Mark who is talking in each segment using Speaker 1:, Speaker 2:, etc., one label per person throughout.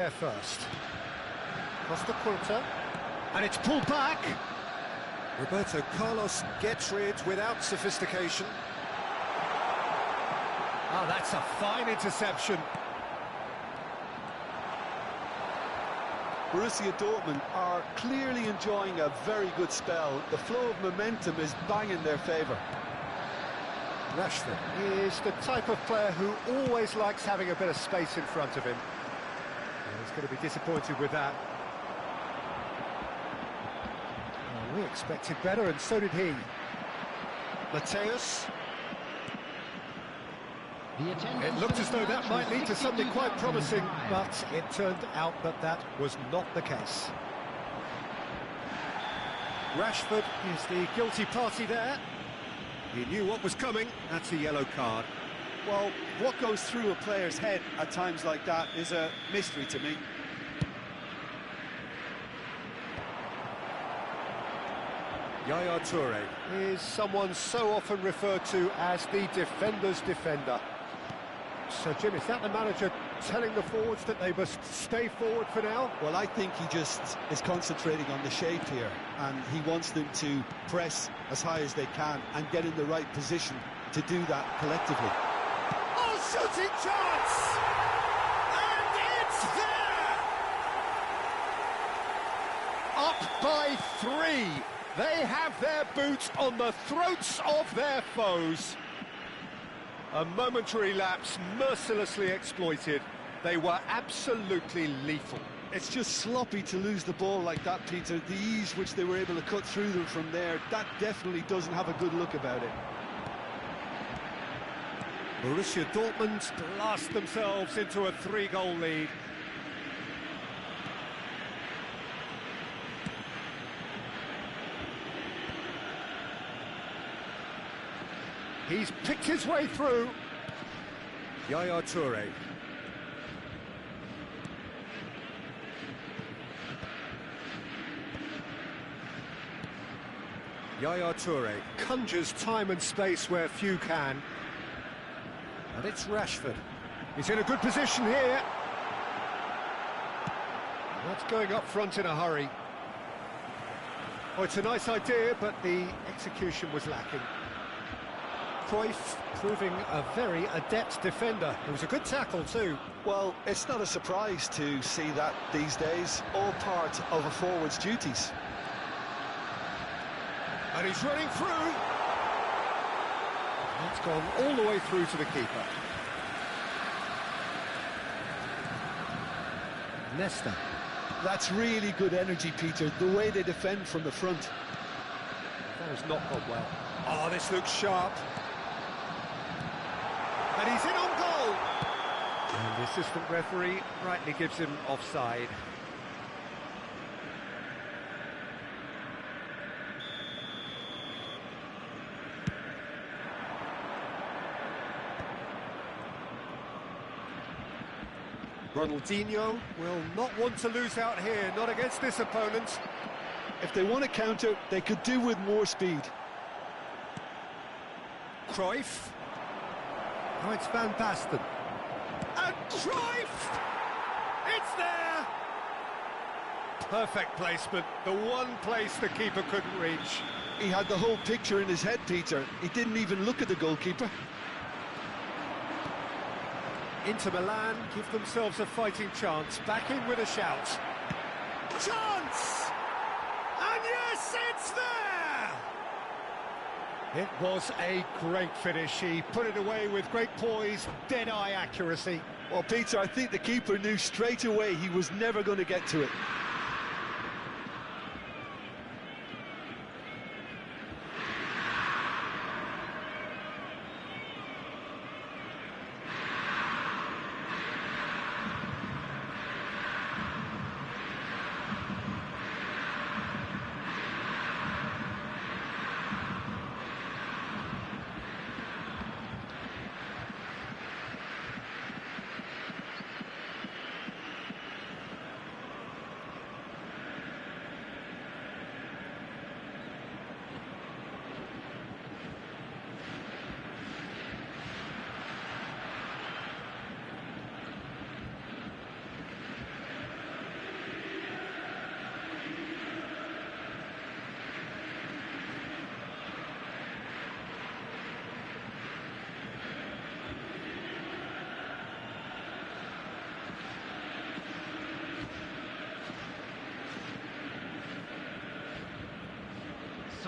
Speaker 1: there first. Costa Curta, and it's pulled back. Roberto Carlos gets rid without sophistication. Oh, that's a fine interception.
Speaker 2: Borussia Dortmund are clearly enjoying a very good spell. The flow of momentum is bang in their favour.
Speaker 1: Rashford is the type of player who always likes having a bit of space in front of him. He's going to be disappointed with that. Well, we expected better, and so did he. Mateus. It looked as though that might lead to something quite promising, but it turned out that that was not the case. Rashford is the guilty party there. He knew what was coming. That's a yellow card.
Speaker 2: Well, what goes through a player's head at times like that is a mystery to me.
Speaker 1: Yaya Toure is someone so often referred to as the defender's defender. So, Jim, is that the manager telling the forwards that they must stay forward for now?
Speaker 2: Well, I think he just is concentrating on the shape here, and he wants them to press as high as they can and get in the right position to do that collectively.
Speaker 1: Oh, shooting chance! And it's there! Up by 3. They have their boots on the throats of their foes. A momentary lapse mercilessly exploited. They were absolutely lethal.
Speaker 2: It's just sloppy to lose the ball like that, Peter. The ease which they were able to cut through them from there, that definitely doesn't have a good look about it.
Speaker 1: Borussia Dortmund blast themselves into a 3-goal lead. He's picked his way through. Yaya Toure. Yaya Toure conjures time and space where few can. And it's Rashford. He's in a good position here. That's going up front in a hurry. Oh, it's a nice idea, but the execution was lacking. Cruyff proving a very adept defender. It was a good tackle too.
Speaker 2: Well, it's not a surprise to see that these days, all part of a forward's duties.
Speaker 1: And he's running through. That's gone all the way through to the keeper. Nesta.
Speaker 2: That's really good energy, Peter, the way they defend from the front.
Speaker 1: That has not gone well. Oh, this looks sharp. And he's in on goal! And the assistant referee rightly gives him offside. Ronaldinho will not want to lose out here, not against this opponent.
Speaker 2: If they want to counter, they could do with more speed.
Speaker 1: Cruyff. Now it's Van Basten. And Cruyff! It's there! Perfect placement, the one place the keeper couldn't reach.
Speaker 2: He had the whole picture in his head, Peter. He didn't even look at the goalkeeper.
Speaker 1: Inter Milan give themselves a fighting chance. Back in with a shout. Chance! And yes, it's there! It was a great finish. He put it away with great poise, dead-eye accuracy.
Speaker 2: Well, Peter, I think the keeper knew straight away he was never going to get to it.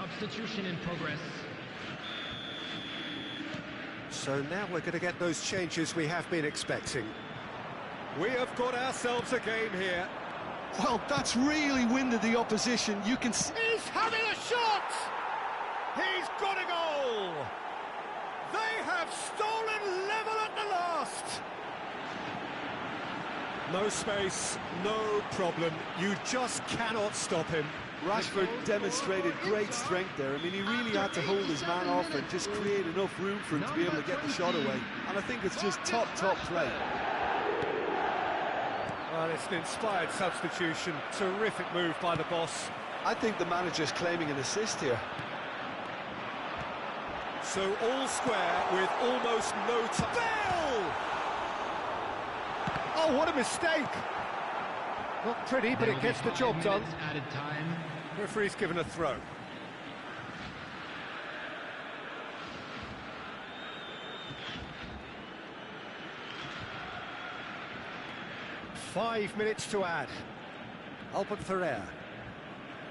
Speaker 3: Substitution in progress.
Speaker 1: So now we're going to get those changes we have been expecting. We have got ourselves a game here.
Speaker 2: Well, that's really winded the opposition. You can see...
Speaker 1: He's having a shot! He's got a goal! They have stolen level at the last! No space, no problem. You just cannot stop him.
Speaker 2: Rashford demonstrated great strength there. I mean, he really had to hold his man off and just create enough room for him to be able to get the shot away. And I think it's just top play.
Speaker 1: Well, it's an inspired substitution. Terrific move by the boss.
Speaker 2: I think the manager's claiming an assist here.
Speaker 1: So all square with almost no time. Bell! Oh, what a mistake! Not pretty, but it gets the job done.
Speaker 3: Added time.
Speaker 1: Referee's given a throw. Five minutes to add. Albert Ferrer.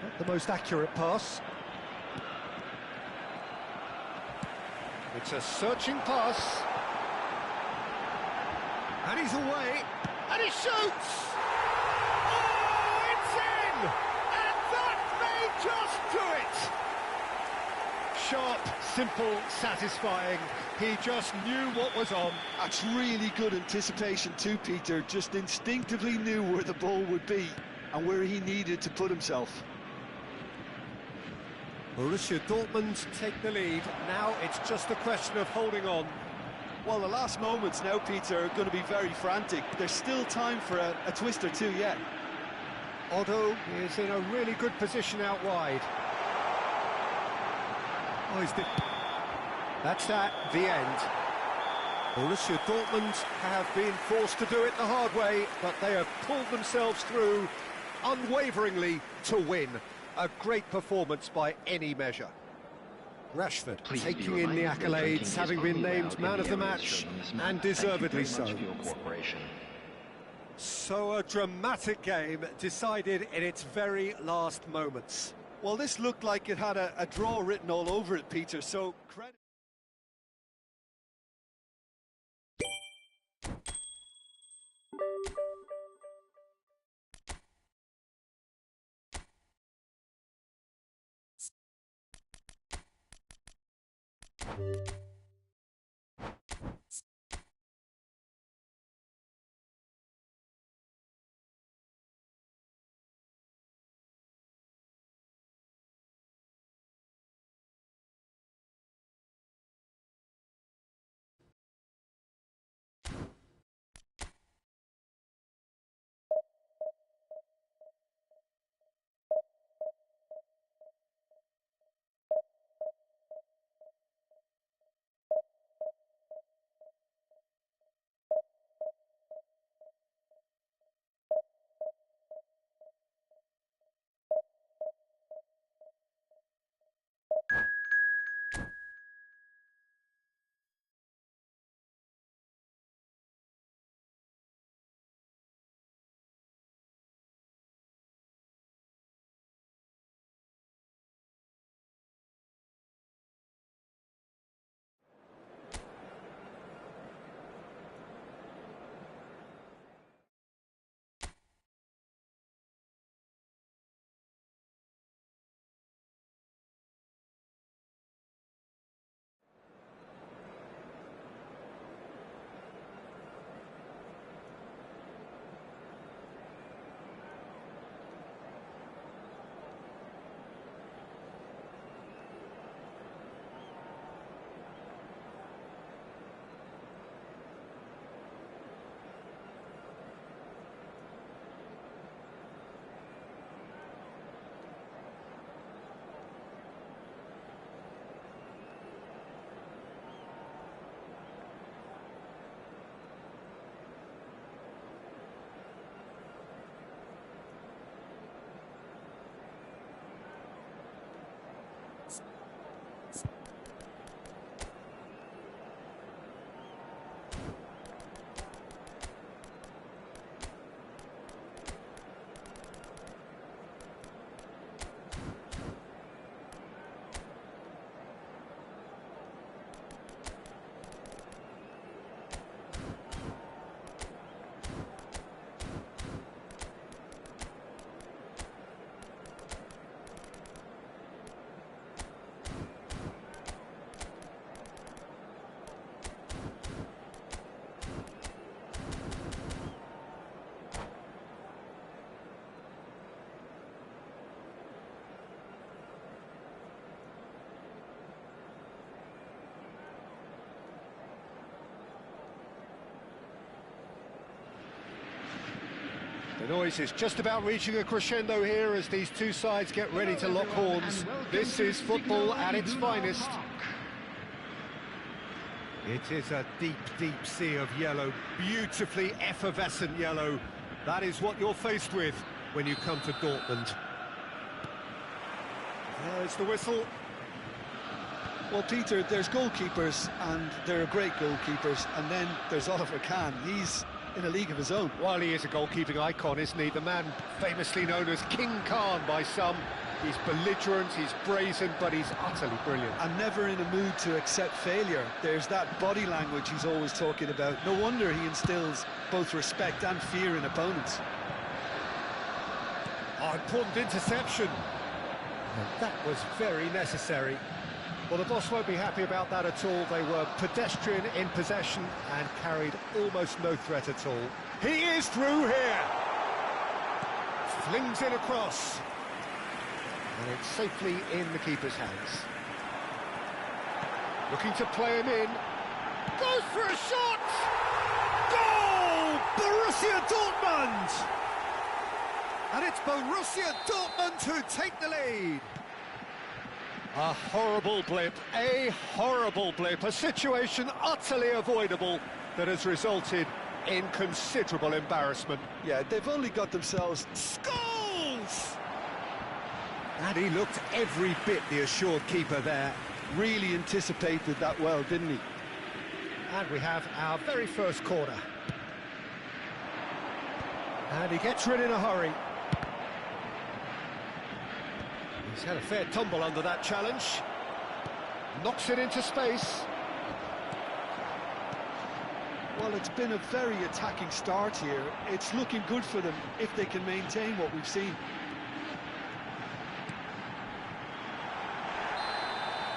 Speaker 1: Not the most accurate pass. It's a searching pass. And he's away. And he shoots! Oh, it's in! And that may just do it! Sharp, simple, satisfying. He just knew what was on.
Speaker 2: That's really good anticipation too, Peter. Just instinctively knew where the ball would be and where he needed to put himself.
Speaker 1: Borussia Dortmund take the lead. Now it's just a question of holding on.
Speaker 2: Well, the last moments now, Peter, are going to be very frantic. There's still time for a twist or two yet.
Speaker 1: Otto is in a really good position out wide. That's that, the end. Borussia Dortmund have been forced to do it the hard way, but they have pulled themselves through unwaveringly to win. A great performance by any measure. Rashford taking in the accolades, having been named man of the match, and deservedly so. So a dramatic game decided in its very last moments.
Speaker 2: Well, this looked like it had a draw written all over it, Peter, so credit.
Speaker 1: The noise is just about reaching a crescendo here as these two sides get ready to lock horns. This is football at its finest. It is a deep, deep sea of yellow, beautifully effervescent yellow. That is what you're faced with when you come to Dortmund. There's the whistle.
Speaker 2: Well, Peter, there's goalkeepers, and there are great goalkeepers, and then there's Oliver Kahn. He's in a league of his own.
Speaker 1: While he is a goalkeeping icon, isn't he? The man famously known as King Khan by some. He's belligerent, he's brazen, but he's utterly brilliant.
Speaker 2: And never in a mood to accept failure. There's that body language he's always talking about. No wonder he instills both respect and fear in opponents.
Speaker 1: Oh, important interception. That was very necessary. Well, the boss won't be happy about that at all. They were pedestrian in possession and carried almost no threat at all. He is through here. Flings it across. And it's safely in the keeper's hands. Looking to play him in. Goes for a shot! Goal! Borussia Dortmund! And it's Borussia Dortmund who take the lead. A horrible blip, a situation utterly avoidable that has resulted in considerable embarrassment.
Speaker 2: Yeah, they've only got themselves...
Speaker 1: Goals! And he looked every bit the assured keeper there.
Speaker 2: Really anticipated that well, didn't he?
Speaker 1: And we have our very first corner. And he gets rid in a hurry. He's had a fair tumble under that challenge. Knocks it into space.
Speaker 2: Well, it's been a very attacking start here. It's looking good for them if they can maintain what we've seen.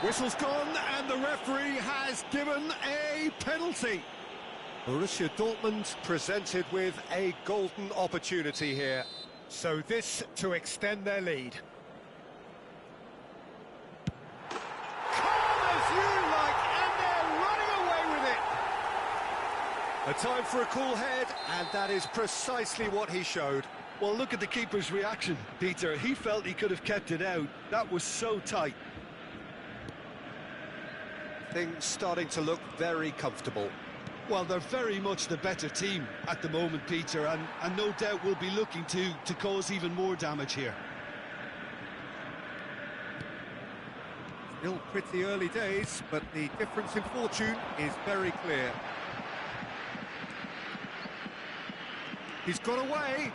Speaker 1: Whistle's gone and the referee has given a penalty. Borussia Dortmund presented with a golden opportunity here. So this to extend their lead. A time for a cool head, and that is precisely what he showed.
Speaker 2: Well, look at the keeper's reaction, Peter. He felt he could have kept it out. That was so tight.
Speaker 1: Things starting to look very comfortable.
Speaker 2: Well, they're very much the better team at the moment, Peter, and no doubt will be looking to cause even more damage here.
Speaker 1: Still pretty early days, but the difference in fortune is very clear. He's got away.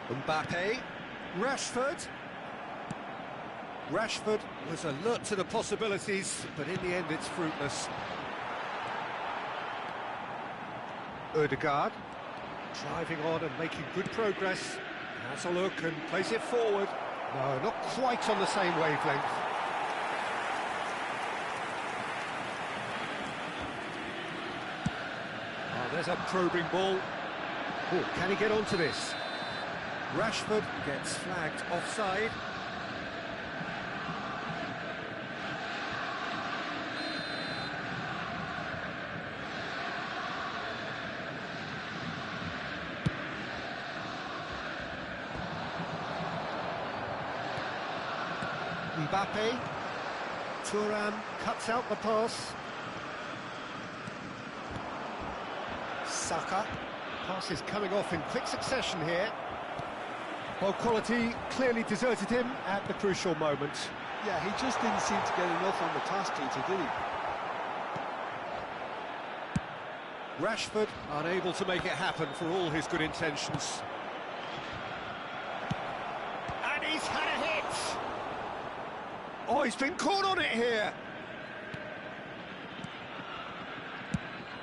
Speaker 1: Mbappe. Rashford. Rashford was alert to the possibilities, but in the end it's fruitless. Odegaard. Driving on and making good progress. Has a look and plays it forward. No, not quite on the same wavelength. Oh, there's a probing ball. Oh, can he get onto this? Rashford gets flagged offside. Mbappe. Thuram cuts out the pass. Saka. Pass is coming off in quick succession here. Well, quality clearly deserted him at the crucial moment.
Speaker 2: Yeah, he just didn't seem to get enough on the task, Peter, did he?
Speaker 1: Rashford unable to make it happen for all his good intentions. And he's had a hit! Oh, he's been caught on it here!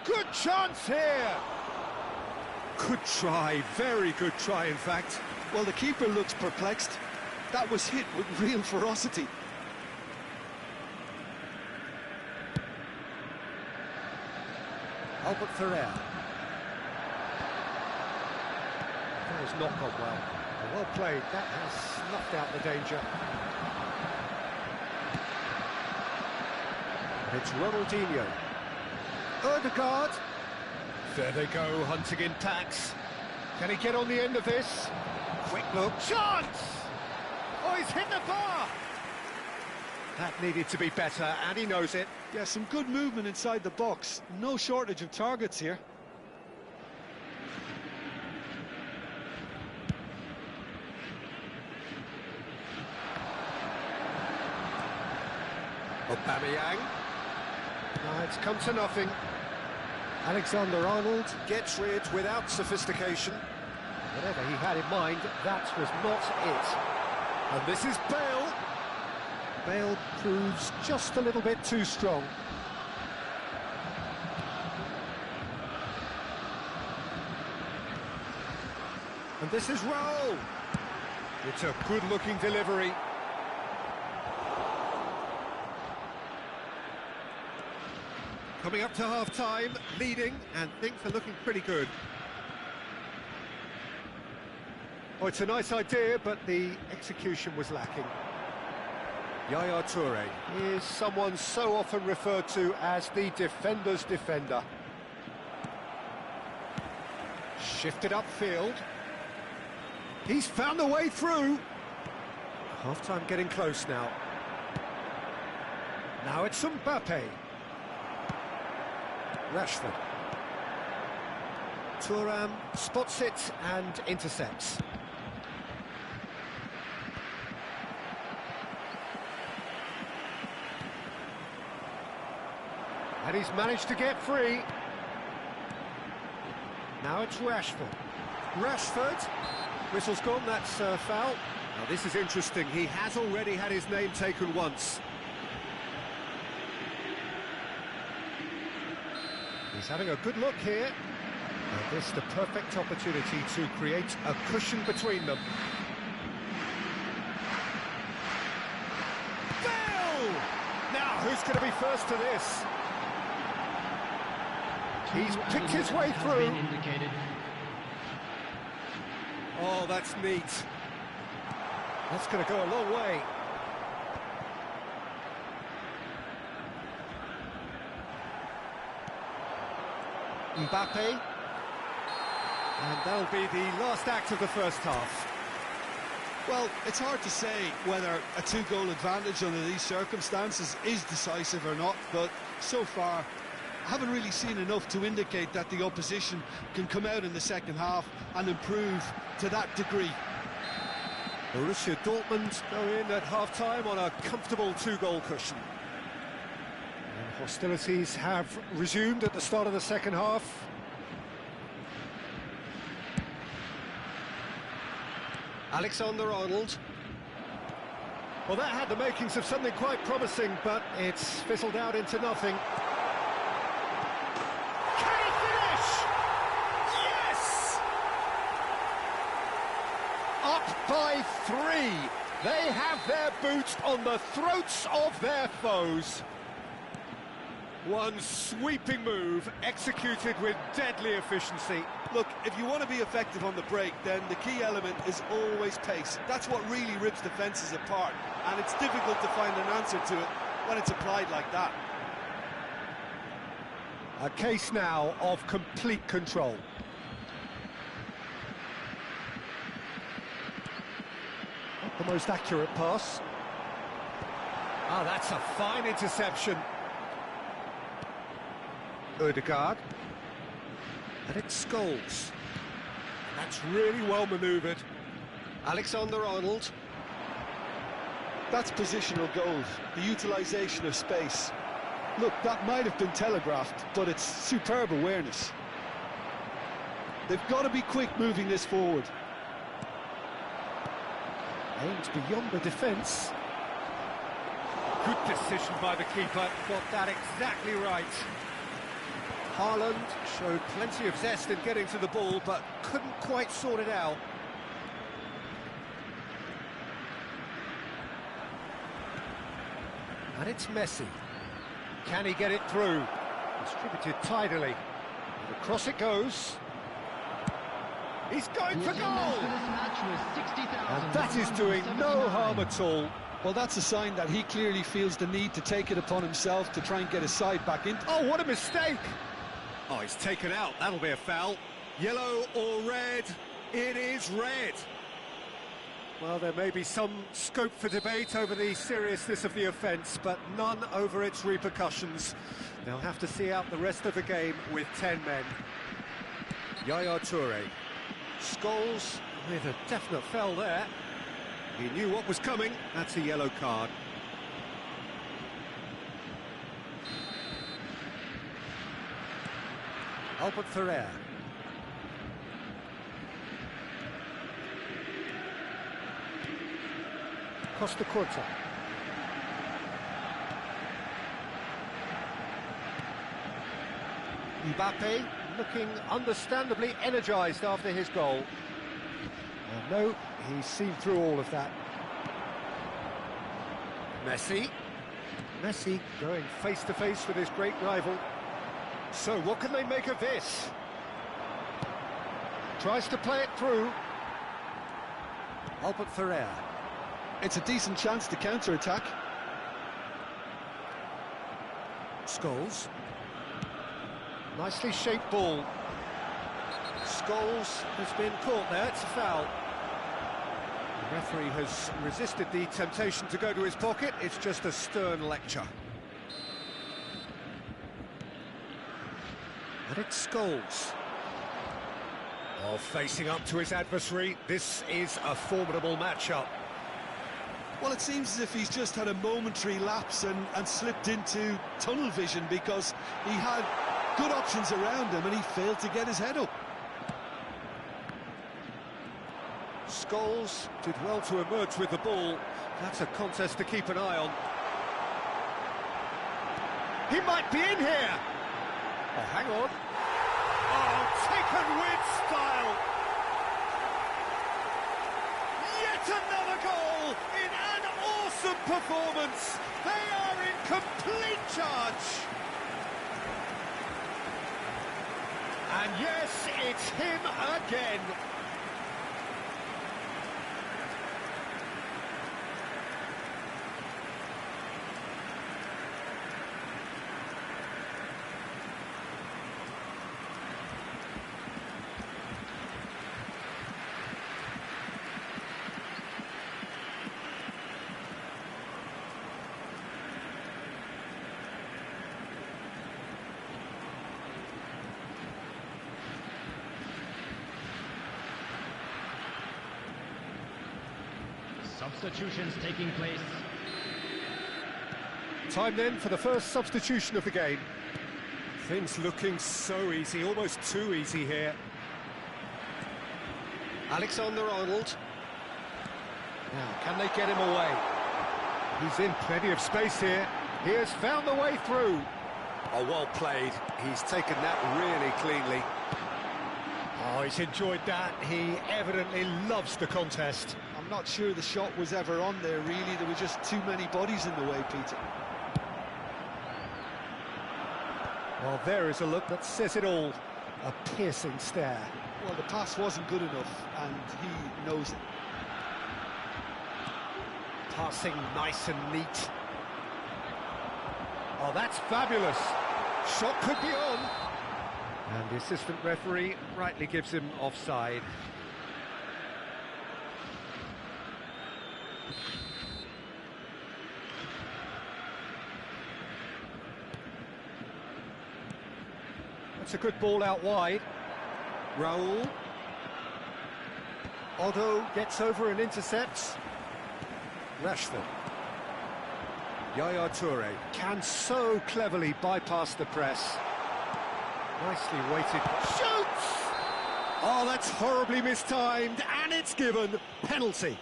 Speaker 1: Good chance here! Good try, very good try, in fact.
Speaker 2: Well, the keeper looks perplexed. That was hit with real ferocity.
Speaker 1: Albert Ferrer. That has not gone well. Well played, that has snuffed out the danger. And it's Ronaldinho. Odegaard. There they go, hunting in packs. Can he get on the end of this? Quick look. Chance! Oh, he's hit the bar! That needed to be better, and he knows it.
Speaker 2: Yeah, some good movement inside the box. No shortage of targets here.
Speaker 1: Aubameyang. It's come to nothing. Alexander-Arnold gets rid without sophistication. Whatever he had in mind, that was not it. And this is Bale. Bale proves just a little bit too strong. And this is Raul. It's a good-looking delivery. Coming up to half-time, leading, and things are looking pretty good. Oh, it's a nice idea, but the execution was lacking. Yaya Toure is someone so often referred to as the defender's defender. Shifted upfield. He's found a way through. Half-time getting close now. Now it's Mbappe. Rashford. Thuram spots it and intercepts. And he's managed to get free. Now it's Rashford. Rashford. Whistle's gone, that's foul. Now this is interesting, he has already had his name taken once. He's having a good look here. And this the perfect opportunity to create a cushion between them. Bale! Now, who's going to be first to this? He's picked his way through. Oh, that's neat. That's going to go a long way. Mbappe. And that'll be the last act of the first half.
Speaker 2: Well, it's hard to say whether a two-goal advantage under these circumstances is decisive or not, but so far I haven't really seen enough to indicate that the opposition can come out in the second half and improve to that degree.
Speaker 1: Borussia Dortmund go in at half-time on a comfortable two-goal cushion. And hostilities have resumed at the start of the second half. Alexander-Arnold. Well, that had the makings of something quite promising, but it's fizzled out into nothing. Can he finish? Yes! Up by 3. They have their boot on the throats of their foes. One sweeping move, executed with deadly efficiency.
Speaker 2: Look, if you want to be effective on the break, then the key element is always pace. That's what really rips defences apart, and it's difficult to find an answer to it when it's applied like that.
Speaker 1: A case now of complete control. Not the most accurate pass. Ah, that's a fine interception. Odegaard. And it's Scholes. That's really well manoeuvred. Alexander-Arnold.
Speaker 2: That's positional goals, the utilisation of space. Look, that might have been telegraphed, but it's superb awareness. They've got to be quick moving this forward.
Speaker 1: Aimed beyond the defence. Good decision by the keeper, got that exactly right. Haaland showed plenty of zest in getting to the ball, but couldn't quite sort it out. And it's Messi. Can he get it through? Distributed tidily. And across it goes. He's going for goal! And that is doing no harm at all.
Speaker 2: Well, that's a sign that he clearly feels the need to take it upon himself to try and get his side back in.
Speaker 1: Oh, what a mistake! Oh, he's taken out. That'll be a foul. Yellow or red? It is red. Well, there may be some scope for debate over the seriousness of the offence, but none over its repercussions. They'll have to see out the rest of the game with 10 men. Yaya Toure. Scholes with a definite foul there. He knew what was coming. That's a yellow card. Albert Ferrer. Costa Curta. Mbappe looking understandably energised after his goal. No, he's seen through all of that. Messi. Messi going face to face with his great rival. So what can they make of this? Tries to play it through. Albert Ferrer.
Speaker 2: It's a decent chance to counter-attack.
Speaker 1: Scholes. Nicely shaped ball. Scholes has been caught there, it's a foul. The referee has resisted the temptation to go to his pocket, it's just a stern lecture. And it's Scholes. Oh, facing up to his adversary, this is a formidable matchup.
Speaker 2: Well, it seems as if he's just had a momentary lapse and slipped into tunnel vision because he had good options around him and he failed to get his head up.
Speaker 1: Scholes did well to emerge with the ball. That's a contest to keep an eye on. He might be in here! Oh, hang on. Oh, taken with style! Yet another goal in an awesome performance! They are in complete charge! And yes, it's him again!
Speaker 3: Substitutions taking place.
Speaker 1: Time then for the first substitution of the game. Things looking so easy, almost too easy here. Alexander-Arnold. Now, can they get him away? He's in plenty of space here. He has found the way through. Oh, well played. He's taken that really cleanly. Oh, he's enjoyed that. He evidently loves the contest.
Speaker 2: I'm not sure the shot was ever on there, really. There were just too many bodies in the way, Peter.
Speaker 1: Well, there is a look that says it all. A piercing stare.
Speaker 2: Well, the pass wasn't good enough, and he knows it.
Speaker 1: Passing nice and neat. Oh, that's fabulous. Shot could be on. And the assistant referee rightly gives him offside. That's a good ball out wide. Raul. Otto gets over and intercepts. Rashford. Yaya Toure can so cleverly bypass the press. Nicely weighted. Shoots! Oh, that's horribly mistimed, and it's given. Penalty.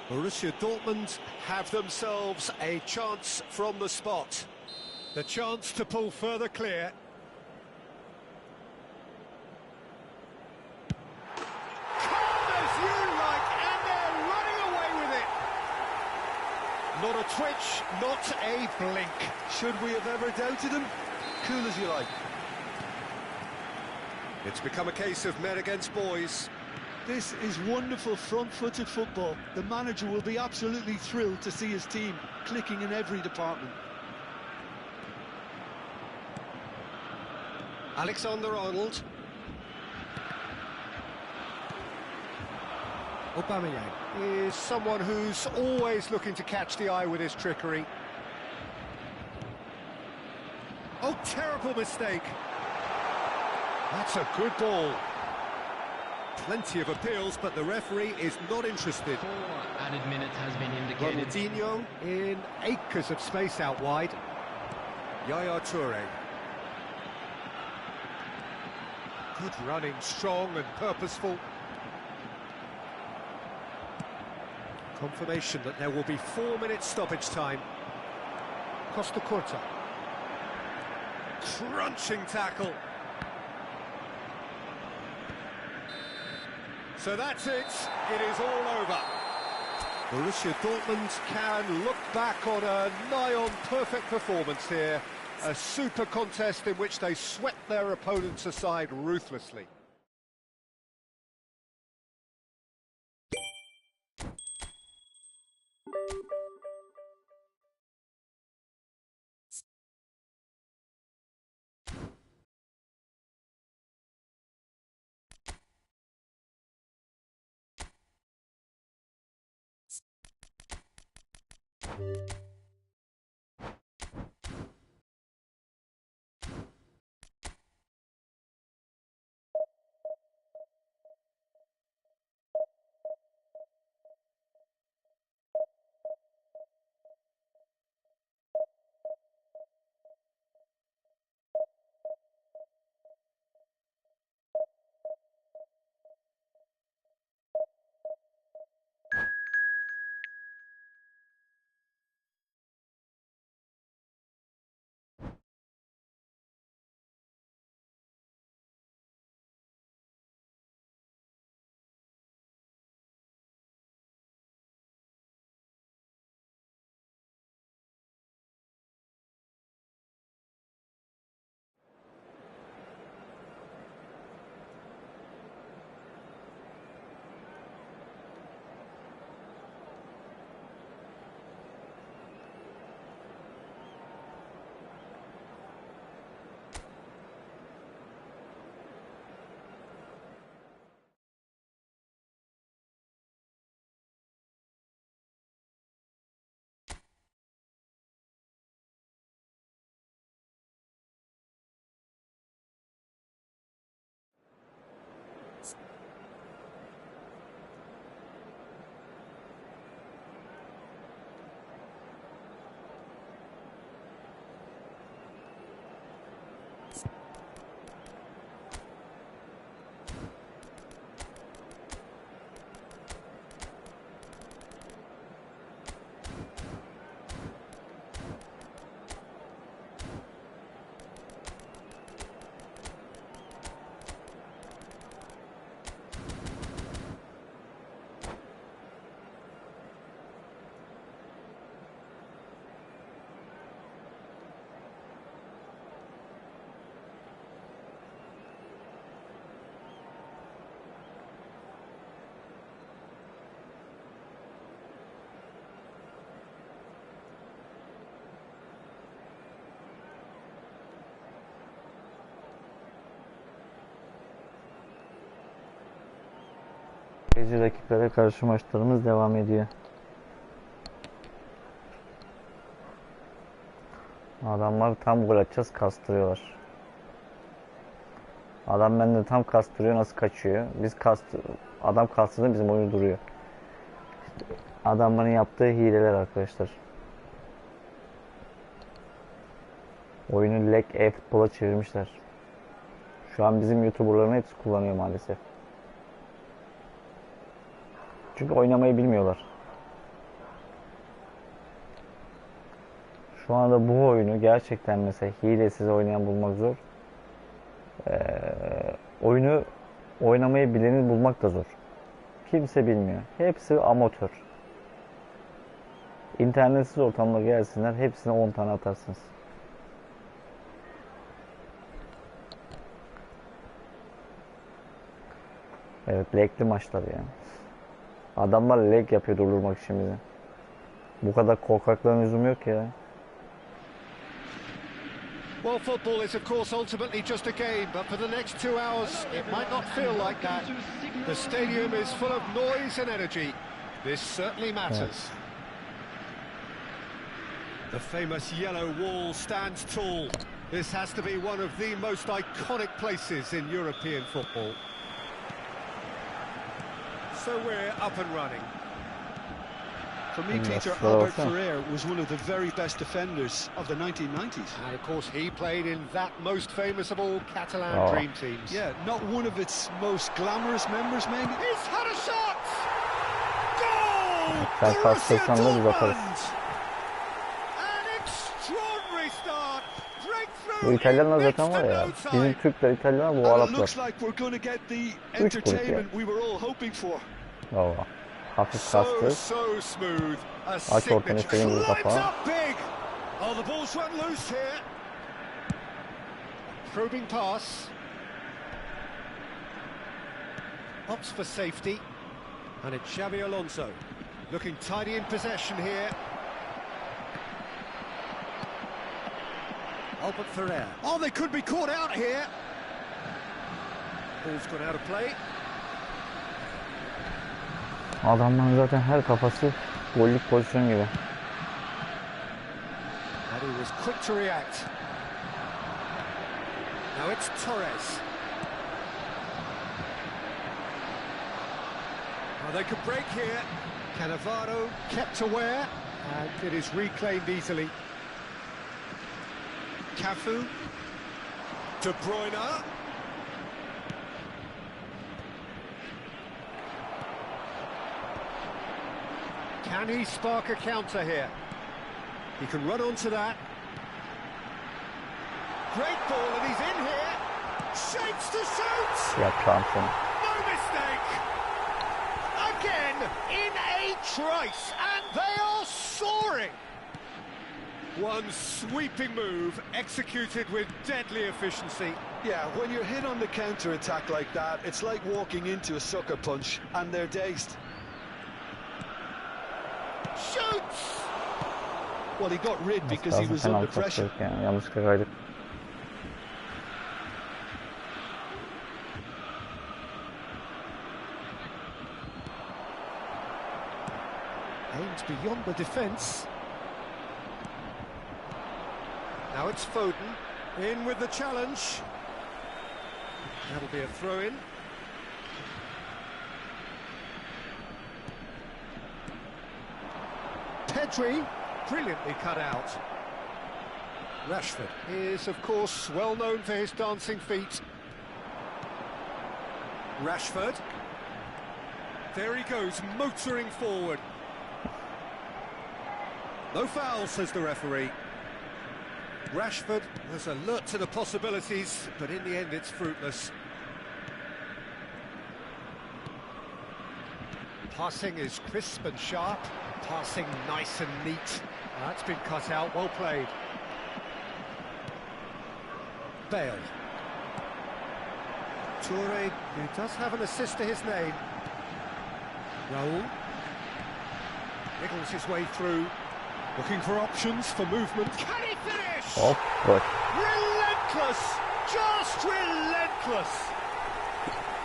Speaker 1: Borussia Dortmund have themselves a chance from the spot. The chance to pull further clear. Not a twitch, not a blink.
Speaker 2: Should we have ever doubted him? Cool as you like.
Speaker 1: It's become a case of men against boys.
Speaker 2: This is wonderful front-footed football. The manager will be absolutely thrilled to see his team clicking in every department.
Speaker 1: Alexander-Arnold. Aubameyang is someone who's always looking to catch the eye with his trickery. Oh, terrible mistake. That's a good ball. Plenty of appeals, but the referee is not interested.
Speaker 3: 4 added minutes has been indicated.
Speaker 1: Ronaldinho in acres of space out wide. Yaya Toure. Good running, strong and purposeful. Confirmation that there will be 4 minutes stoppage time. Costa Curta. Crunching tackle. So that's it. It is all over. Borussia Dortmund can look back on a nigh-on perfect performance here. A super contest in which they swept their opponents aside ruthlessly.
Speaker 4: Gece dakikada karşı maçlarımız devam ediyor. Adamlar tam gol atacağız, kastırıyorlar. Adam bende tam kastırıyor, nasıl kaçıyor? Adam kastırdı, bizim oyun duruyor. İşte adamların yaptığı hileler arkadaşlar. Oyunu eFootball'a çevirmişler. Şu an bizim YouTuber'ların hepsi kullanıyor maalesef. Çünkü oynamayı bilmiyorlar. Şu anda bu oyunu gerçekten mesela hilesiz oynayan bulmak zor. Oyunu oynamayı bileni bulmak da zor. Kimse bilmiyor. Hepsi amatör. İnternetsiz ortamda gelsinler, hepsine 10 tane atarsınız. Evet, lag'li maçlar yani. Adamlar lag yapıyor durdurmak için bizi. Bu kadar korkaklığın lüzumu yok ya.
Speaker 1: Well, football is, of course, ultimately just a game, but for the next 2 hours, it might not feel like that. The stadium is full of noise and energy. This certainly matters. The famous yellow wall stands tall. This has to be one of the most iconic places in European football. So we're up and running.
Speaker 2: For me, Peter, Albert Ferrer was one of the very best defenders of the 1990s.
Speaker 1: And of course, he played in that most famous of all Catalan dream teams.
Speaker 2: Yeah, not one of its most glamorous members, maybe.
Speaker 1: He's had a shot! Goal!
Speaker 4: Sen kastırsan da biz atarız.
Speaker 1: An extraordinary start.
Speaker 4: Bu İtalyanlar zaten var ya. Bizim Türkler, İtalyanlar bu Araplar.
Speaker 2: Looks like we're going to get the entertainment we were all hoping for.
Speaker 4: Bravo. Hafif kastır. Aç ortanı istediğin gibi kafa.
Speaker 1: Oh, the ball's run loose here. Probing pass. Opts for safety. And it's Xabi Alonso. Looking tidy in possession here. Albert Ferrer. Oh, they could be caught out here. Ball's gone out of play.
Speaker 4: Adamların zaten her kafası gollük pozisyon gibi.
Speaker 1: And he was quick to react. Now it's Torres. Well, they could break here. Cannavaro kept aware, and it is reclaimed easily. Cafu. De Bruyne. Can he spark a counter here? He can run onto that. Great ball, and he's in here. Shapes to shoot.
Speaker 4: Yapacağım seni.
Speaker 1: No mistake. Again, in a trice, and they are soaring. One sweeping move, executed with deadly efficiency.
Speaker 2: Yeah, when you're hit on the counter-attack like that, it's like walking into a sucker punch, and they're dazed.
Speaker 1: Shoots!
Speaker 2: Well, he got rid because he was under pressure.
Speaker 4: Yani. Yanlışlıkla kaydık.
Speaker 1: Aims beyond the defence. Now it's Foden, in with the challenge. That'll be a throw-in. Pedri, brilliantly cut out. Rashford is, of course, well known for his dancing feet. Rashford. There he goes, motoring forward. No foul, says the referee. Rashford was alert to the possibilities, but in the end it's fruitless. Passing is crisp and sharp, passing nice and neat. That's been cut out, well played. Bale. Toure, who does have an assist to his name. Raul. Niggles his way through. Looking for options for movement. Can he finish?
Speaker 4: Hop, bak.
Speaker 1: Relentless! Just relentless!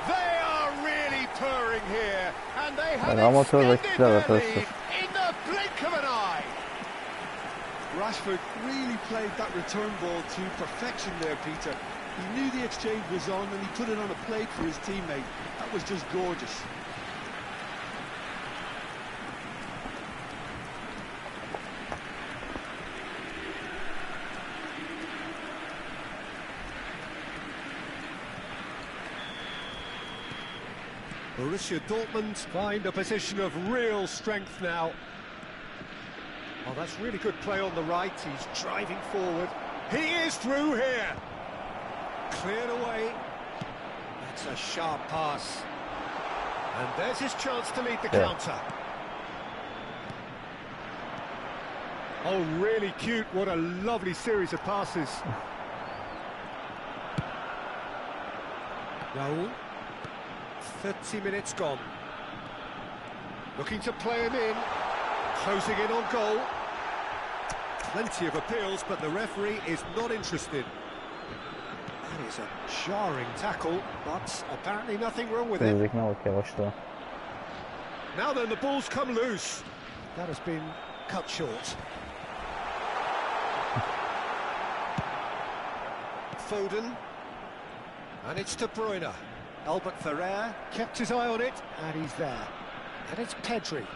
Speaker 1: They are really purring here, and they have extended their lead in the blink of an eye.
Speaker 2: Rashford really played that return ball to perfection there, Peter. He knew the exchange was on and he put it on a plate for his teammate. That was just gorgeous.
Speaker 1: Borussia Dortmund find a position of real strength now. Oh, that's really good play on the right. He's driving forward. He is through here. Cleared away. That's a sharp pass. And there's his chance to lead the counter. Oh, really cute. What a lovely series of passes. Raul. 30 minutes gone. Looking to play him in. Closing in on goal. Plenty of appeals, but the referee is not interested. That is a jarring tackle, but apparently nothing wrong with it.
Speaker 4: Yüzdekine bak yavaşla.
Speaker 1: Now then, the ball's come loose. That has been cut short. Foden. And it's De Bruyne. Albert Ferrer kept his eye on it, and he's there. And it's Pedri.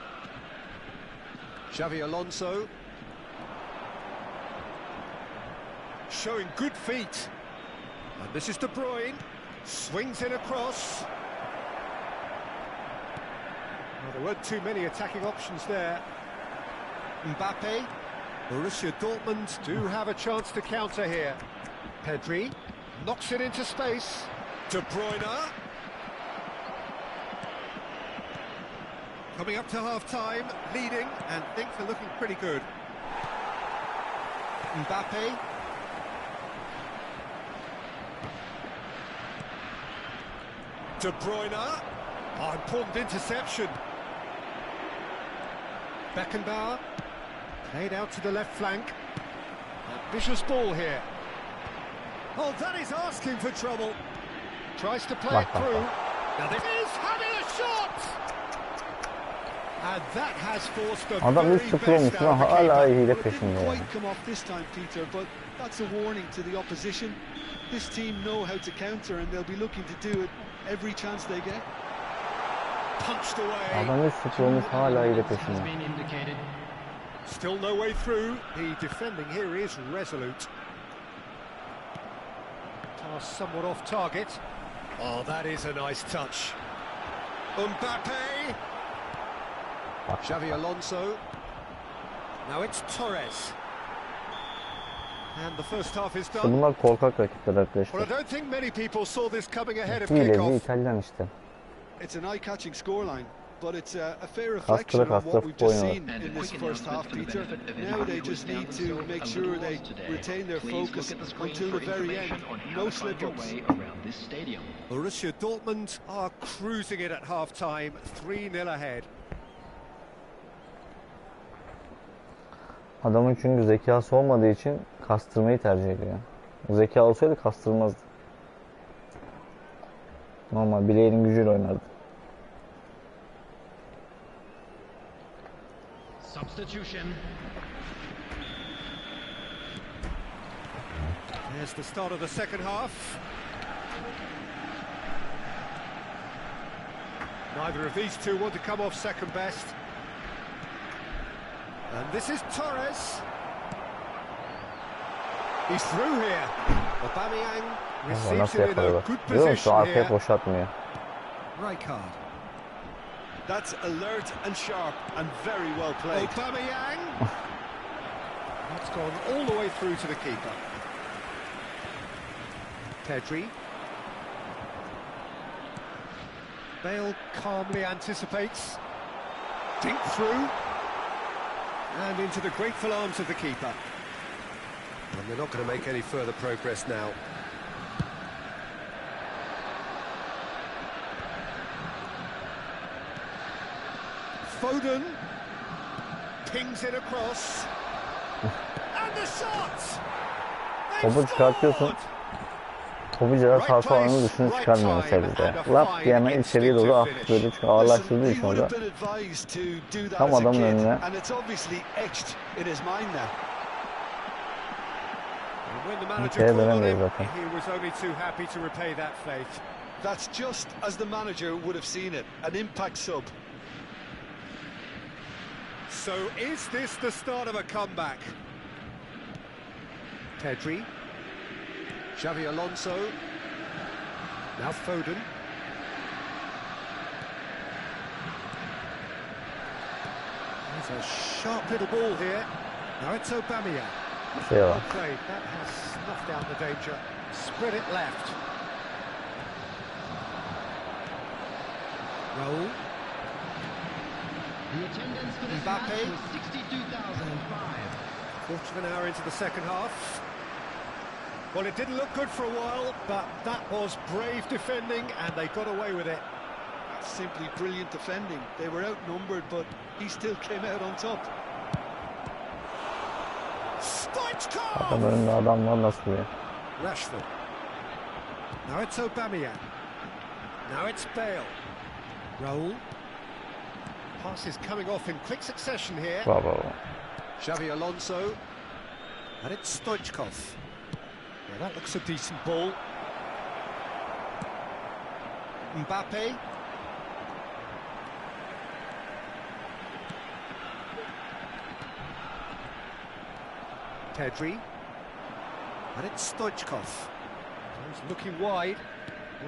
Speaker 1: Xavi Alonso. Showing good feet. And this is De Bruyne. Swings in across. Well, there weren't too many attacking options there. Mbappe. Borussia Dortmund do have a chance to counter here. Pedri knocks it into space. De Bruyne. Coming up to half-time, leading, and things are looking pretty good. Mbappe. De Bruyne. Oh, important interception. Beckenbauer. Played out to the left flank. Ambitious ball here. Oh, that is asking for trouble. Tries to play it through. Now this is having a shot! And that has forced a
Speaker 4: Adam
Speaker 1: very
Speaker 4: 3-0
Speaker 1: best
Speaker 4: olmuş lan
Speaker 1: out of the
Speaker 4: hala
Speaker 1: keeper.
Speaker 4: hile
Speaker 2: Well, it
Speaker 4: peşinde
Speaker 2: didn't
Speaker 4: ya.
Speaker 2: quite come off this time, Peter, but that's a warning to the opposition. This team know how to counter, and they'll be looking to do it every chance they get.
Speaker 1: Punched away.
Speaker 4: Adam 3-0 olmuş hala hile
Speaker 3: Has
Speaker 4: peşinde.
Speaker 3: been indicated.
Speaker 1: Still no way through. The defending here is resolute. Pass somewhat off target. Oh, that is a nice touch. Mbappe. Xavi Alonso. Now it's Torres. And the first half is
Speaker 4: İşte
Speaker 1: done.
Speaker 4: bunlar korkak rakipler
Speaker 1: Well, I
Speaker 4: arkadaşlar.
Speaker 1: don't think many people saw this coming ahead of
Speaker 4: Hileci
Speaker 1: kickoff.
Speaker 4: İtalyan işte.
Speaker 2: It's an eye-catching scoreline, but it's a fair
Speaker 4: Hasta
Speaker 2: reflection on
Speaker 4: hasta
Speaker 2: what we've just
Speaker 4: futbol
Speaker 2: seen in this first half, Peter. Now they just need to make sure they retain their focus until the very end. No slip-ups.
Speaker 1: Borussia Dortmund are cruising it at half-time, 3-0 ahead.
Speaker 4: Adamın çünkü zekası olmadığı için kastırmayı tercih ediyor. Zeka olsaydı kastırmazdı. Normal bileğinin gücüyle oynardı.
Speaker 3: Substitution.
Speaker 1: There's the start of the second half. Neither of these two want to come off second best. And this is Torres. He's through here. Aubameyang
Speaker 4: Ama
Speaker 1: receives
Speaker 4: nasıl
Speaker 1: it in a
Speaker 4: yakaladı?
Speaker 1: good
Speaker 4: Görüyor musun?
Speaker 1: position
Speaker 4: Arkaya
Speaker 1: here.
Speaker 4: boşaltmıyor.
Speaker 1: Rijkaard.
Speaker 2: That's alert and sharp and very well played.
Speaker 1: Aubameyang. That's gone all the way through to the keeper. Pedri. Bale calmly anticipates. Dink through. And into the grateful arms of the keeper. And they're not going to make any further progress now. Foden pings it across. And the shot!
Speaker 4: Topu çıkartıyorsun. Topu ceza sahası alanının dışına çıkarmıyor mesela bizde. Lap diye hemen içeriye doğru attı böyle çünkü ağırlaştırdığı için orada. Tam adamın önüne.
Speaker 1: When the manager
Speaker 4: kere
Speaker 1: called on
Speaker 4: dönemiyor
Speaker 1: him,
Speaker 4: zaten.
Speaker 1: he was only too happy to repay that faith.
Speaker 2: That's just as the manager would have seen it, an impact sub.
Speaker 1: So is this the start of a comeback? Pedri. Xavi Alonso. Now Foden. There's a sharp little ball here. Now it's Aubameyang.
Speaker 4: Şey var.
Speaker 1: Played. That has snuffed out the danger. Spread it left. Raul.
Speaker 3: The attendance for this
Speaker 1: Mbappe.
Speaker 3: match was 62,005.
Speaker 1: Quarter of an hour into the second half. Well, it didn't look good for a while, but that was brave defending, and they got away with it.
Speaker 2: Simply brilliant defending. They were outnumbered, but he still came out on top.
Speaker 4: Adam önünde adam var, nasıl ya?
Speaker 1: Rashford. Now it's Aubameyang. Now it's Bale. Raul. Passes coming off in quick succession here.
Speaker 4: Bravo.
Speaker 1: Xavi Alonso. And it's Stoichkov. Yeah, that looks a decent ball. Mbappe. Pedri. And it's Stoichkov. He's looking wide.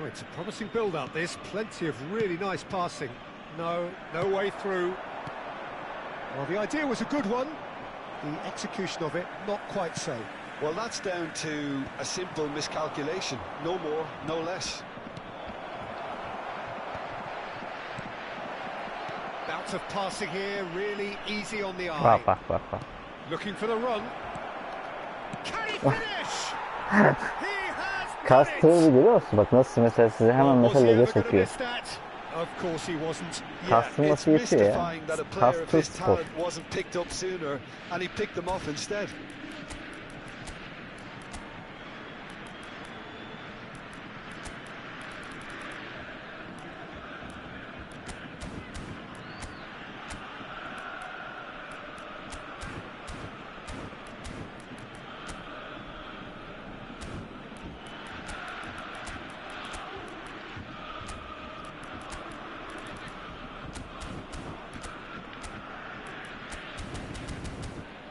Speaker 1: Oh, it's a promising build-up, this. Plenty of really nice passing. No way through. Well, the idea was a good one. The execution of it, not quite so.
Speaker 2: Well, that's down to a simple miscalculation. No more, no less.
Speaker 1: Bout of passing here, really easy on the eye.
Speaker 4: Bak.
Speaker 1: Looking for the run. Can he finish? He has done
Speaker 4: Kastığını
Speaker 1: it!
Speaker 4: görüyor musun? Bak nasıl mesela size hemen
Speaker 1: Was
Speaker 4: mesela
Speaker 1: he
Speaker 4: lege
Speaker 1: ever gonna
Speaker 4: sokuyor.
Speaker 1: miss that? Of course he wasn't.
Speaker 2: It's
Speaker 4: Kastırması yetiyor ya.
Speaker 2: mystifying that a player of
Speaker 4: Kastır
Speaker 2: his
Speaker 4: spor.
Speaker 2: talent wasn't picked up sooner, and he picked them off instead.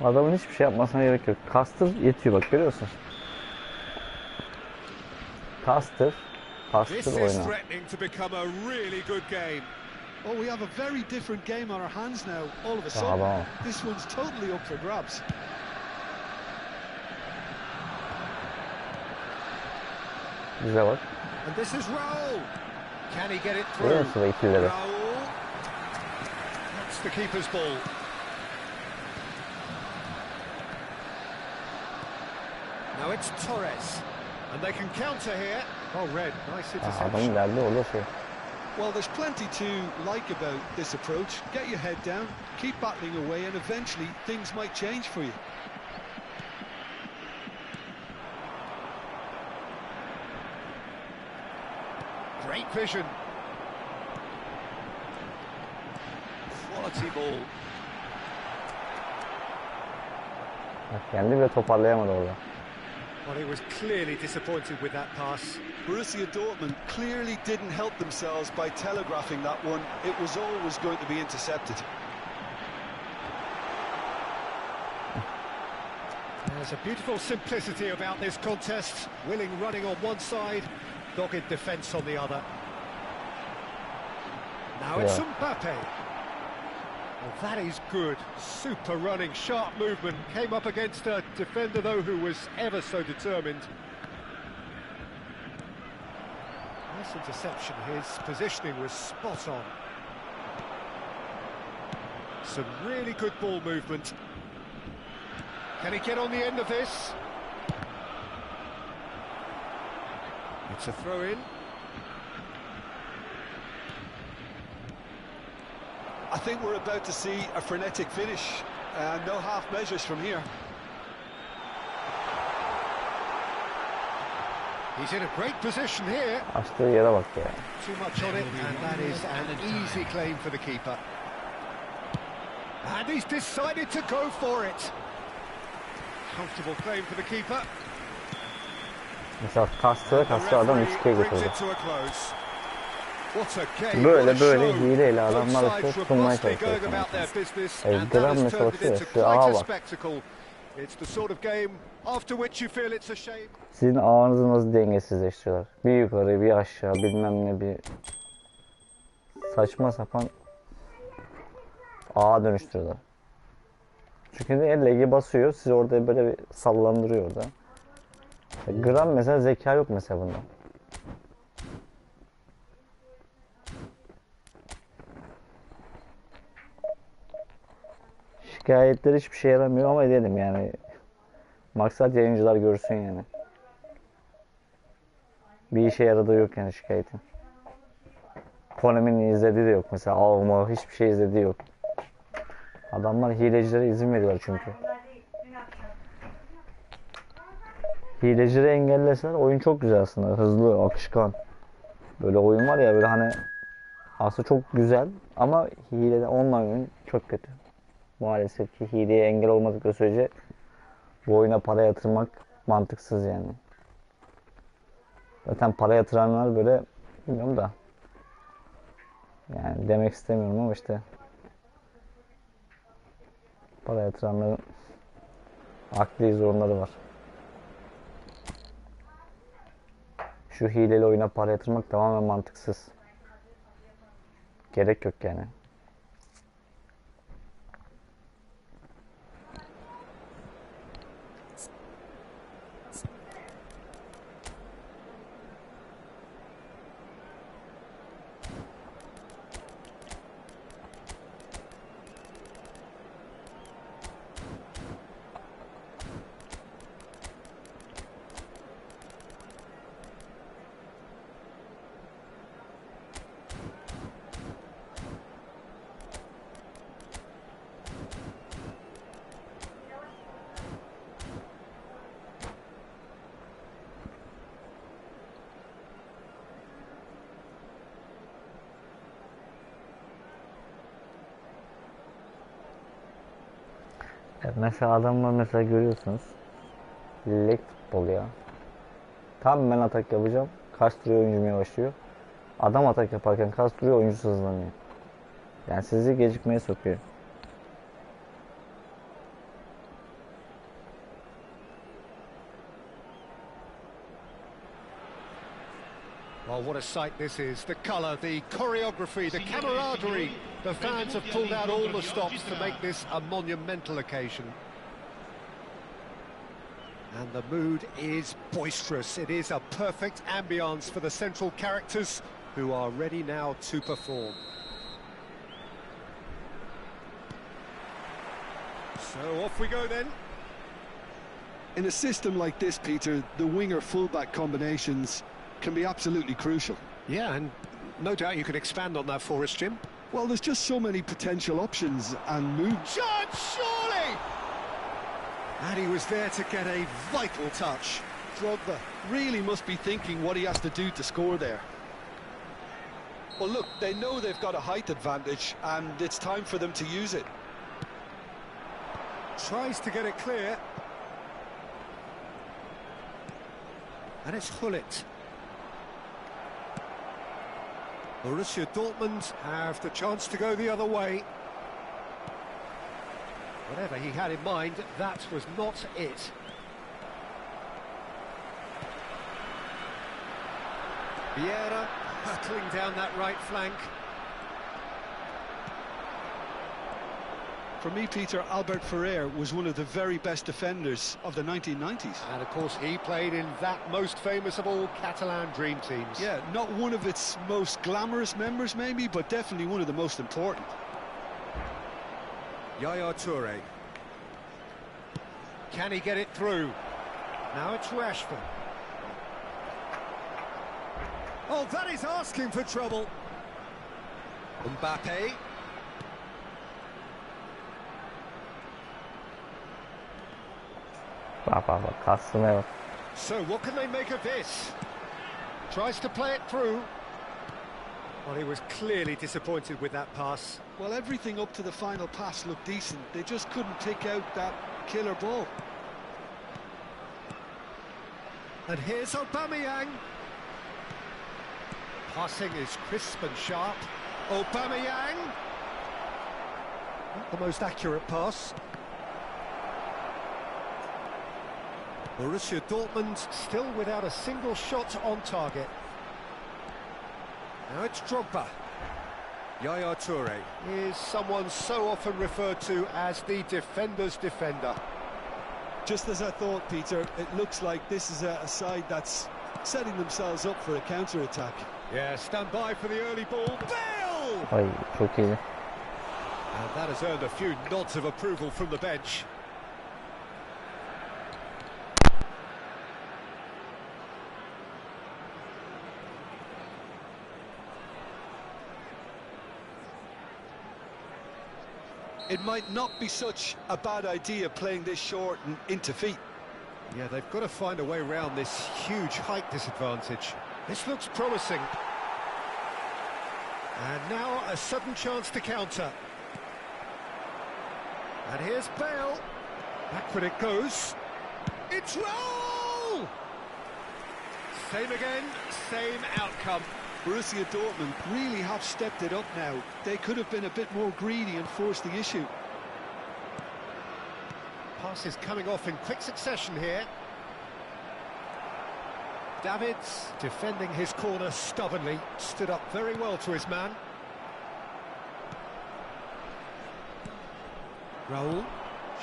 Speaker 4: Adamın hiçbir şey yapmasına gerek yok. Kastır yetiyor, bak görüyorsun. Kastır,
Speaker 1: This
Speaker 4: kastır
Speaker 1: is
Speaker 4: oyna.
Speaker 1: threatening to become a really good game.
Speaker 2: Oh, we have a very different game on our hands now, all of a
Speaker 4: Tamam.
Speaker 2: sudden. This one's totally up for grabs.
Speaker 4: Bize bak.
Speaker 1: And this is Raul. Can he get it
Speaker 4: Görüyor
Speaker 1: through?
Speaker 4: musun ikilileri?
Speaker 1: Raul. That's the keeper's ball. Now it's Torres. And they can counter here. Oh, Red, nice
Speaker 4: Aa, adamın
Speaker 1: interception.
Speaker 4: derdi orada şey.
Speaker 2: Well, there's plenty to like about this approach. Get your head down, keep battling away, and eventually things might change for you.
Speaker 1: Great vision. Quality ball.
Speaker 4: Bak kendi bile toparlayamadı orada.
Speaker 1: Well, he was clearly disappointed with that pass.
Speaker 2: Borussia Dortmund clearly didn't help themselves by telegraphing that one. It was always going to be intercepted.
Speaker 1: There's a beautiful simplicity about this contest. Willing running on one side, dogged defence on the other. Now it's
Speaker 4: Yeah.
Speaker 1: Mbappe. Well, that is good. Super running, sharp movement. Came up against a defender, though, who was ever so determined. Nice interception. His positioning was spot on. Some really good ball movement. Can he get on the end of this? It's a throw-in.
Speaker 2: I think we're about to see a frenetic finish. No half measures from here.
Speaker 1: He's in a great position here.
Speaker 4: Açtığı yere bak ya.
Speaker 1: Too much on it, and that is an easy claim for the keeper. And he's decided to go for it. Comfortable claim for the keeper.
Speaker 4: Mesela kastığı adam 3-2'ye
Speaker 1: Brings
Speaker 4: getirdi.
Speaker 1: it to a close. What a game,
Speaker 4: Böyle
Speaker 1: what a
Speaker 4: böyle
Speaker 1: show.
Speaker 4: hileyle
Speaker 1: Both
Speaker 4: adamlar işte
Speaker 1: sides
Speaker 4: tutunmaya
Speaker 1: robustly
Speaker 4: çalışıyor.
Speaker 1: going about their business,
Speaker 4: Evet,
Speaker 1: and that
Speaker 4: gram
Speaker 1: has
Speaker 4: mesela
Speaker 1: turned it
Speaker 4: bakıyor,
Speaker 1: into
Speaker 4: şu
Speaker 1: quite
Speaker 4: ağa
Speaker 1: a
Speaker 4: bak.
Speaker 1: spectacle. It's the sort of game after which you feel it's a shame.
Speaker 4: Sizin ağınızı nasıl dengesizleştiriyorlar? Bir yukarı bir aşağı bilmem ne, bir saçma sapan ağa dönüştürüyorlar. Çünkü legi basıyor, sizi orada böyle bir sallandırıyor orada. Gram mesela zeka yok mesela bunda. Şikayetler hiçbir şey yaramıyor ama edelim yani. Maksat yayıncılar görsün yani. Bir işe yaradığı yok yani şikayetin. Konami'nin izlediği de yok mesela. Alma hiçbir şey izlediği yok. Adamlar hilecilere izin veriyorlar çünkü. Hilecileri engelleseler oyun çok güzel aslında. Hızlı, akışkan. Böyle oyun var ya, böyle hani aslında çok güzel ama hilede online oyun çok kötü. Maalesef ki hileye engel olmadıkları sürece bu oyuna para yatırmak mantıksız yani. Zaten para yatıranlar böyle, bilmiyorum da, yani demek istemiyorum ama işte para yatıranların akli zorunları var. Şu hileli oyuna para yatırmak tamamen mantıksız. Gerek yok yani. Evet, mesela adamlar mesela görüyorsunuz. HİLECİ futbol ya. Tam ben atak yapacağım. Kastırıyor, oyuncum yavaşlıyor. Adam atak yaparken kastırıyor, oyuncu hızlanıyor. Yani sizi gecikmeye sokuyor.
Speaker 1: Well, what a sight this is. The colour, the choreography, the camaraderie. The fans have pulled out all the stops to make this a monumental occasion. And the mood is boisterous. It is a perfect ambience for the central characters who are ready now to perform. So off we go then.
Speaker 2: In a system like this, Peter, the winger-fullback combinations can be absolutely crucial.
Speaker 1: Yeah, and no doubt you can expand on that for us, Jim.
Speaker 2: Well, there's just so many potential options and moves.
Speaker 1: Chance, surely! And he was there to get a vital touch.
Speaker 2: Drogba really must be thinking what he has to do to score there. Well, look, they know they've got a height advantage, and it's time for them to use it.
Speaker 1: Tries to get it clear. And it's Hullet. Borussia Dortmund have the chance to go the other way. Whatever he had in mind, that was not it. Vieira hurtling down that right flank.
Speaker 2: For me, Peter, Albert Ferrer was one of the very best defenders of the 1990s.
Speaker 1: And of course he played in that most famous of all Catalan dream teams.
Speaker 2: Yeah, not one of its most glamorous members maybe, but definitely one of the most important.
Speaker 1: Yaya Toure. Can he get it through? Now it's Rashford. Oh, that is asking for trouble. Mbappe.
Speaker 4: Bak bak bak, kastına bak.
Speaker 1: So what can they make of this? Tries to play it through. Well, he was clearly disappointed with that pass.
Speaker 2: Well, everything up to the final pass looked decent. They just couldn't pick out that killer ball.
Speaker 1: And here's Aubameyang. Passing is crisp and sharp. Aubameyang. Not the most accurate pass. Borussia Dortmund still without a single shot on target. Now it's Drogba. Yaya Toure is someone so often referred to as the defender's defender.
Speaker 2: Just as I thought, Peter, it looks like this is a side that's setting themselves up for a counter-attack.
Speaker 1: Yeah, stand by for the early ball. Bale!
Speaker 4: Ay, çok iyi.
Speaker 1: And that has earned a few nods of approval from the bench.
Speaker 2: It might not be such a bad idea playing this short and into feet.
Speaker 1: Yeah, they've got to find a way around this huge height disadvantage. This looks promising. And now a sudden chance to counter. And here's Bale. Backward it goes. It's roll! Same again, same outcome.
Speaker 2: Borussia Dortmund really have stepped it up now. They could have been a bit more greedy and forced the issue.
Speaker 1: Passes coming off in quick succession here. Davids defending his corner stubbornly, stood up very well to his man. Raul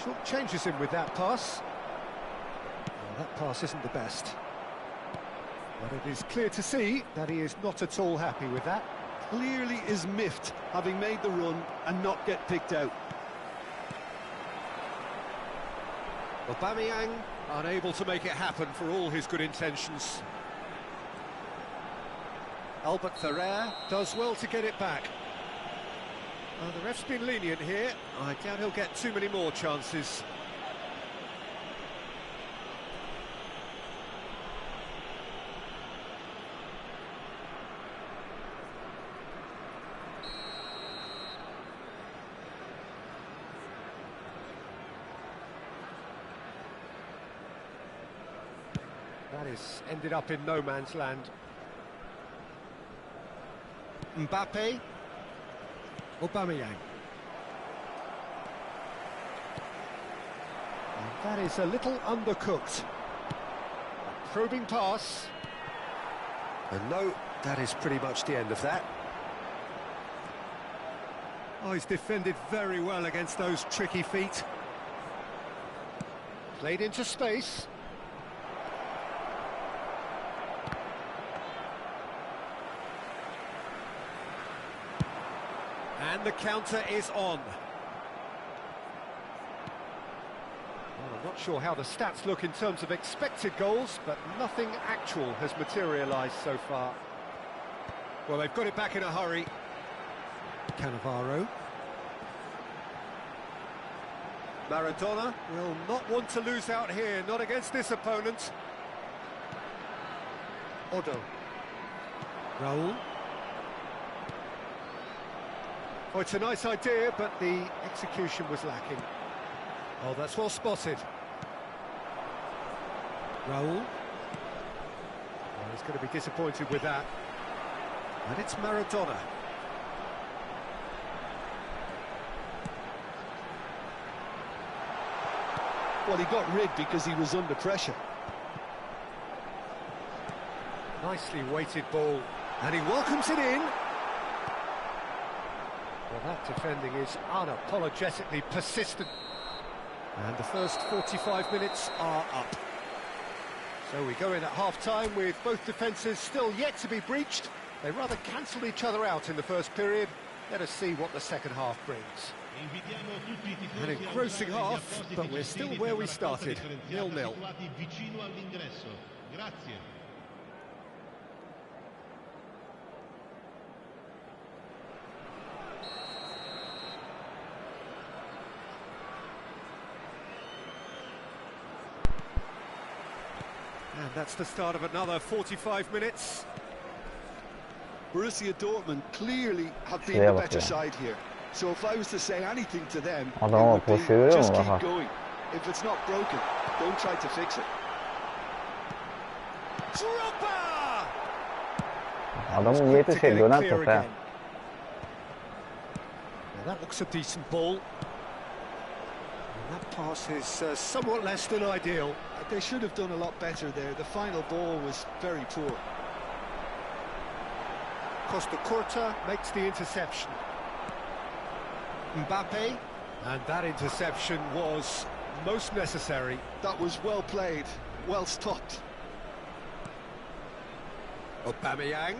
Speaker 1: short changes him with that pass. Well, that pass isn't the best. But it is clear to see that he is not at all happy with that.
Speaker 2: Clearly is miffed, having made the run and not get picked out.
Speaker 1: Aubameyang unable to make it happen for all his good intentions. Albert Ferrer does well to get it back. The ref's been lenient here. I doubt he'll get too many more chances. That is ended up in no man's land. Mbappe. Aubameyang. And that is a little undercooked. A probing pass. And no, that is pretty much the end of that. Oh, he's defended very well against those tricky feet. Played into space. And the counter is on. Well, I'm not sure how the stats look in terms of expected goals, but nothing actual has materialised so far. Well, they've got it back in a hurry. Cannavaro. Maradona will not want to lose out here, not against this opponent. Odo. Raul. Oh, it's a nice idea, but the execution was lacking. Oh, that's well spotted. Raul. Oh, he's going to be disappointed with that. And it's Maradona.
Speaker 2: Well, he got rid because he was under pressure.
Speaker 1: Nicely weighted ball. And he welcomes it in. Well, that defending is unapologetically persistent. And the first 45 minutes are up. So we go in at half-time with both defences still yet to be breached. They rather cancelled each other out in the first period. Let us see what the second half brings. An engrossing half, but we're still where we started, 0-0. And that's the start of another 45 minutes.
Speaker 2: Borussia Dortmund clearly have been the better side here. So if I was to say anything to them, it would be just keep going. If it's not broken, don't try to fix it.
Speaker 4: Adamın niyeti şey dönen top ha.
Speaker 1: That looks a decent ball. And that pass is somewhat less than ideal.
Speaker 2: They should have done a lot better there. The final ball was very poor.
Speaker 1: Costa Curta makes the interception. Mbappe, and that interception was most necessary.
Speaker 2: That was well played, well stopped.
Speaker 1: Aubameyang.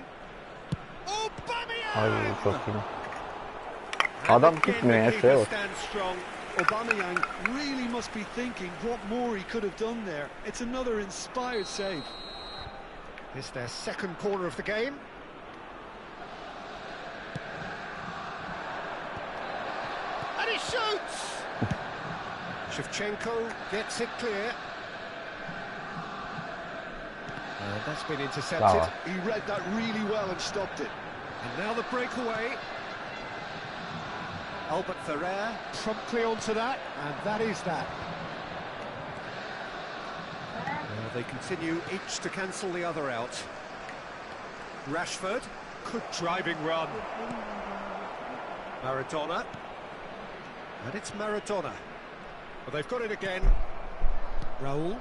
Speaker 1: Aubameyang!
Speaker 4: Ay çok iyi. Adam tutmuyor ya, şuraya bak.
Speaker 2: Aubameyang really must be thinking what more he could have done there. It's another inspired save.
Speaker 1: It's their second corner of the game. And he shoots! Shevchenko gets it clear. And that's been intercepted.
Speaker 4: Bravo.
Speaker 2: He read that really well and stopped it.
Speaker 1: And now the breakaway. Albert Ferrer promptly onto that, and that is that. Well, they continue each to cancel the other out. Rashford, good driving run. Maradona. And it's Maradona. But they've got it again. Raul.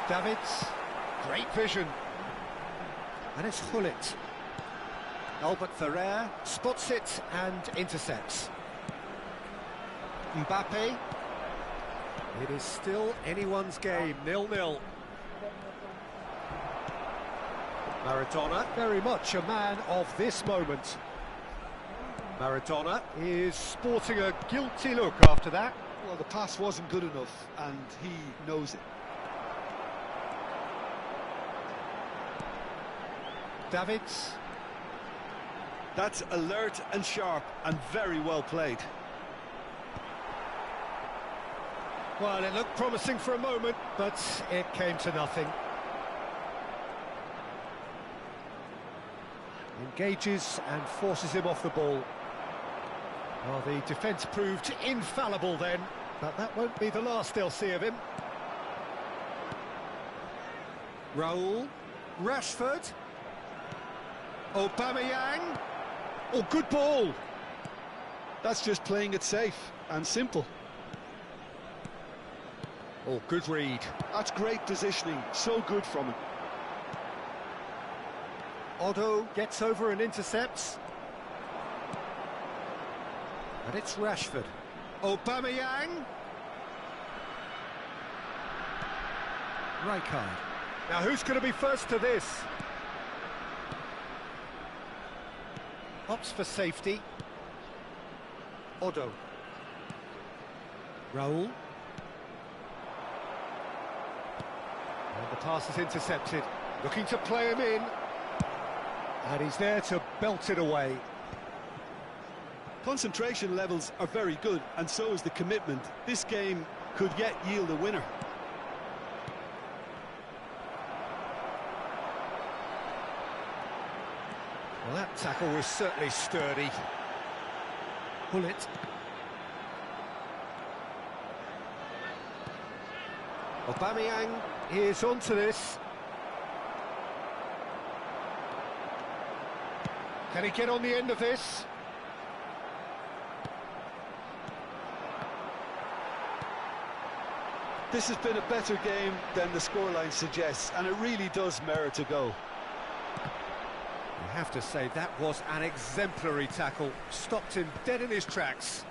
Speaker 1: Davids. Great vision. And it's Hullet. Albert Ferrer spots it and intercepts. Mbappe. It is still anyone's game, 0-0. Maradona, very much a man of this moment. Maradona is sporting a guilty look after that.
Speaker 2: Well, the pass wasn't good enough, and he knows it.
Speaker 1: Davids.
Speaker 2: That's alert and sharp and very well played.
Speaker 1: Well, it looked promising for a moment, but it came to nothing. Engages and forces him off the ball. Well, the defence proved infallible then, but that won't be the last they'll see of him. Raul. Rashford. Aubameyang. Oh, good ball.
Speaker 2: That's just playing it safe and simple.
Speaker 1: Oh, good read.
Speaker 2: That's great positioning, so good from him.
Speaker 1: Otto gets over and intercepts. And it's Rashford. Aubameyang. Rijkaard. Now who's going to be first to this? Opts for safety. Otto. Raul. And the pass is intercepted. Looking to play him in. And he's there to belt it away.
Speaker 2: Concentration levels are very good, and so is the commitment. This game could yet yield a winner.
Speaker 1: Well, that tackle was certainly sturdy. Hullet. Aubameyang is onto this. Can he get on the end of this?
Speaker 2: This has been a better game than the scoreline suggests, and it really does merit a go.
Speaker 1: You have to say that was an exemplary tackle. Stopped him dead in his tracks.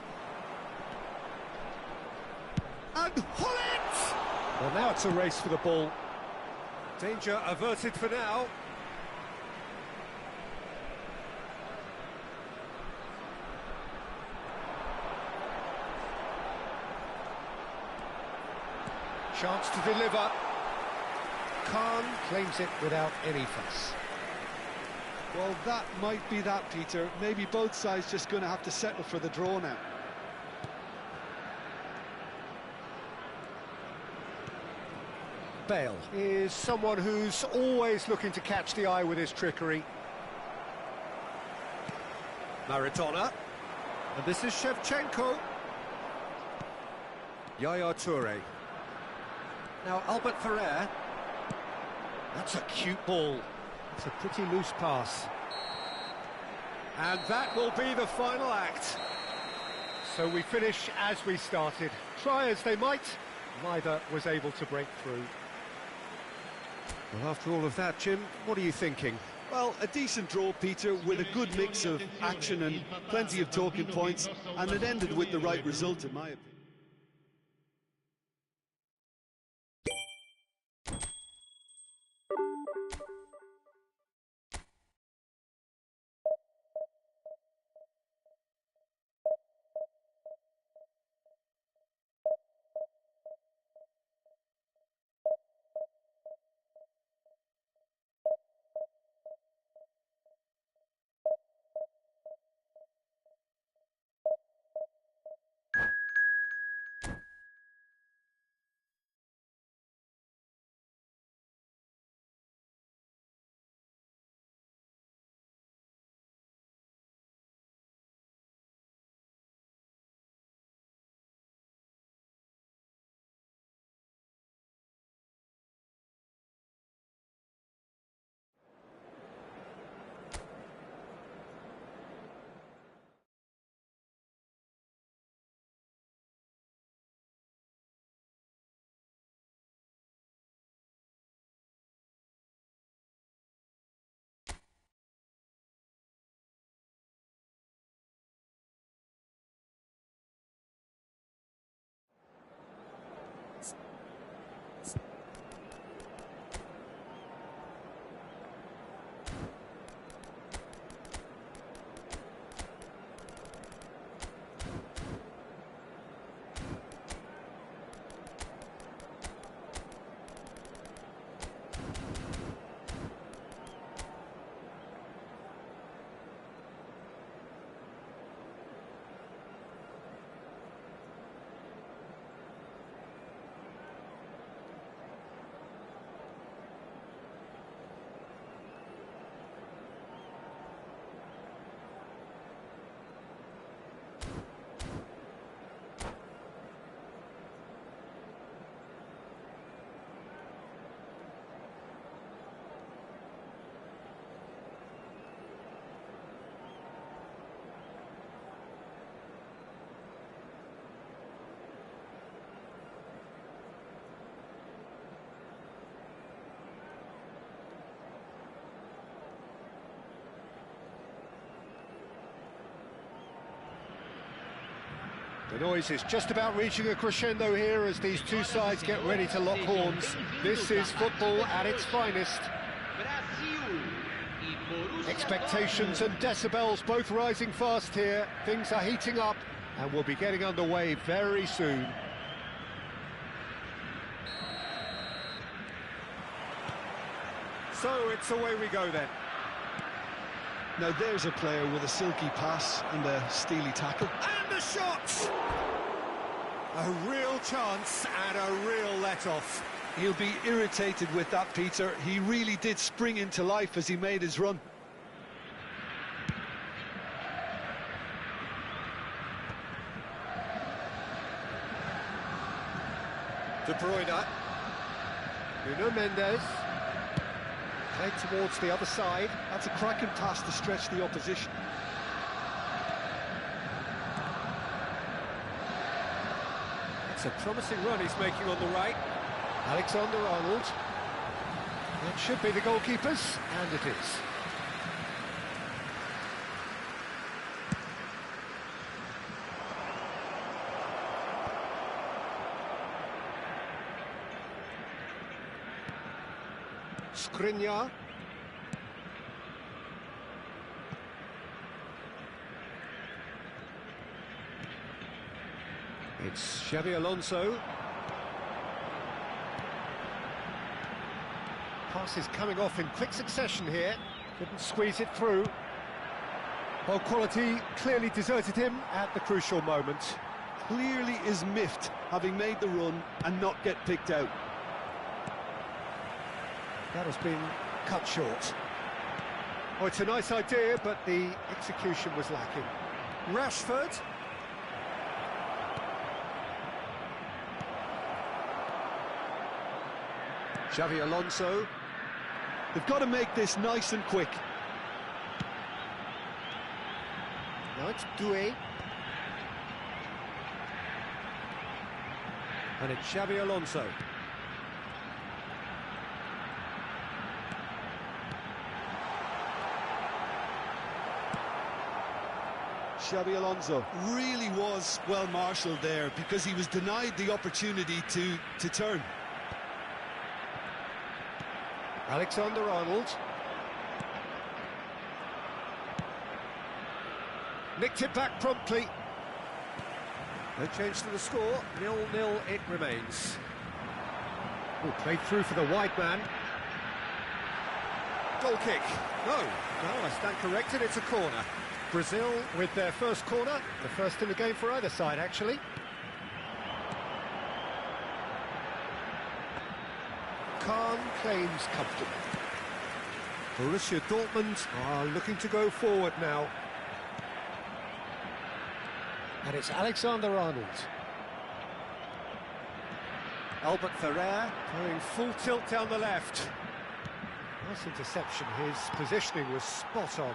Speaker 1: And Hullet! Well, now it's a race for the ball. Danger averted for now. Chance to deliver. Khan claims it without any fuss.
Speaker 2: Well, that might be that, Peter. Maybe both sides just going to have to settle for the draw now.
Speaker 1: Bale is someone who's always looking to catch the eye with his trickery. Maradona. And this is Shevchenko. Yaya Toure. Now Albert Ferrer. That's a cute ball. It's a pretty loose pass. And that will be the final act. So we finish as we started. Try as they might, neither was able to break through. Well, after all of that, Jim, what are you thinking?
Speaker 2: Well, a decent draw, Peter, with a good mix of action and plenty of talking points, and it ended with the right result, in my opinion.
Speaker 1: The noise is just about reaching a crescendo here as these two sides get ready to lock horns. This is football at its finest. Expectations and decibels both rising fast here. Things are heating up and we'll be getting underway very soon. So it's away we go then.
Speaker 2: Now there's a player with a silky pass and a steely tackle.
Speaker 1: And the shot! A real chance and a real let-off.
Speaker 2: He'll be irritated with that, Peter. He really did spring into life as he made his run.
Speaker 1: De Bruyne. Nuno Mendes. Played towards the other side.
Speaker 2: That's a cracking pass to stretch the opposition.
Speaker 1: It's a promising run he's making on the right. Alexander-Arnold. It should be the goalkeepers, and it is. Skriniar. It's Xabi Alonso. Pass is coming off in quick succession here. Couldn't squeeze it through. Well, quality clearly deserted him at the crucial moment.
Speaker 2: Clearly is miffed, having made the run and not get picked out.
Speaker 1: That has been cut short. Oh, it's a nice idea, but the execution was lacking. Rashford. Xabi Alonso.
Speaker 2: They've got to make this nice and quick.
Speaker 1: Now it's Doué. And it's Xabi Alonso.
Speaker 2: Xabi Alonso really was well marshalled there because he was denied the opportunity to turn.
Speaker 1: Alexander-Arnold. Nicked it back promptly. No change to the score. 0-0 it remains. Oh, played through for the wide man. Goal kick. No, I stand corrected, it's a corner. Brazil with their first corner, the first in the game for either side, actually. Kahn claims comfortable. Borussia Dortmund are looking to go forward now. And it's Alexander-Arnold. Albert Ferrer going full tilt down the left. Nice interception, his positioning was spot on.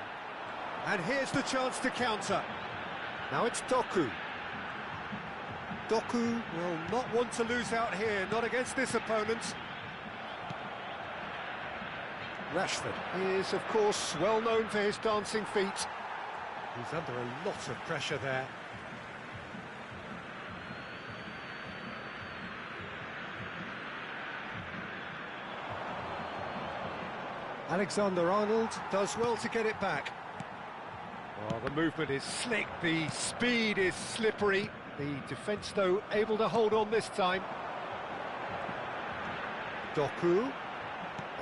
Speaker 1: And here's the chance to counter. Now it's Doku. Doku will not want to lose out here, not against this opponent. Rashford is, of course, well known for his dancing feet. He's under a lot of pressure there. Alexander-Arnold does well to get it back. Oh, the movement is slick, the speed is slippery. The defence, though, able to hold on this time. Doku.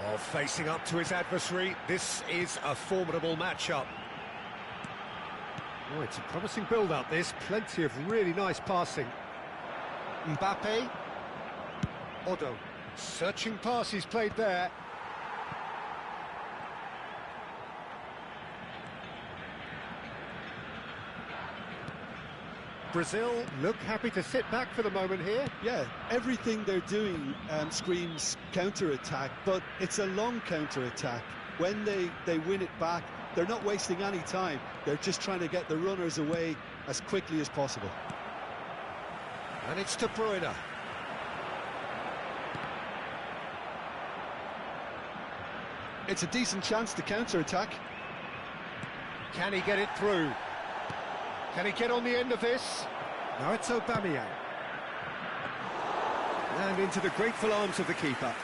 Speaker 1: Oh, facing up to his adversary. This is a formidable matchup. Oh, it's a promising build-up, this. Plenty of really nice passing. Mbappe. Odo. Searching pass he's played there. Brazil look happy to sit back for the moment here.
Speaker 2: Yeah, everything they're doing screams counter-attack, but it's a long counter-attack. When they win it back, they're not wasting any time. They're just trying to get the runners away as quickly as possible.
Speaker 1: And it's De Bruyne.
Speaker 2: It's a decent chance to counter-attack.
Speaker 1: Can he get it through? Can he get on the end of this? Now it's Aubameyang. And into the grateful arms of the keeper.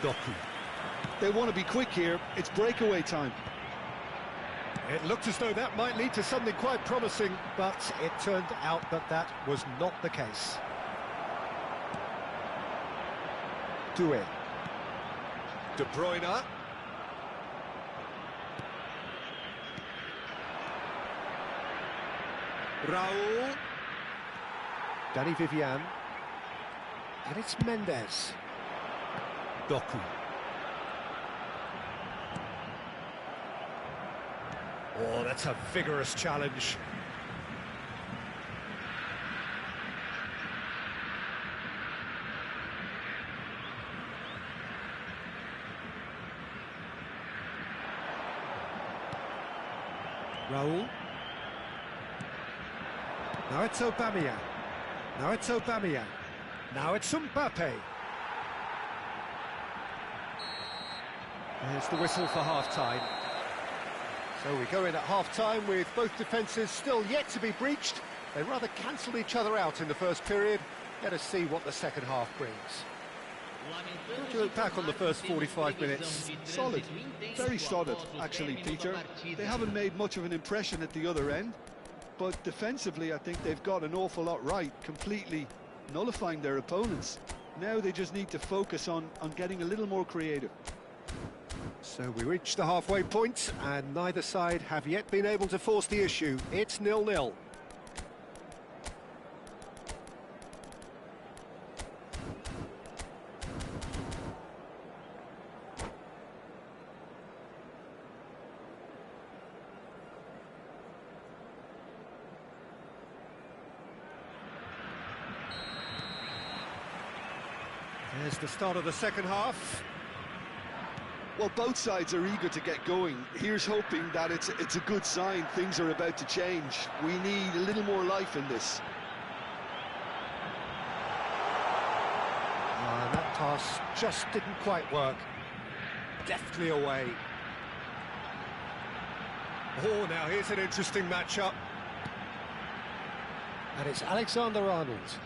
Speaker 2: Doku. They want to be quick here. It's breakaway time.
Speaker 1: It looked as though that might lead to something quite promising, but it turned out that that was not the case. Doué. De Bruyne. Raul. Danny Vivian. And it's Mendes.
Speaker 2: Doku.
Speaker 1: Oh, that's a vigorous challenge. Raul. Now it's Aubameyang. Now it's Aubameyang. Now it's Mbappe. There's the whistle for half-time. So we go in at half-time with both defences still yet to be breached. They rather cancelled each other out in the first period. Let us see what the second half brings. How do you look back on the first 45 minutes?
Speaker 2: Solid. Very solid, actually, Peter. They haven't made much of an impression at the other end, but defensively I think they've got an awful lot right, completely nullifying their opponents. Now they just need to focus on getting a little more creative.
Speaker 1: So we reach the halfway point, and neither side have yet been able to force the issue. It's 0-0. There's the start of the second half.
Speaker 2: Well, both sides are eager to get going. Here's hoping that it's a good sign. Things are about to change. We need a little more life in this.
Speaker 1: That pass just didn't quite work. Deftly away. Oh, now here's an interesting matchup. And it's Alexander-Arnold.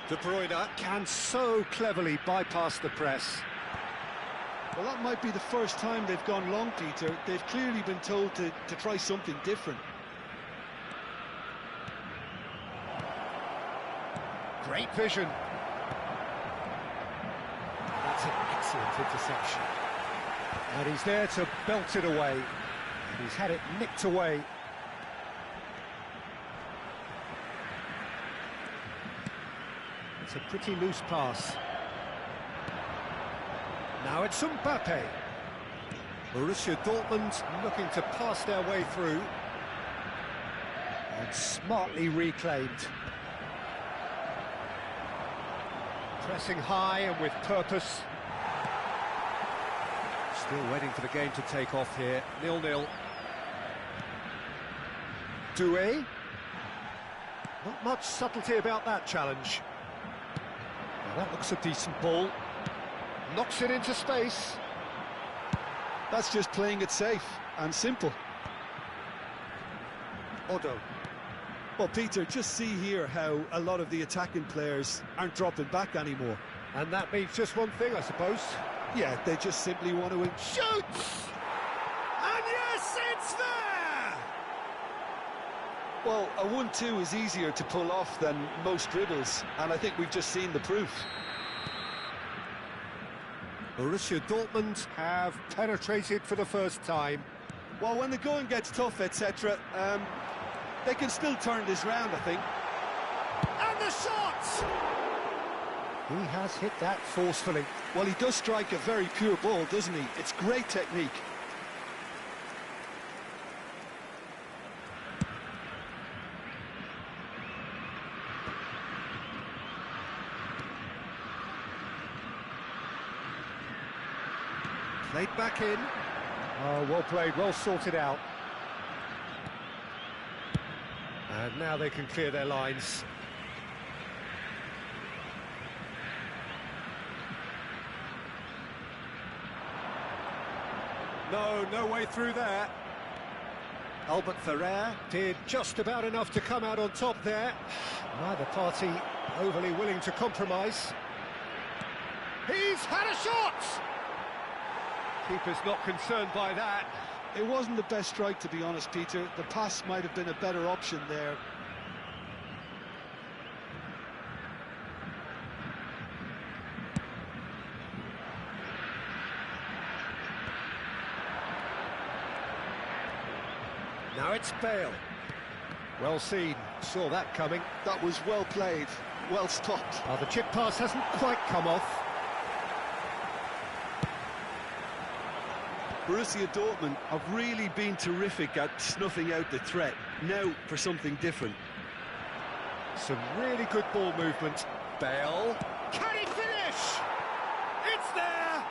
Speaker 1: De Bruyne can so cleverly bypass the press.
Speaker 2: Well, that might be the first time they've gone long, Peter. They've clearly been told to try something different.
Speaker 1: Great vision. That's an excellent interception. And he's there to belt it away. And he's had it nicked away. It's a pretty loose pass. Now it's Mbappe. Borussia Dortmund looking to pass their way through. And smartly reclaimed. Pressing high and with purpose. Still waiting for the game to take off here. 0-0. Doué. Not much subtlety about that challenge. Now that looks a decent ball. Knocks it into space.
Speaker 2: That's just playing it safe and simple.
Speaker 1: Odo.
Speaker 2: Well, Peter, just see here how a lot of the attacking players aren't dropping back anymore.
Speaker 1: And that means just one thing, I suppose.
Speaker 2: Yeah, they just simply want to win.
Speaker 1: Shoots! And yes, it's there!
Speaker 2: Well, a 1-2 is easier to pull off than most dribbles, and I think we've just seen the proof.
Speaker 1: Borussia Dortmund have penetrated for the first time.
Speaker 2: Well, when the going gets tough, etc., they can still turn this round, I think.
Speaker 1: And the shot! He has hit that forcefully.
Speaker 2: Well, he does strike a very pure ball, doesn't he? It's great technique.
Speaker 1: Played back in. Oh, well played, well sorted out. And now they can clear their lines. No way through there. Albert Ferrer did just about enough to come out on top there. Neither party overly willing to compromise. He's had a shot! Keeper's not concerned by that.
Speaker 2: It wasn't the best strike, to be honest, Peter. The pass might have been a better option there.
Speaker 1: Now it's Bale. Well seen, saw that coming.
Speaker 2: That was well played, well stopped.
Speaker 1: Oh, the chip pass hasn't quite come off.
Speaker 2: Borussia Dortmund have really been terrific at snuffing out the threat. Now for something different.
Speaker 1: Some really good ball movement. Bale. Can he finish? It's there!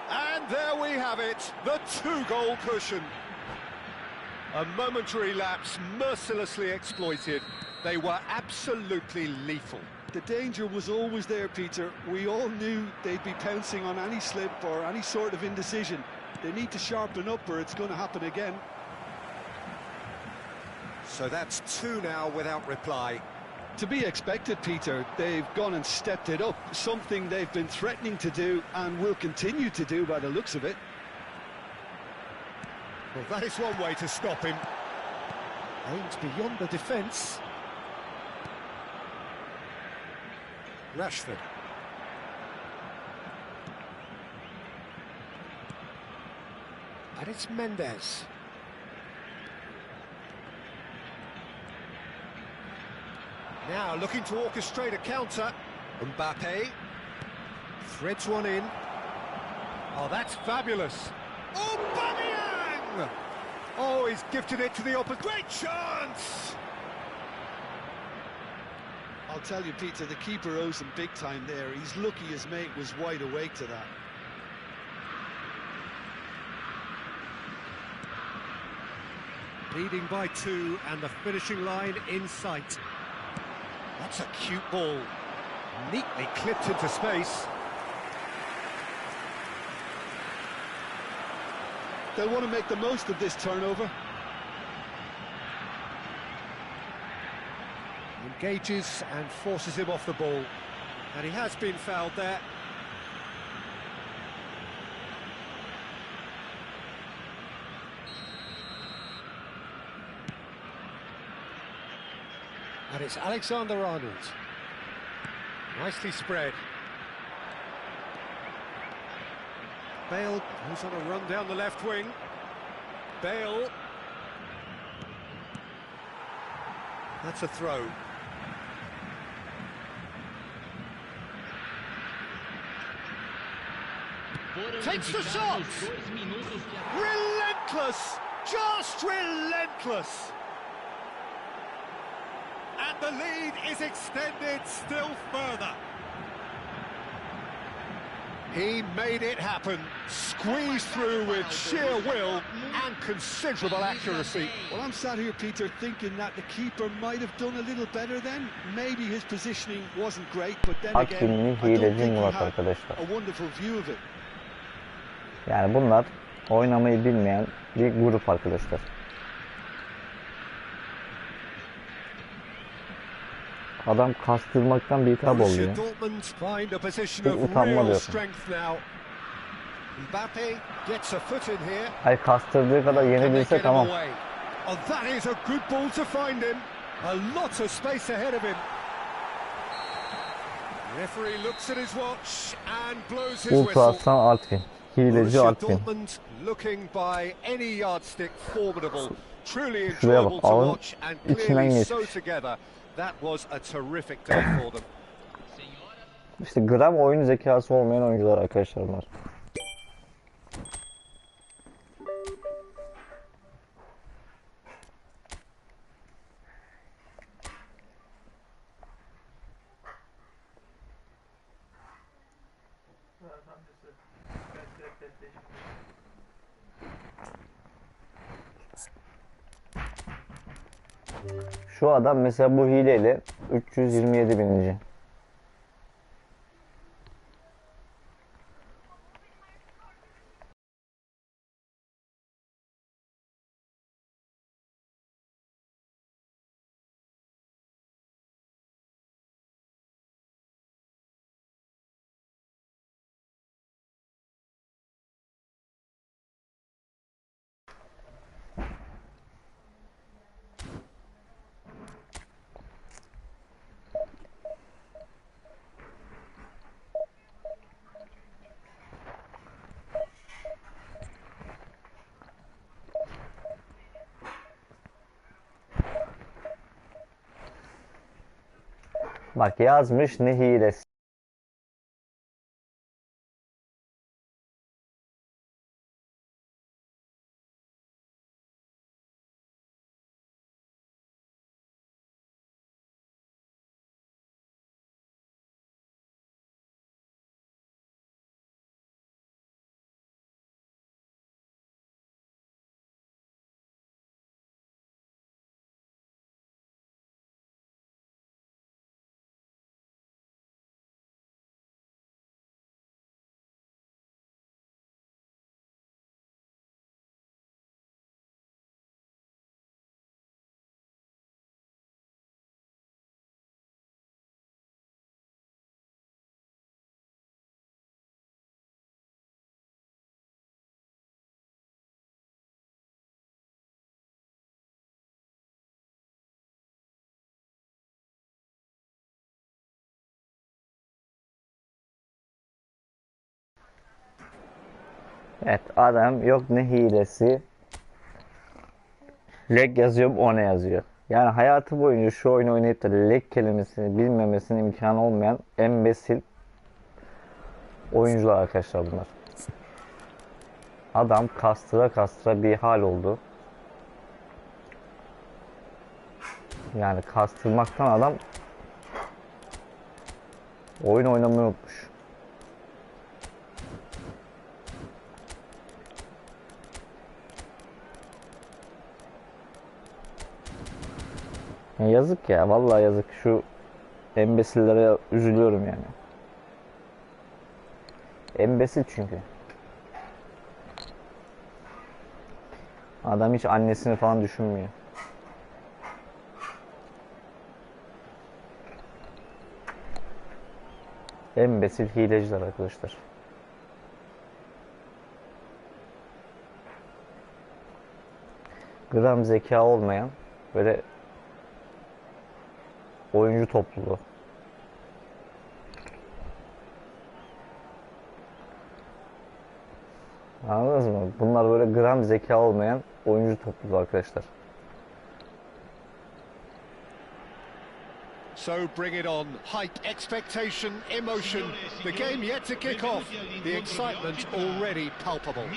Speaker 1: And there we have it, the two-goal cushion. A momentary lapse mercilessly exploited. They were absolutely lethal.
Speaker 2: The danger was always there, Peter. We all knew they'd be pouncing on any slip or any sort of indecision. They need to sharpen up or it's going to happen again.
Speaker 1: So that's two now without reply.
Speaker 2: To be expected, Peter. They've gone and stepped it up, something they've been threatening to do and will continue to do by the looks of it.
Speaker 1: Well, that is one way to stop him. Aimed beyond the defence. Rashford. And it's Mendes. Now looking to orchestrate a counter. Mbappe threads one in. Oh, that's fabulous. Aubameyang! Oh, he's gifted it to the opposite. Great chance!
Speaker 2: I'll tell you, Peter, the keeper owes him big time there. He's lucky his mate was wide awake to that.
Speaker 1: Leading by two and the finishing line in sight. That's a cute ball. Neatly clipped into space.
Speaker 2: They'll want to make the most of this turnover.
Speaker 1: Engages and forces him off the ball. And he has been fouled there. And it's Alexander-Arnold. Nicely spread. Bale goes on a run down the left wing. Bale. That's a throw. Takes the shot! Relentless! Just relentless! And the lead is extended still further. He made it happen, squeezed through with sheer will and considerable accuracy.
Speaker 2: Well, I'm sat here, Peter, thinking that the keeper might have done a little better then. Maybe his positioning wasn't great, but then again, I don't think he had a wonderful view of it.
Speaker 4: Yani bunlar oynamayı bilmeyen bir grup arkadaşlar. Adam kastırmaktan bir hitap oluyor. Bir utanma diyorsun. Hayır, kastırdığı kadar yenebilse tamam. Ultra Aslan Artvin. Hileci Artvin. Şuraya bak, ağın içinden geçmiş. İşte gram oyun zekası olmayan oyuncular arkadaşlar bunlar. Şu adam mesela bu hileyle 327.000. Bak yazmış ne hilesi. Evet adam yok ne hilesi. Leg yazıyorum o ne yazıyor. Yani hayatı boyunca şu oyunu oynayıp da leg kelimesini bilmemesinin imkanı olmayan embesil oyuncular arkadaşlar bunlar. Adam kastıra kastıra bir hal oldu. Yani kastırmaktan adam oyun oynamayı unutmuş. Ya yazık ya vallahi yazık, şu embesillere üzülüyorum yani. Embesil çünkü. Adam hiç annesini falan düşünmüyor. Embesil hileciler arkadaşlar. Gram zeka olmayan böyle oyuncu topluluğu. Anladınız mı? Bunlar böyle gram zeka olmayan oyuncu topluluğu arkadaşlar.
Speaker 1: So bring it on. Hype, expectation, emotion. The game yet to kick off. The excitement already palpable.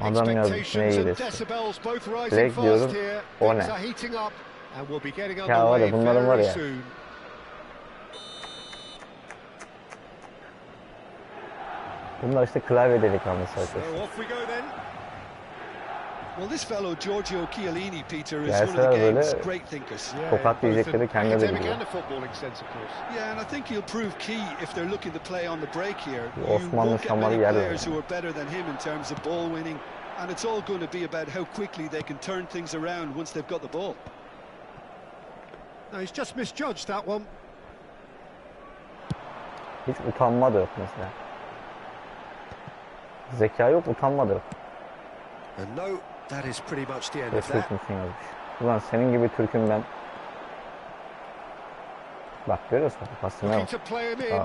Speaker 4: Adam yazmış ne
Speaker 1: Expectations and
Speaker 4: iyilesi.
Speaker 1: decibels both rising
Speaker 4: Direkt
Speaker 1: fast
Speaker 4: diyorum
Speaker 1: here.
Speaker 4: o
Speaker 1: Things
Speaker 4: ne?
Speaker 1: are heating up and we'll be getting
Speaker 4: Ya var ya
Speaker 1: underway
Speaker 4: bunların var
Speaker 1: very
Speaker 4: ya.
Speaker 1: soon.
Speaker 4: Bunlar işte klavye delikanlısı arkadaşlar.
Speaker 1: So off we go then.
Speaker 2: Well, this fellow Giorgio Chiellini, Peter, is one of
Speaker 4: Gelseler
Speaker 2: the
Speaker 4: böyle
Speaker 2: game's great thinkers.
Speaker 4: tokat yiyecekleri kendileri
Speaker 1: Academic
Speaker 4: biliyor.
Speaker 1: and a footballing sense, of course.
Speaker 2: Yeah, and I think he'll prove key if they're looking to play on the break here.
Speaker 4: Bu
Speaker 2: You
Speaker 4: Osmanlı
Speaker 2: won't get
Speaker 4: şamarı
Speaker 2: many
Speaker 4: yer
Speaker 2: players
Speaker 4: yani.
Speaker 2: who are better than him in terms of ball winning, and it's all going to be about how quickly they can turn things around once they've got the ball.
Speaker 1: No, he's just misjudged that one.
Speaker 4: Hiç utanma da yok mesela. Zeka yok, utanma da yok.
Speaker 1: And no, that is pretty much the end of that.
Speaker 4: Türk müsün yazmış. Ulan senin gibi Türk'üm ben. Bak görüyorsun pasını
Speaker 1: Looking
Speaker 4: yok.
Speaker 1: to play him in.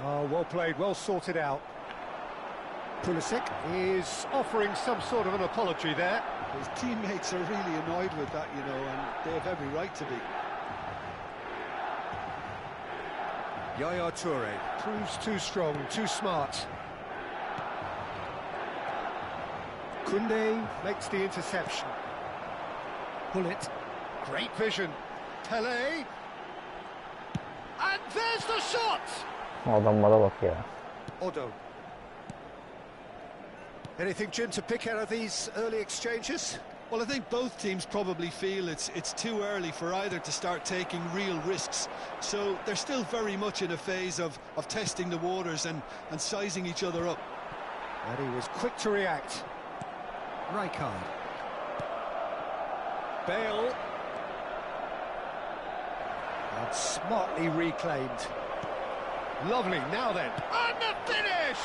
Speaker 1: Oh, well played, well sorted out. Pulisic is offering some sort of an apology there.
Speaker 2: His teammates are really annoyed with that, you know, and they have every right to be.
Speaker 1: Yaya Toure proves too strong, too smart. Koundé makes the interception. Bullet, great vision. Pelé. And there's the shot!
Speaker 4: Adamlara bak ya.
Speaker 1: Odo. Anything, Jim, to pick out of these early exchanges?
Speaker 2: Well, I think both teams probably feel it's too early for either to start taking real risks. So they're still very much in a phase of testing the waters and sizing each other up.
Speaker 1: And he was quick to react. Rijkaard. Bale. And smartly reclaimed. Lovely, now then. And the finish!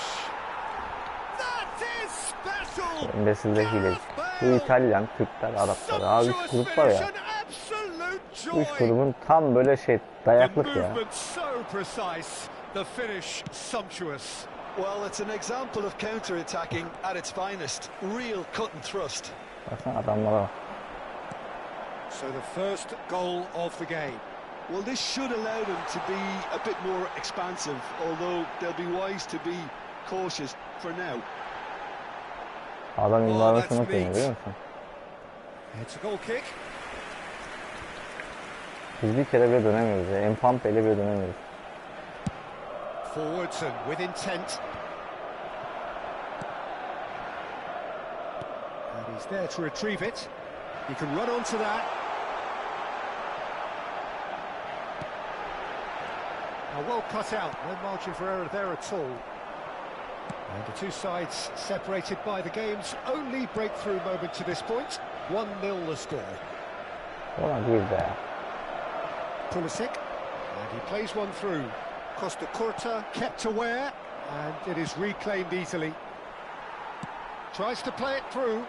Speaker 1: That is special!
Speaker 4: Embesilde hileci. Bu İtalyan, Türkler, Araplar. Abi 3 grup var ya. Bu 3 grubun tam böyle şey dayaklık ya.
Speaker 1: So precise, the finish sumptuous.
Speaker 2: Well, it's an example of counter-attacking at its finest. Real cut and thrust.
Speaker 4: Baksana adamlara bak.
Speaker 1: So the first goal of the game.
Speaker 2: Well, this should allow them to be a bit more expansive, although they'll be wise to be cautious for now.
Speaker 4: Adam
Speaker 1: Oh,
Speaker 4: imzalarını
Speaker 1: that's
Speaker 4: şunu koyuyor,
Speaker 1: neat.
Speaker 4: biliyor musun?
Speaker 1: It's a goal kick.
Speaker 4: Biz bir kere bile dönemiyoruz ya. Empampe ile bile dönemiyoruz.
Speaker 1: Forwards and with intent. And he's there to retrieve it. He can run onto that. Now well cut out, no margin for error there at all. And the two sides separated by the game's only breakthrough moment to this point. 1-0 the score.
Speaker 4: Ona değil be.
Speaker 1: Pulisic, and he plays one through. Costa Curta kept aware, and it is reclaimed easily. Tries to play it through.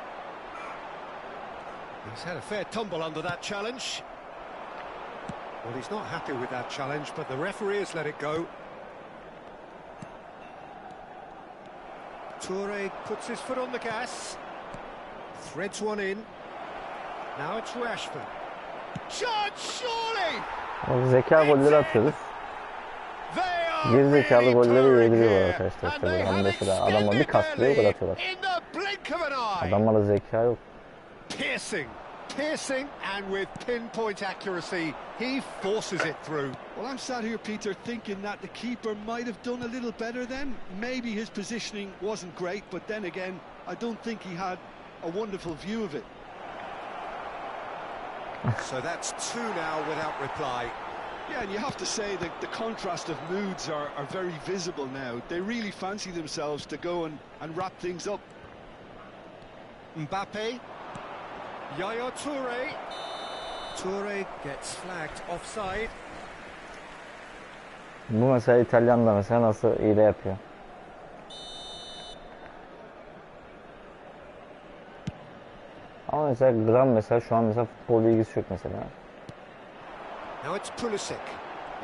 Speaker 1: He's had a fair tumble under that challenge. Well, he's not happy with that challenge, but the referee has let it go. Toure puts his foot on the gas. Threads one in. Now it's Rashford. Shot, surely!
Speaker 4: O zeka golleri atıyoruz.
Speaker 1: They are
Speaker 4: Geri zekalı
Speaker 1: really
Speaker 4: golleri
Speaker 1: purring
Speaker 4: yediriyorlar
Speaker 1: here,
Speaker 4: arkadaşlar.
Speaker 1: and
Speaker 4: İşte
Speaker 1: they
Speaker 4: böyle. Hani
Speaker 1: have
Speaker 4: mesela adamlar bir
Speaker 1: extended
Speaker 4: kaslıyor,
Speaker 1: their
Speaker 4: gol
Speaker 1: lead
Speaker 4: atıyorlar.
Speaker 1: in the blink of an eye.
Speaker 4: Adamlarda zeka yok.
Speaker 1: Piercing, and with pinpoint accuracy, he forces it through.
Speaker 2: Well, I'm sat here, Peter, thinking that the keeper might have done a little better then. Maybe his positioning wasn't great, but then again, I don't think he had a wonderful view of it.
Speaker 1: So that's two now without reply.
Speaker 2: Yeah, and you have to say that the contrast of moods are very visible now. They really fancy themselves to go and wrap things up.
Speaker 1: Mbappe, Yaya Toure. Toure gets flagged offside.
Speaker 4: Bu mesela İtalyan da mesela nasıl hile yapıyor. Ama mesela Gram mesela şu an mesela futbol bilgisi yok mesela.
Speaker 1: Now it's Pulisic.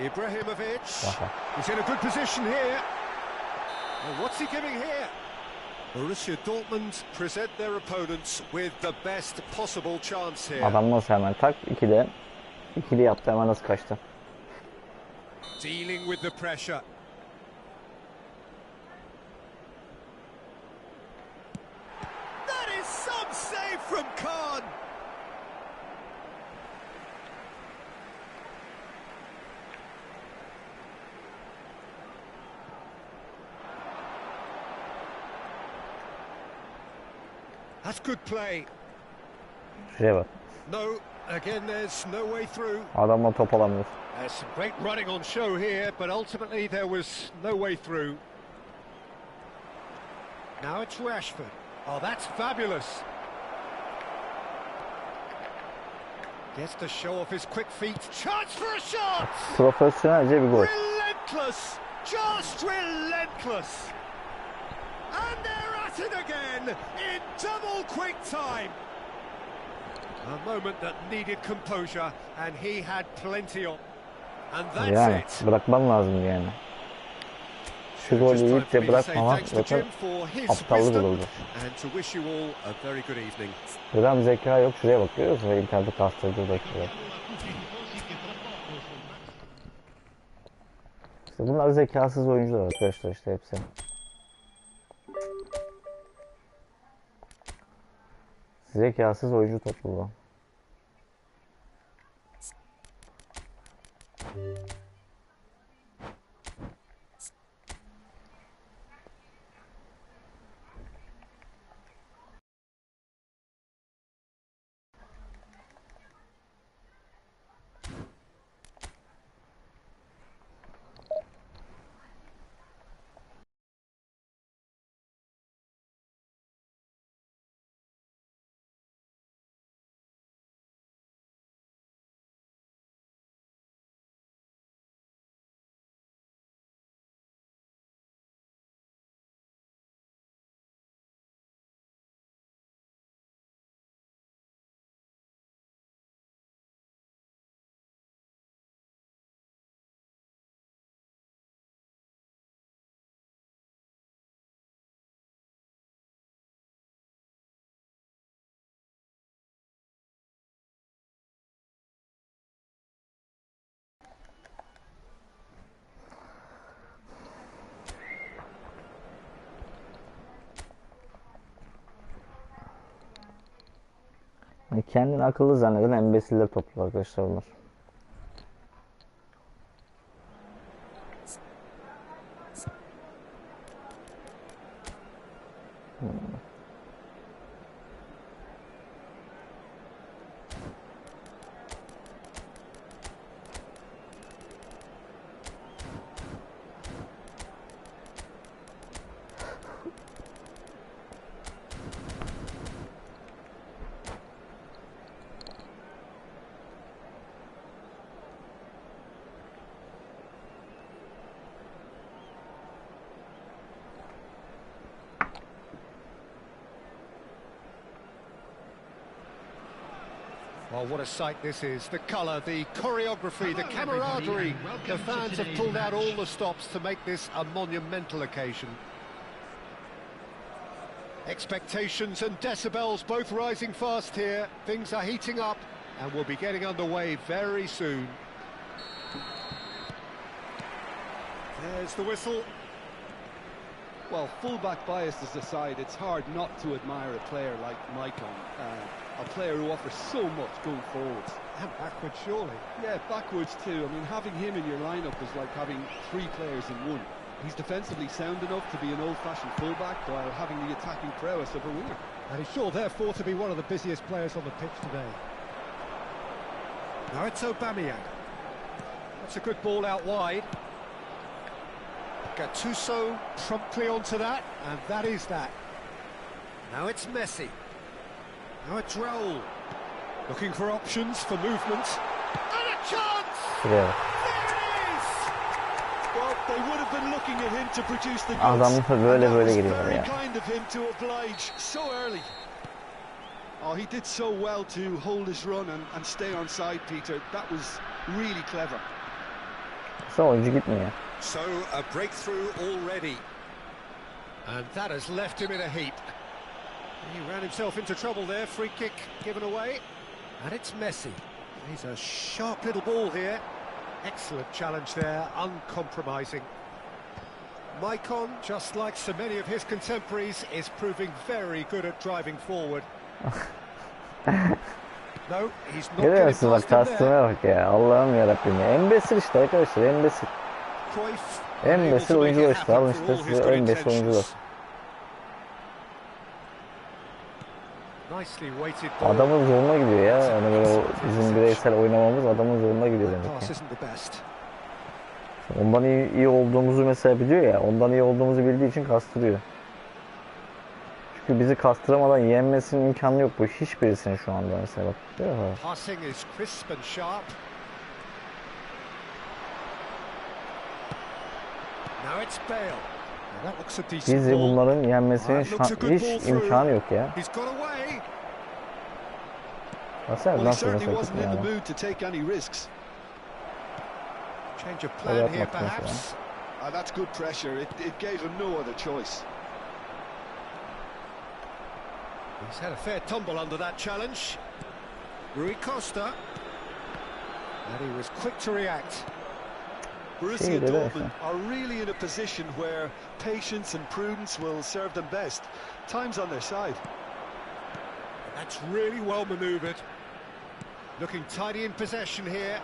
Speaker 1: Ibrahimovic.
Speaker 4: Aha.
Speaker 1: He's in a good position here. Well, what's he giving here? Borussia Dortmund present their opponents with the best possible chance here.
Speaker 4: Adam nasıl hemen tak ikili yaptı, hemen nasıl kaçtı.
Speaker 1: Dealing with the pressure. That is some save from Khan. That's good play.
Speaker 4: Şuraya bak.
Speaker 1: No, again there's no way through.
Speaker 4: Adamla top alamıyor.
Speaker 1: There's some great running on show here, but ultimately there was no way through. Now it's Rashford. Oh, that's fabulous. Gets to show off his quick feet. Chance for a shot!
Speaker 4: Profesyonelce bir gol.
Speaker 1: Relentless! Just relentless! And they're at it again in double quick time. A moment that needed composure, and he had plenty of. And that's
Speaker 4: Yani
Speaker 1: it.
Speaker 4: bırakman lazım yani. Şu golü
Speaker 1: Just time
Speaker 4: yiyip
Speaker 1: for me
Speaker 4: de
Speaker 1: to say
Speaker 4: bırakmamak
Speaker 1: thanks to
Speaker 4: zaten
Speaker 1: Jim for his
Speaker 4: aptallık
Speaker 1: wisdom,
Speaker 4: olurdu.
Speaker 1: and to wish you all a very good evening.
Speaker 4: Gram zeka yok, şuraya bak, görüyor musun? Ve internette kastırdığı dakikalar. İşte bunlar zekasız oyuncular arkadaşlar, işte hepsi. Zekasız oyuncu topluluğu. Kendini akıllı zanneden embesiller topluyor arkadaşlar bunlar.
Speaker 1: Well, what a sight this is. The colour, the choreography, the camaraderie. The fans have pulled out all the stops to make this a monumental occasion. Expectations and decibels both rising fast here. Things are heating up and we'll be getting underway very soon. There's the whistle.
Speaker 2: Well, full-back bias aside, it's hard not to admire a player like Maicon. A player who offers so much going forwards.
Speaker 1: And backwards, surely.
Speaker 2: Yeah, backwards too. I mean, having him in your lineup is like having three players in one. He's defensively sound enough to be an old-fashioned full-back while having the attacking prowess of a winger.
Speaker 1: And he's sure, therefore, to be one of the busiest players on the pitch today. Now it's Aubameyang. That's a good ball out wide. Gattuso promptly onto that, and that is that. Now it's Messi. Now it's Raul. Looking for options for movement. And a chance!
Speaker 4: Şuraya bak.
Speaker 1: There it is!
Speaker 2: Well, they would have been looking at him to produce the goods.
Speaker 4: Adamlar böyle
Speaker 2: And that
Speaker 4: böyle
Speaker 2: was
Speaker 4: giriyor
Speaker 2: very
Speaker 4: ya.
Speaker 2: kind of him to oblige so early. Oh, he did so well to hold his run and stay on side, Peter. That was really clever.
Speaker 4: Sonra oyuncu gitmiyor.
Speaker 1: So, a breakthrough already. And that has left him in a heap. He ran himself into trouble there, free kick given away. And it's Messi. He's a sharp little ball here. Excellent challenge there, uncompromising. Maicon, just like so many of his contemporaries, is proving very good at driving forward. No, he's not
Speaker 4: Görüyor
Speaker 1: getting
Speaker 4: musun bak
Speaker 1: past him there.
Speaker 4: kastımaya bak ya. Allah'ım yarabbim ya. Embesil işte arkadaşlar, embesil.
Speaker 1: Cruyff,
Speaker 4: Embesil
Speaker 1: unable to make
Speaker 4: oyuncular
Speaker 1: it
Speaker 4: işte.
Speaker 1: happen
Speaker 4: Alın
Speaker 1: for
Speaker 4: işte
Speaker 1: all his
Speaker 4: size
Speaker 1: good
Speaker 4: embesil oyuncular.
Speaker 1: intentions. Nicely weighted ball.
Speaker 4: Adamın zoruna gidiyor ya. Yani böyle bizim bireysel oynamamız adamın zoruna gidiyor demek
Speaker 1: Pass
Speaker 4: ki.
Speaker 1: isn't the best.
Speaker 4: Ondan iyi olduğumuzu mesela biliyor ya. Ondan iyi olduğumuzu bildiği için kastırıyor. Çünkü bizi kastıramadan yenmesinin imkanı yok bu hiçbirisinin şu anda mesela bak. Değil mi?
Speaker 1: Passing is crisp and sharp. Now it's Bale. Now that looks a decent
Speaker 4: Bizi
Speaker 1: ball.
Speaker 4: bunların yenmesinin hiç imkanı yok ya.
Speaker 1: He's got away.
Speaker 4: Baksana
Speaker 2: Well, he
Speaker 4: nasıl
Speaker 2: certainly
Speaker 4: mesela
Speaker 2: wasn't in the
Speaker 4: yani.
Speaker 2: mood to take any risks.
Speaker 1: Change of
Speaker 4: Öyle
Speaker 1: plan here,
Speaker 4: yapmak mesela.
Speaker 1: perhaps.
Speaker 2: That's good pressure. It gave him no other choice.
Speaker 1: He's had a fair tumble under that challenge. Rui Costa. And he was quick to react.
Speaker 2: Borussia
Speaker 4: Şey,
Speaker 2: Dortmund are really in a position where patience and prudence will serve them best. Time's on their side.
Speaker 1: That's really well manoeuvred. Looking tidy in possession here.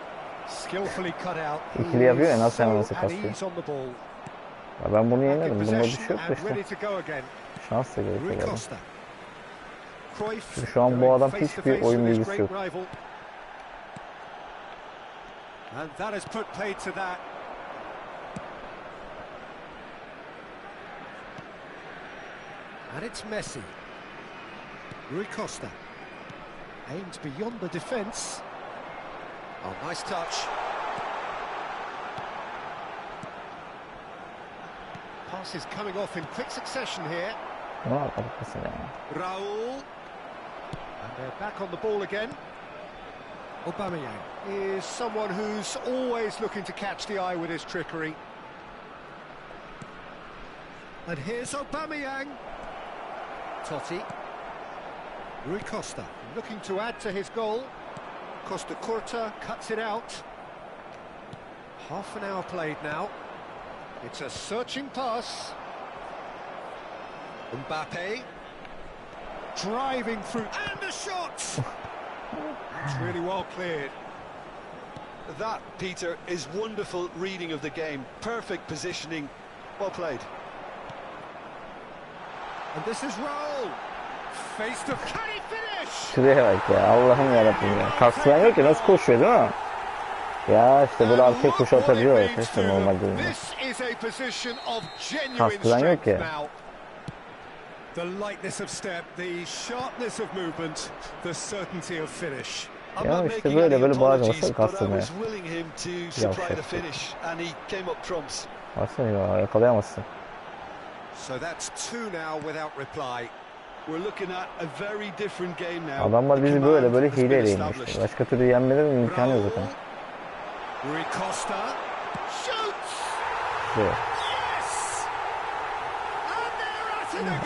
Speaker 1: Skillfully cut out.
Speaker 4: İkili yapıyor ya, nasıl hemen
Speaker 1: So
Speaker 4: nasıl
Speaker 1: at
Speaker 4: kasıyor.
Speaker 1: ease on the ball.
Speaker 4: Ya ben bunu
Speaker 1: Back in
Speaker 4: yenerim. Bunda bir şey
Speaker 1: possession
Speaker 4: yok da
Speaker 1: and ready
Speaker 4: işte.
Speaker 1: to go again.
Speaker 4: Şans da gerekiyor.
Speaker 1: Rui
Speaker 4: yani.
Speaker 1: Costa. Cruyff.
Speaker 4: Çünkü şu an bu
Speaker 1: going
Speaker 4: adam
Speaker 1: face to
Speaker 4: hiçbir
Speaker 1: face
Speaker 4: oyun
Speaker 1: with his
Speaker 4: bilgisi
Speaker 1: great
Speaker 4: yok.
Speaker 1: rival. And that has put paid to that. And it's Messi. Rui Costa. Aimed beyond the defence. Oh, nice touch. Passes coming off in quick succession here.
Speaker 4: Ne yapalım mesela?
Speaker 1: Raul. And they're back on the ball again. Aubameyang is someone who's always looking to catch the eye with his trickery. And here's Aubameyang. Totti. Rui Costa looking to add to his goal. Costa Curta cuts it out. Half an hour played now. It's a searching pass. Mbappe. Driving through. And a shot! It's really well cleared.
Speaker 2: That, Peter, is wonderful reading of the game. Perfect positioning. Well played.
Speaker 1: And this is roll. Face to, can he finish?
Speaker 4: Şuraya bak ya, Allah'ım yarabbim ya. Kastıran yok ya, nasıl koşuyor değil mi? Ya işte böyle arkaya koşu atabiliyor arkadaşlar, normal değil mi? Kastıran yok ya.
Speaker 1: The lightness of step, the sharpness of movement, the certainty of finish.
Speaker 4: Ya işte böyle bağırmasın kastırmaya.
Speaker 2: Yavşak.
Speaker 4: Baksana ya, yakalayamazsın.
Speaker 1: So that's two now without reply.
Speaker 2: We're looking at a very different game now.
Speaker 4: Adamlar bizi böyle hileyle yenmişti. Başka türlü yenmelerinin imkanı yok zaten.
Speaker 1: Rui Costa shoots.
Speaker 4: Evet.
Speaker 1: Yes. And they're at it again.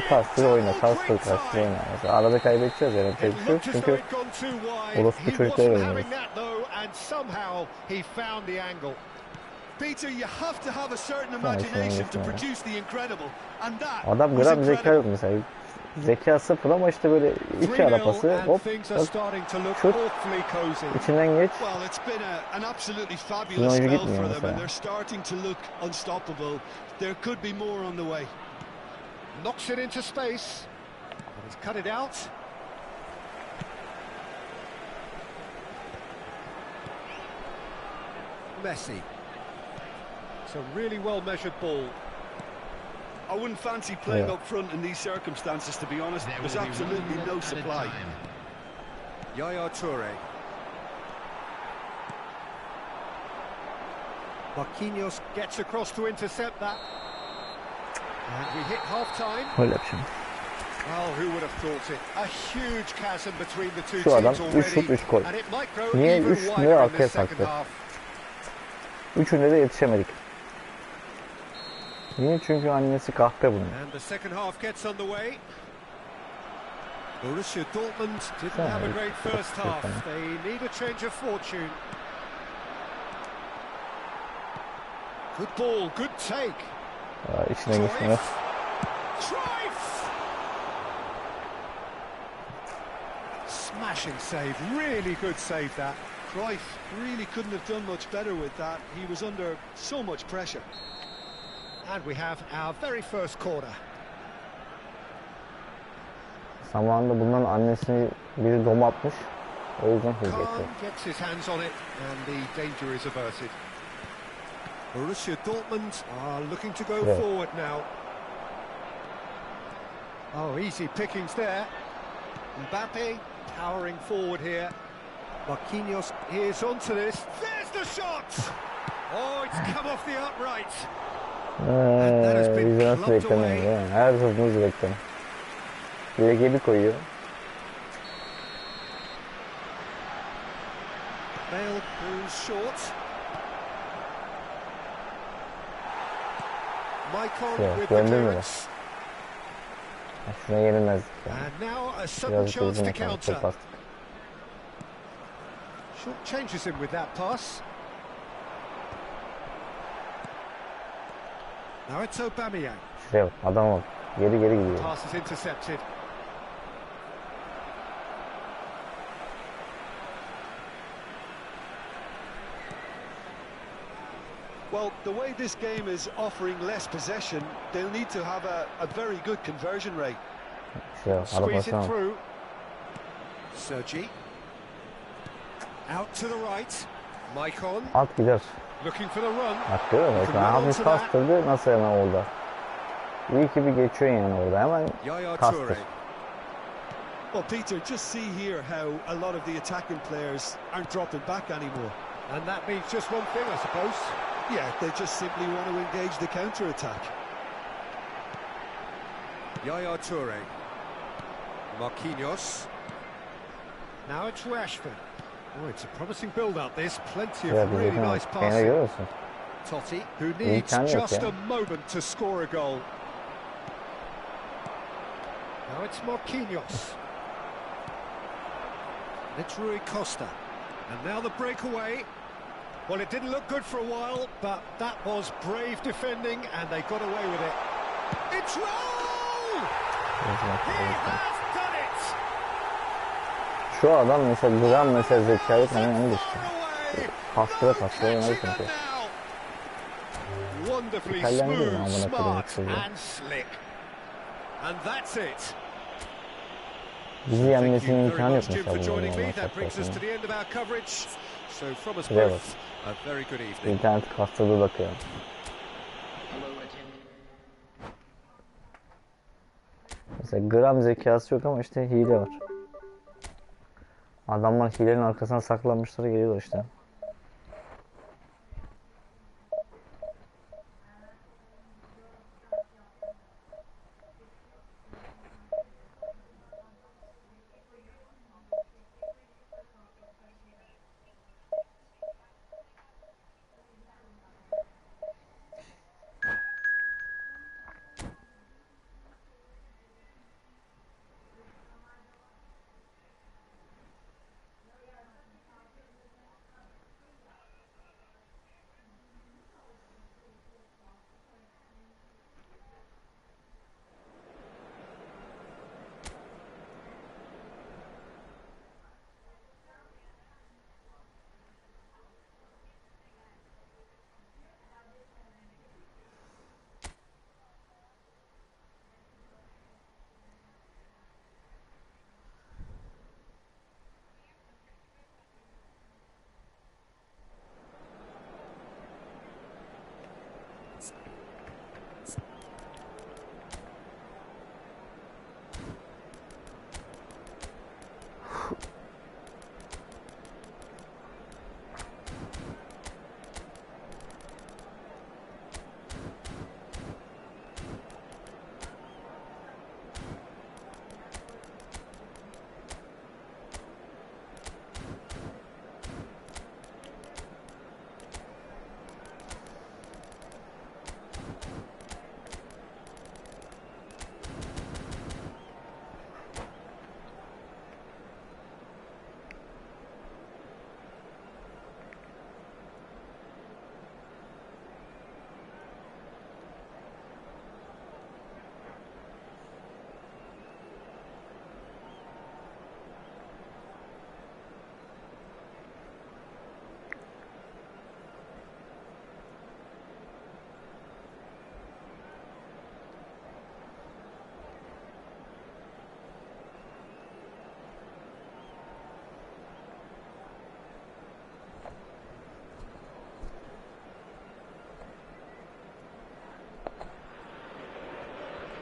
Speaker 4: Kastır oyna, kastır oyna. Mesela arada kaybedeceğiz yani, tek bir şey yok çünkü orospu çocuklara oynuyoruz.
Speaker 2: Peter, you have to have a certain imagination to produce the incredible, and that
Speaker 4: Adam gram zeka yok mesela. Zeka sıfır ama işte böyle iki ara pası, hop, şut, içinden geç. Bizim oyuncu gitmiyor mesela.
Speaker 1: Knocks it into space. He's cut it out. Messi. It's a really well-measured ball.
Speaker 2: I wouldn't fancy playing up front in these circumstances, to be honest. There's absolutely no supply.
Speaker 1: Yaya Toure. Marquinhos gets across to intercept that. And we hit half-time.
Speaker 4: Öyle bir şey.
Speaker 1: Well, who would have thought it? A huge chasm between the two
Speaker 4: Şu adam
Speaker 1: teams
Speaker 4: 3 şut
Speaker 1: already.
Speaker 4: 3 gol.
Speaker 1: And it might grow
Speaker 4: Niye
Speaker 1: even
Speaker 4: 3'ünü
Speaker 1: wider in
Speaker 4: arkaya
Speaker 1: the second
Speaker 4: saktı?
Speaker 1: half.
Speaker 4: Üçünde de yetişemedik. Niye? Çünkü annesi kahpe bunun.
Speaker 1: And the second half gets underway. Borussia Dortmund didn't have a great first half. They need a change of fortune. Good ball, good take.
Speaker 4: İçine geçmiyor.
Speaker 1: Smashing save, really good save that.
Speaker 2: Cruyff really couldn't have done much better with that. He was under so much pressure.
Speaker 1: And we have our very first corner.
Speaker 4: Zamanında bunların annesini biri dom atmış. O yüzden hızlı
Speaker 1: gets his hands on it and the danger is averted. Borussia Dortmund are looking to go forward now. Oh, easy pickings there. Mbappe powering forward here. Marquinhos is onto this. There's the shot! Oh, it's come off the upright. That has been clubbed away.
Speaker 4: Her hızımız bekleme. HİLECİ'ye bir koyuyor.
Speaker 1: Bale goes short. Maicon with the clearance.
Speaker 4: Şuna yenilmezdik
Speaker 1: And
Speaker 4: yani.
Speaker 1: now a sudden chance to counter.
Speaker 4: Çok
Speaker 1: Short changes him with that pass. Now it's Aubameyang.
Speaker 4: Şuraya bak, adam bak. Geri gidiyor.
Speaker 1: Pass is intercepted.
Speaker 2: Well, the way this game is offering less possession, they'll need to have a very good conversion rate.
Speaker 1: Squeeze it through. Sergi. Out to the right. Maicon.
Speaker 4: At gider.
Speaker 1: Looking for the run.
Speaker 4: Bak görüyor musun? Hafif kastırdı, nasıl hemen orada. İyi ki bir geçiyor yani orada, hemen kastır.
Speaker 2: Well, Peter, just see here how a lot of the attacking players aren't dropping back anymore.
Speaker 1: And that means just one thing, I suppose.
Speaker 2: Yeah, they just simply want to engage the counter-attack.
Speaker 1: Yaya Toure. Marquinhos. Now it's Rashford. Oh, it's a promising build-up. There's plenty of really nice passing. Totti, who needs just a moment to score a goal. Now it's Marquinhos. It's Rui Costa. And now the breakaway. Well, it didn't look good for a while, but that was brave defending, and they got away with it. It's Raul! He has done it!
Speaker 4: Şu adam mesela gram mesela zeka yok, onu işte. Kastıra oynadı çünkü.
Speaker 1: Wonderfully
Speaker 4: İtalyan değil mi
Speaker 1: smooth,
Speaker 4: amına koyayım
Speaker 1: smart
Speaker 4: çocuğu?
Speaker 1: and slick. And that's it.
Speaker 4: Bizi
Speaker 1: Thank
Speaker 4: yenmesinin
Speaker 1: you very
Speaker 4: imkanı yok
Speaker 1: much, Jim,
Speaker 4: mesela
Speaker 1: for
Speaker 4: bu
Speaker 1: joining me.
Speaker 4: normal
Speaker 1: That brings us to
Speaker 4: şartlarda.
Speaker 1: the end of our coverage. So from us
Speaker 4: Şuraya bak.
Speaker 1: both, a very good evening.
Speaker 4: İnternet kastırdı bakıyor. Mesela gram zekası yok ama işte hile var. Adamlar hilenin arkasına saklanmışlar, geliyorlar işte.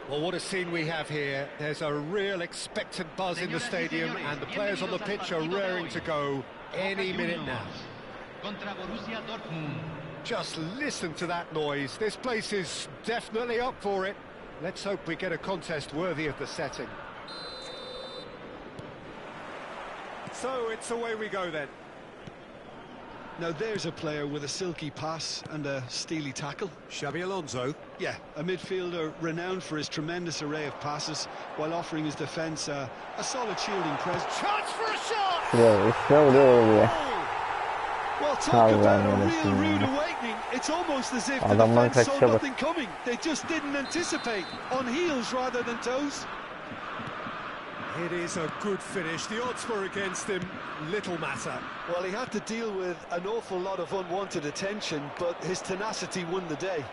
Speaker 1: Well, what a scene we have here. There's a real expectant buzz in the stadium, and the players on the pitch are raring to go any minute now. Just listen to that noise. This place is definitely up for it. Let's hope we get a contest worthy of the setting. So it's away we go then.
Speaker 2: Now there's a player with a silky pass and a steely tackle.
Speaker 1: Xabi Alonso.
Speaker 2: Yeah, a midfielder renowned for his tremendous array of passes while offering his defence a solid shielding presence.
Speaker 1: Chance for a shot!
Speaker 4: İFŞa vuruyor.
Speaker 2: Well, talk about a real rude awakening. It's almost as if the defence saw nothing coming. They just didn't anticipate. On heels rather than toes.
Speaker 1: It is a good finish. The odds were against him. Little matter.
Speaker 2: Well, he had to deal with an awful lot of unwanted attention, but his tenacity won the day.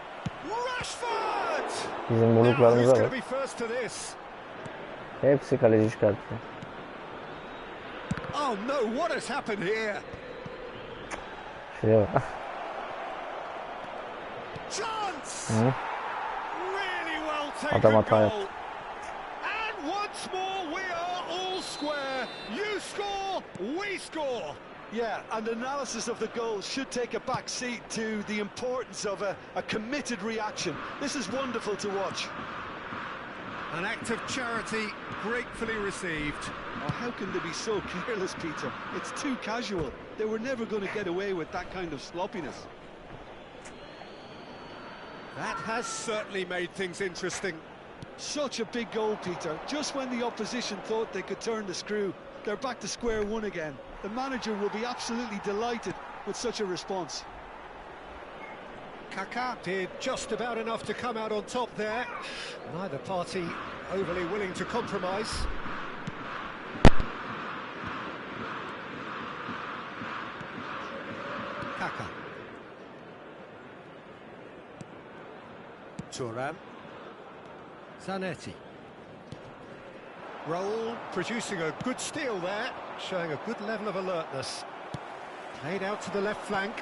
Speaker 1: Rashford!
Speaker 4: Bizim
Speaker 1: Now, who's
Speaker 4: vuruklarımıza
Speaker 1: going to
Speaker 4: bak.
Speaker 1: be first to this?
Speaker 4: Hepsi kaleci çıkarttı.
Speaker 1: Oh no, what has happened here?
Speaker 4: Şuraya bak.
Speaker 1: Chance!
Speaker 4: Hı?
Speaker 1: Really well taken
Speaker 4: Adam hata
Speaker 1: goal.
Speaker 4: yaptı.
Speaker 1: And once more we are all square. You score, we score.
Speaker 2: Yeah, and analysis of the goal should take a back seat to the importance of a committed reaction. This is wonderful to watch.
Speaker 1: An act of charity gratefully received.
Speaker 2: Oh, how can they be so careless, Peter? It's too casual. They were never going to get away with that kind of sloppiness.
Speaker 1: That has certainly made things interesting.
Speaker 2: Such a big goal, Peter. Just when the opposition thought they could turn the screw, they're back to square one again. The manager will be absolutely delighted with such a response.
Speaker 1: Kaká did just about enough to come out on top there. Neither party overly willing to compromise. Kaka. Thuram. Zanetti. Raul producing a good steal there, showing a good level of alertness. Played out to the left flank,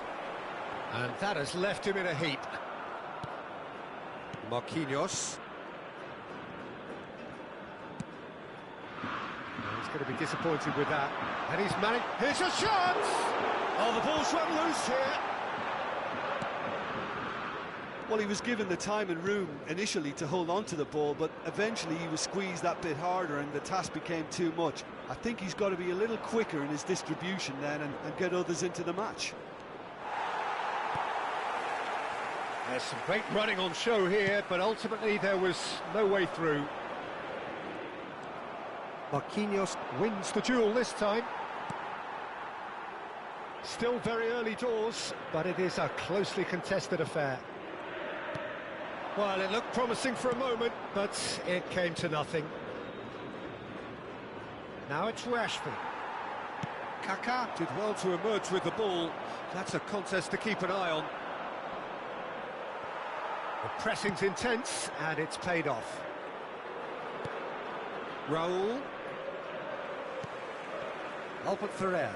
Speaker 1: and that has left him in a heap. Marquinhos. He's going to be disappointed with that. And he's managed... Here's a chance! Oh, the ball's run loose here.
Speaker 2: Well, he was given the time and room initially to hold on to the ball, but eventually he was squeezed that bit harder and the task became too much. I think he's got to be a little quicker in his distribution then and get others into the match.
Speaker 1: There's some great running on show here, but ultimately there was no way through. Marquinhos wins the duel this time. Still very early doors, but it is a closely contested affair. Well, it looked promising for a moment, but it came to nothing. Now it's Rashford. Kaka did well to emerge with the ball. That's a contest to keep an eye on. The pressing's intense, and it's paid off. Raul. Albert Ferrer.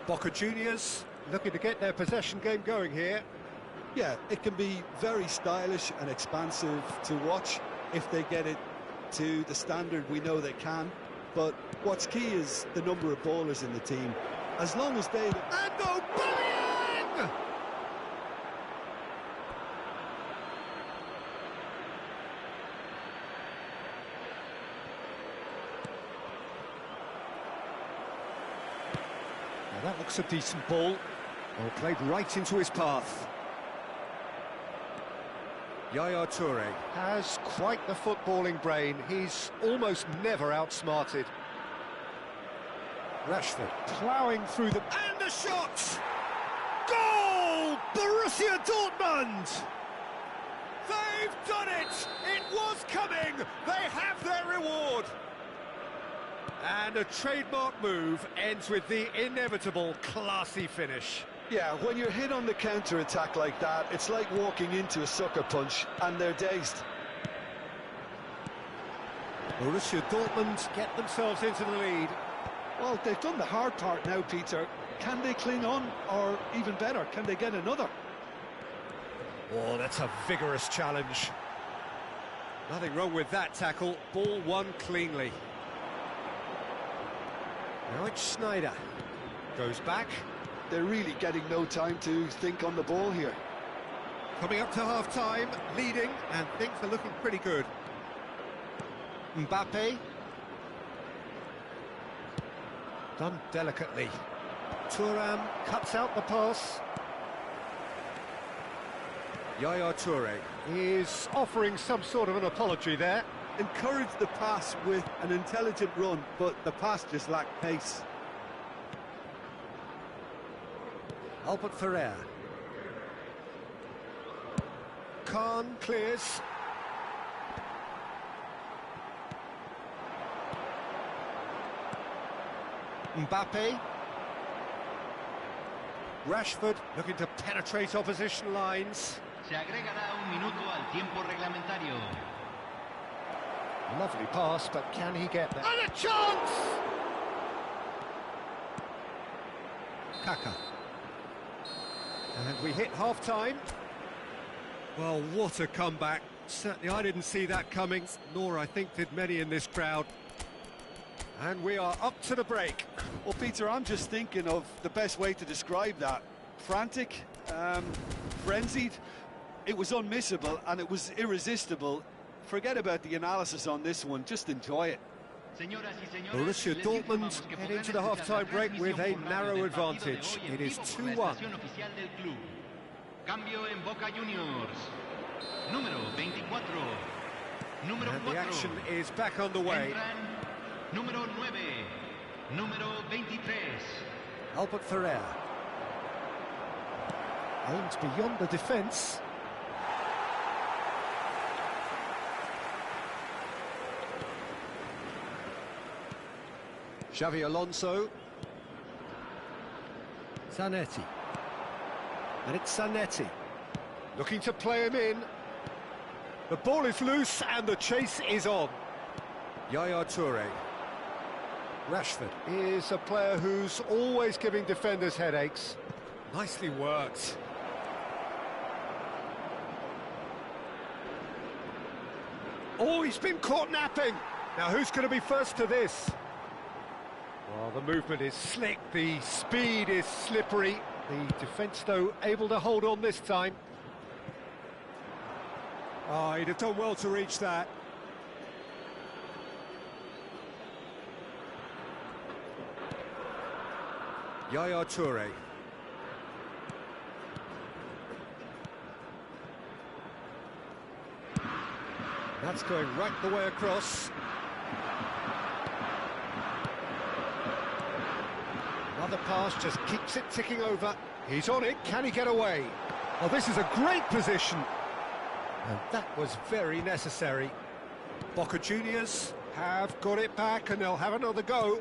Speaker 1: Boca Juniors looking to get their possession game going here.
Speaker 2: Yeah, it can be very stylish and expansive to watch if they get it to the standard we know they can. But what's key is the number of ballers in the team. As long as they...
Speaker 1: And Aubameyang! Now that looks a decent ball. Well, played right into his path. Yaya Toure has quite the footballing brain. He's almost never outsmarted. Rashford ploughing through the... And the shot! Goal! Borussia Dortmund! They've done it! It was coming! They have their reward! And a trademark move ends with the inevitable classy finish.
Speaker 2: Yeah, when you're hit on the counter-attack like that, it's like walking into a sucker punch, and they're dazed.
Speaker 1: Borussia Dortmund get themselves into the lead.
Speaker 2: Well, they've done the hard part now, Peter. Can they cling on, or even better, can they get another?
Speaker 1: Oh, that's a vigorous challenge. Nothing wrong with that tackle. Ball won cleanly. Now it's Sneijder. Goes back.
Speaker 2: They're really getting no time to think on the ball here.
Speaker 1: Coming up to half-time, leading, and things are looking pretty good. Mbappe. Done delicately. Thuram cuts out the pass. Yaya Toure is offering some sort of an apology there.
Speaker 2: Encouraged the pass with an intelligent run, but the pass just lacked pace.
Speaker 1: Albert Ferrer. Khan clears. Mbappe. Rashford looking to penetrate opposition lines.
Speaker 3: Se agregará un minuto al tiempo reglamentario.
Speaker 1: Lovely pass, but can he get there? And a chance! Kaka. And we hit half-time. Well, what a comeback. Certainly I didn't see that coming, nor I think did many in this crowd. And we are up to the break.
Speaker 2: Well, Peter, I'm just thinking of the best way to describe that. Frantic, frenzied. It was unmissable and it was irresistible. Forget about the analysis on this one, just enjoy it.
Speaker 1: Borussia Dortmund head into the half-time break with a narrow advantage. It is 2-1.
Speaker 3: Cambio en Boca Juniors. Número 24. Número
Speaker 1: And the action is back underway.
Speaker 3: Número 9. Número 23.
Speaker 1: Albert Ferrer. Aims beyond the defence. Xavi Alonso. Zanetti. And it's Zanetti. Looking to play him in. The ball is loose and the chase is on. Yaya Toure. Rashford is a player who's always giving defenders headaches. Nicely worked. Oh, he's been caught napping. Now, who's going to be first to this? Well, the movement is slick, the speed is slippery. The defence, though, able to hold on this time. Oh, he'd have done well to reach that. Yaya Toure. That's going right the way across. Another pass just keeps it ticking over. He's on it, can he get away? Oh, this is a great position. And that was very necessary. Boca Juniors have got it back and they'll have another go.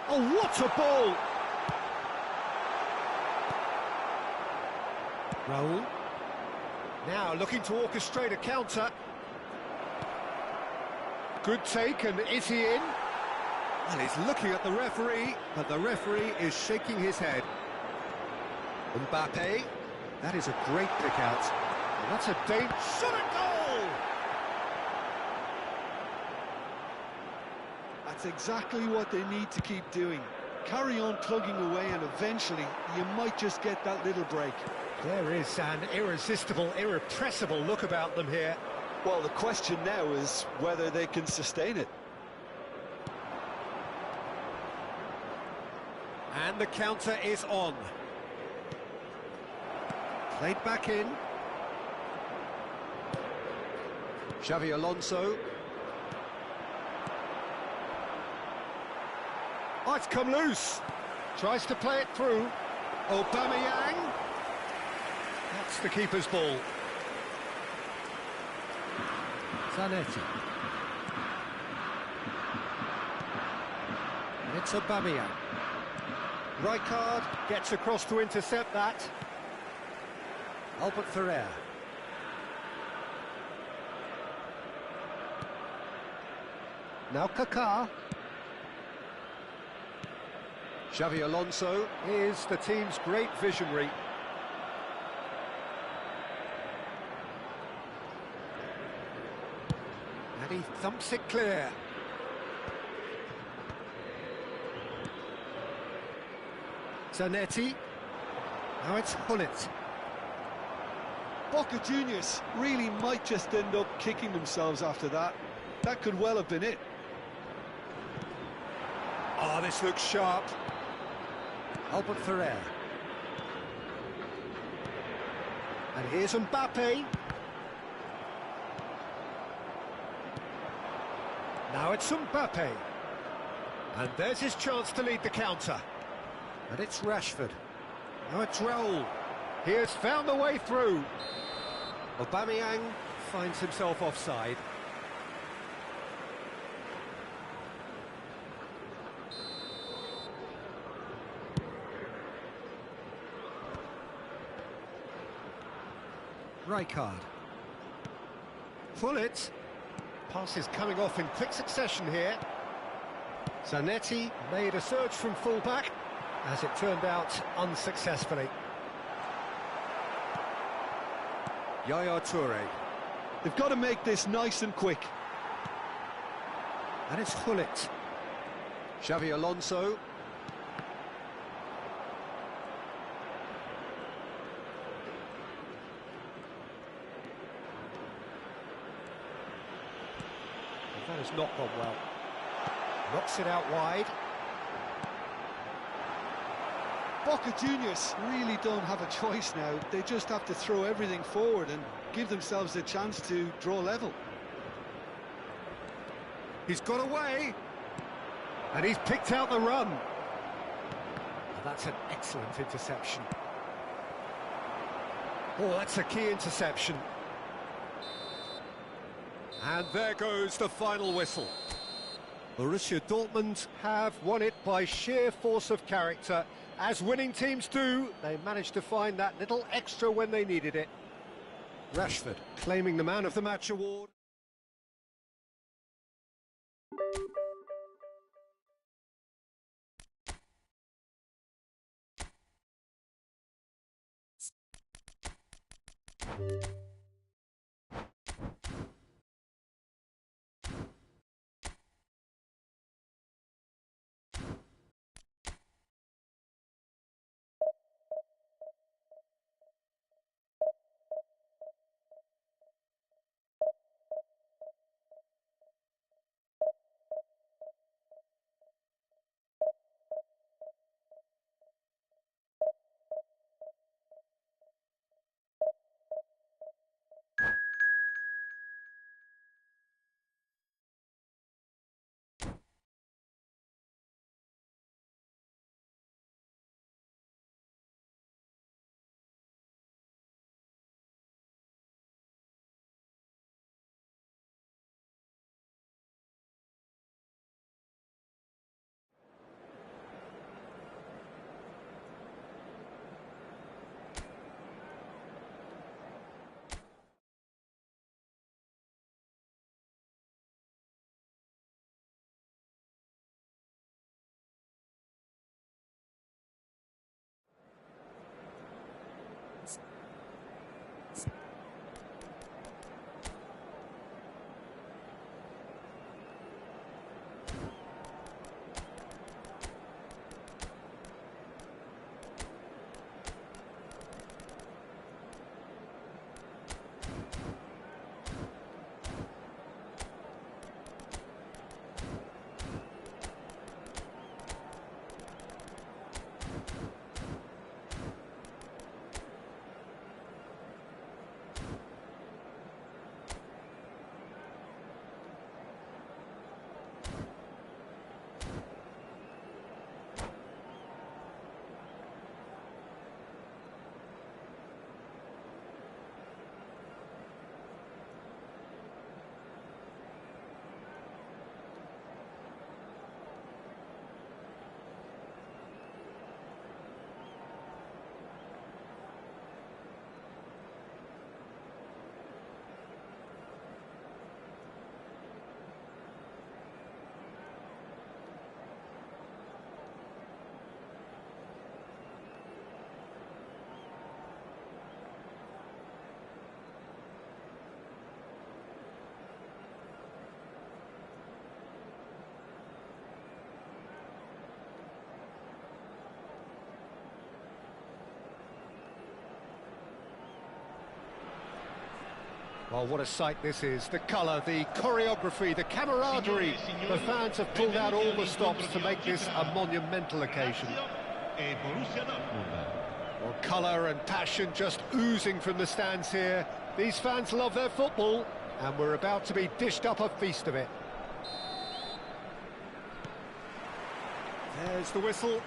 Speaker 1: Oh, what a ball! Raul. Now looking to orchestrate a counter. Good take, and is he in? Well, he's looking at the referee, but the referee is shaking his head. Mbappe, that is a great pick out. And that's a dangerous shot at goal!
Speaker 2: That's exactly what they need to keep doing. Carry on plugging away and eventually you might just get that little break.
Speaker 1: There is an irresistible, irrepressible look about them here.
Speaker 2: Well, the question now is whether they can sustain it.
Speaker 1: And the counter is on. Played back in. Xavi Alonso. Oh, it's come loose. Tries to play it through. Aubameyang. That's the keeper's ball. Zanetti. And it's Aubameyang. Rijkaard gets across to intercept that. Albert Ferrer. Now Kaká. Xavi Alonso is the team's great visionary. And he thumps it clear. Zanetti. Now it's Hullet.
Speaker 2: Boca Juniors really might just end up kicking themselves after that. That could well have been it.
Speaker 1: Oh, this looks sharp. Albert Ferrer. And here's Mbappe. Now it's Mbappe. And there's his chance to lead the counter. And it's Rashford. Now it's Raul. He has found the way through. Aubameyang finds himself offside. Rijkaard. Hullet. Pass is coming off in quick succession here. Zanetti made a surge from fullback, as it turned out unsuccessfully. Yaya Toure.
Speaker 2: They've got to make this nice and quick.
Speaker 1: And it's Hullet. Xavi Alonso. That has not gone well. Knocks it out wide.
Speaker 2: Boca Juniors really don't have a choice now. They just have to throw everything forward and give themselves a chance to draw level.
Speaker 1: He's got away. And he's picked out the run. That's an excellent interception. Oh, that's a key interception. And there goes the final whistle. Borussia Dortmund have won it by sheer force of character As winning teams do, they managed to find that little extra when they needed it. Rashford claiming the Man of the Match award. Well, what a sight this is. The colour, the choreography, the camaraderie. The fans have pulled out all the stops to make this a monumental occasion. Well, colour and passion just oozing from the stands here. These fans love their football, and we're about to be dished up a feast of it. There's the whistle.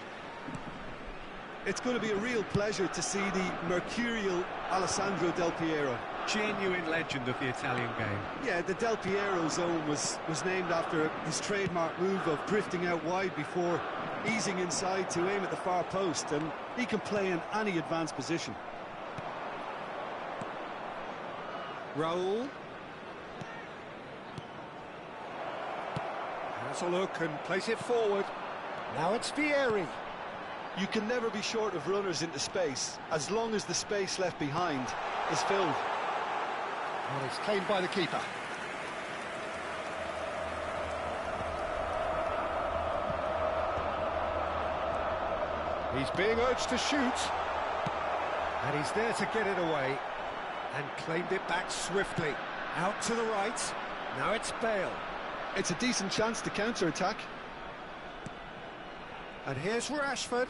Speaker 2: It's going to be a real pleasure to see the mercurial Alessandro Del Piero.
Speaker 1: Genuine legend of the Italian game.
Speaker 2: Yeah, the Del Piero zone was named after his trademark move of drifting out wide before easing inside to aim at the far post, and he can play in any advanced position.
Speaker 1: Raul. Has a look and place it forward. Now it's Vieri.
Speaker 2: You can never be short of runners into space, as long as the space left behind is filled.
Speaker 1: Well, it's claimed by the keeper. He's being urged to shoot. And he's there to get it away. And claimed it back swiftly. Out to the right. Now it's Bale.
Speaker 2: It's a decent chance to counter-attack.
Speaker 1: And here's Rashford.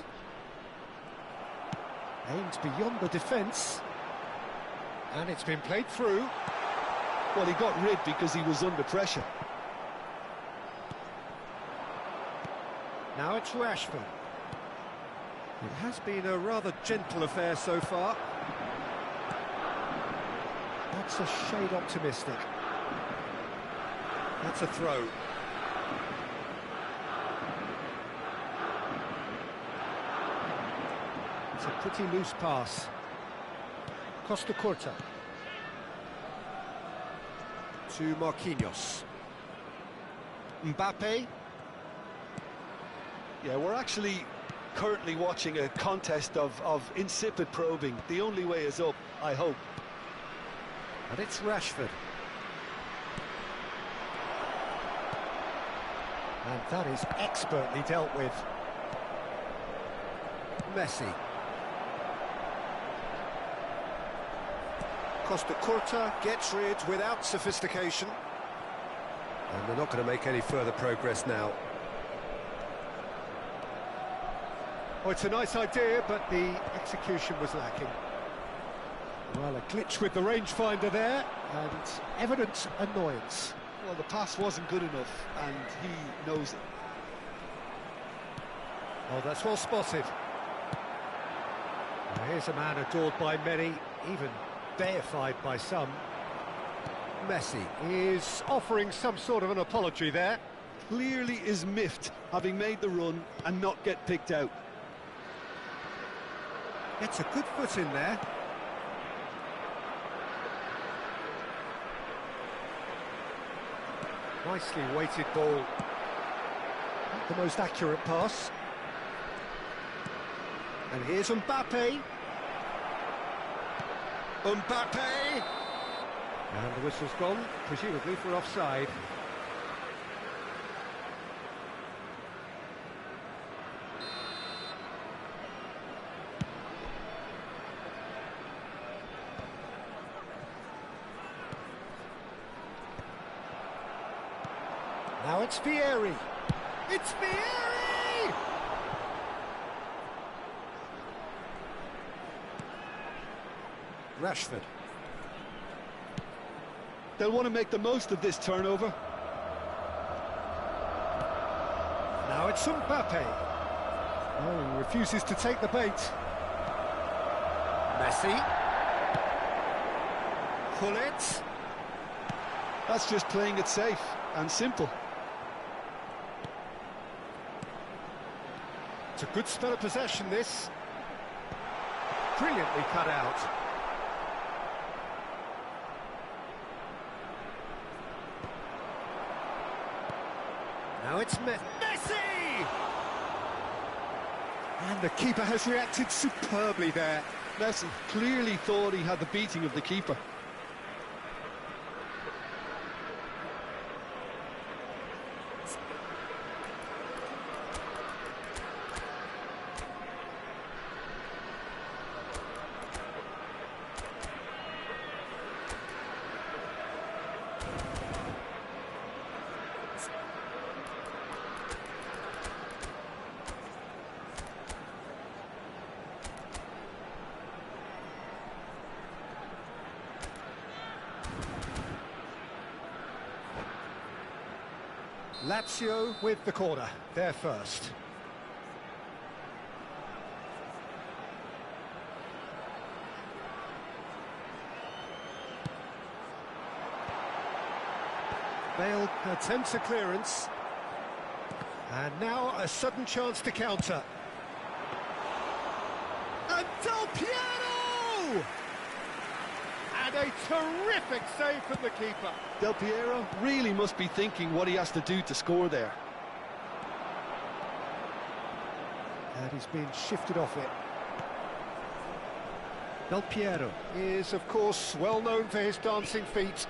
Speaker 1: Aimed beyond the defence. And it's been played through.
Speaker 2: Well, he got rid because he was under pressure.
Speaker 1: Now it's Rashford. It has been a rather gentle affair so far. That's a shade optimistic. That's a throw. a pretty loose pass. Costa Curta. To Marquinhos. Mbappe.
Speaker 2: Yeah, we're actually currently watching a contest of insipid probing. The only way is up, I hope.
Speaker 1: And it's Rashford. And that is expertly dealt with. Messi. Costa Curta gets rid without sophistication. And they're not going to make any further progress now. Oh, it's a nice idea, but the execution was lacking. Well, a glitch with the rangefinder there, and evident annoyance.
Speaker 2: Well, the pass wasn't good enough, and he knows it.
Speaker 1: Oh, that's well spotted. Now, here's a man adored by many, even deified by some. Messi is offering some sort of an apology there.
Speaker 2: Clearly is miffed, having made the run and not get picked out.
Speaker 1: Gets a good foot in there. Nicely weighted ball. Not the most accurate pass. And here's Mbappe. Mbappe! And the whistle's gone, presumably for offside. Now it's Vieri. It's Vieri! Rashford.
Speaker 2: They'll want to make the most of this turnover.
Speaker 1: Now it's Mbappe. Oh, he refuses to take the bait. Messi. Hullet.
Speaker 2: That's just playing it safe and simple.
Speaker 1: It's a good spell of possession, this. Brilliantly cut out. Now it's Messi! And the keeper has reacted superbly there.
Speaker 2: Messi clearly thought he had the beating of the keeper.
Speaker 1: Lazio with the corner, they're first. Bale attempts a clearance. And now a sudden chance to counter. And Del Piero! And a terrific save from the keeper.
Speaker 2: Del Piero really must be thinking what he has to do to score there.
Speaker 1: And he's been shifted off it. Del Piero is, of course, well known for his dancing feet.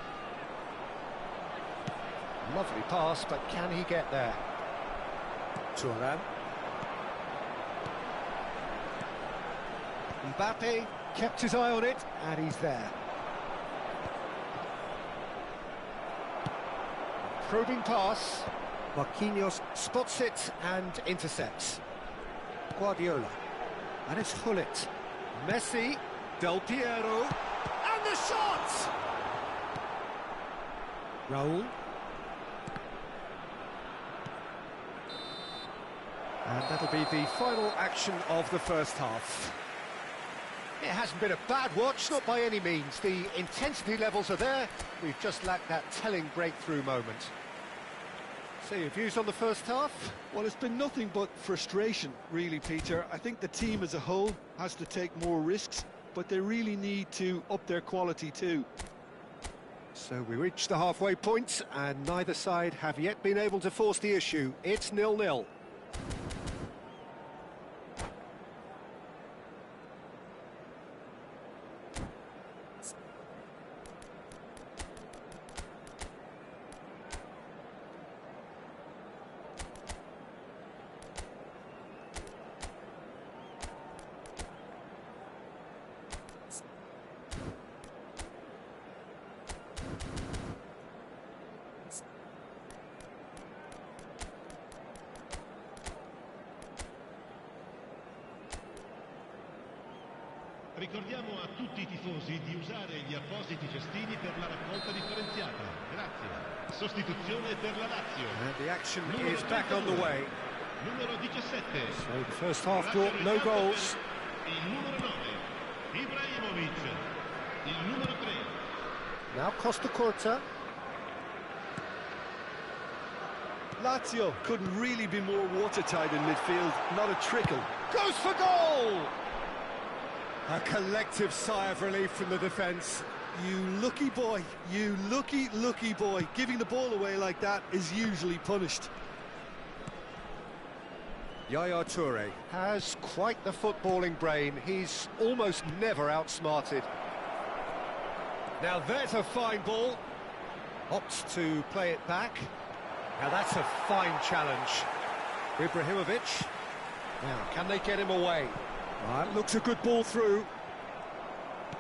Speaker 1: Lovely pass, but can he get there? Thuram. Mbappe kept his eye on it, and he's there. Probing pass. Marquinhos spots it and intercepts. Guardiola. And it's Hullet. Messi. Del Piero. And the shot! Raul. And that'll be the final action of the first half. It hasn't been a bad watch, not by any means. The intensity levels are there. We've just lacked that telling breakthrough moment. So your views on the first half?
Speaker 2: Well, it's been nothing but frustration, really, Peter. I think the team as a whole has to take more risks, but they really need to up their quality too.
Speaker 1: So we reached the halfway point, and neither side have yet been able to force the issue. It's 0-0.
Speaker 3: Ricordiamo a tutti i tifosi di usare gli appositi cestini per la raccolta differenziata. Grazie. Sostituzione per la Lazio.
Speaker 1: And the action is back on the way.
Speaker 3: Numero 17.
Speaker 1: So the first half brought no goals.
Speaker 3: Il numero 9. Ibrahimovic. Il numero 3.
Speaker 1: Now Costa Curta.
Speaker 2: Lazio couldn't really be more watertight in midfield, not a trickle.
Speaker 1: Goes for goal! A collective sigh of relief from the defence.
Speaker 2: You lucky boy, you lucky boy. Giving the ball away like that is usually punished.
Speaker 1: Yaya Toure has quite the footballing brain. He's almost never outsmarted. Now there's a fine ball. Opts to play it back. Now that's a fine challenge. Ibrahimovic. Now, can they get him away? That looks a good ball through.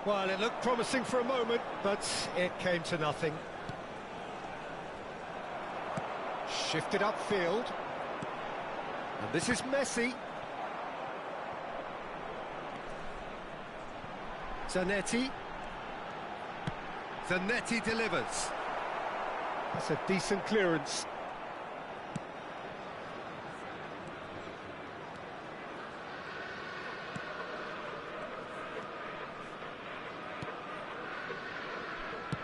Speaker 1: Well, it looked promising for a moment, but it came to nothing. Shifted upfield. And this is Messi. Zanetti. Zanetti delivers. That's a decent clearance.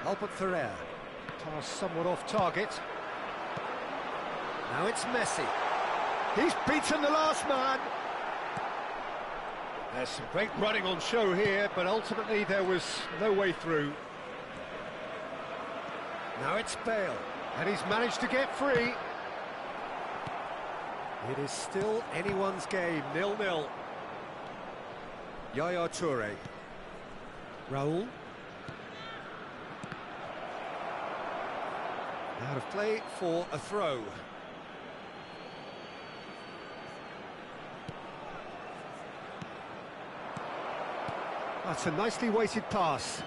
Speaker 1: Albert Ferrer. Pass somewhat off target. Now it's Messi. He's beaten the last man. There's some great running on show here, but ultimately there was no way through. Now it's Bale, and he's managed to get free. It is still anyone's game, 0-0. Yaya Toure. Raul. Out of play for a throw. That's a nicely weighted pass.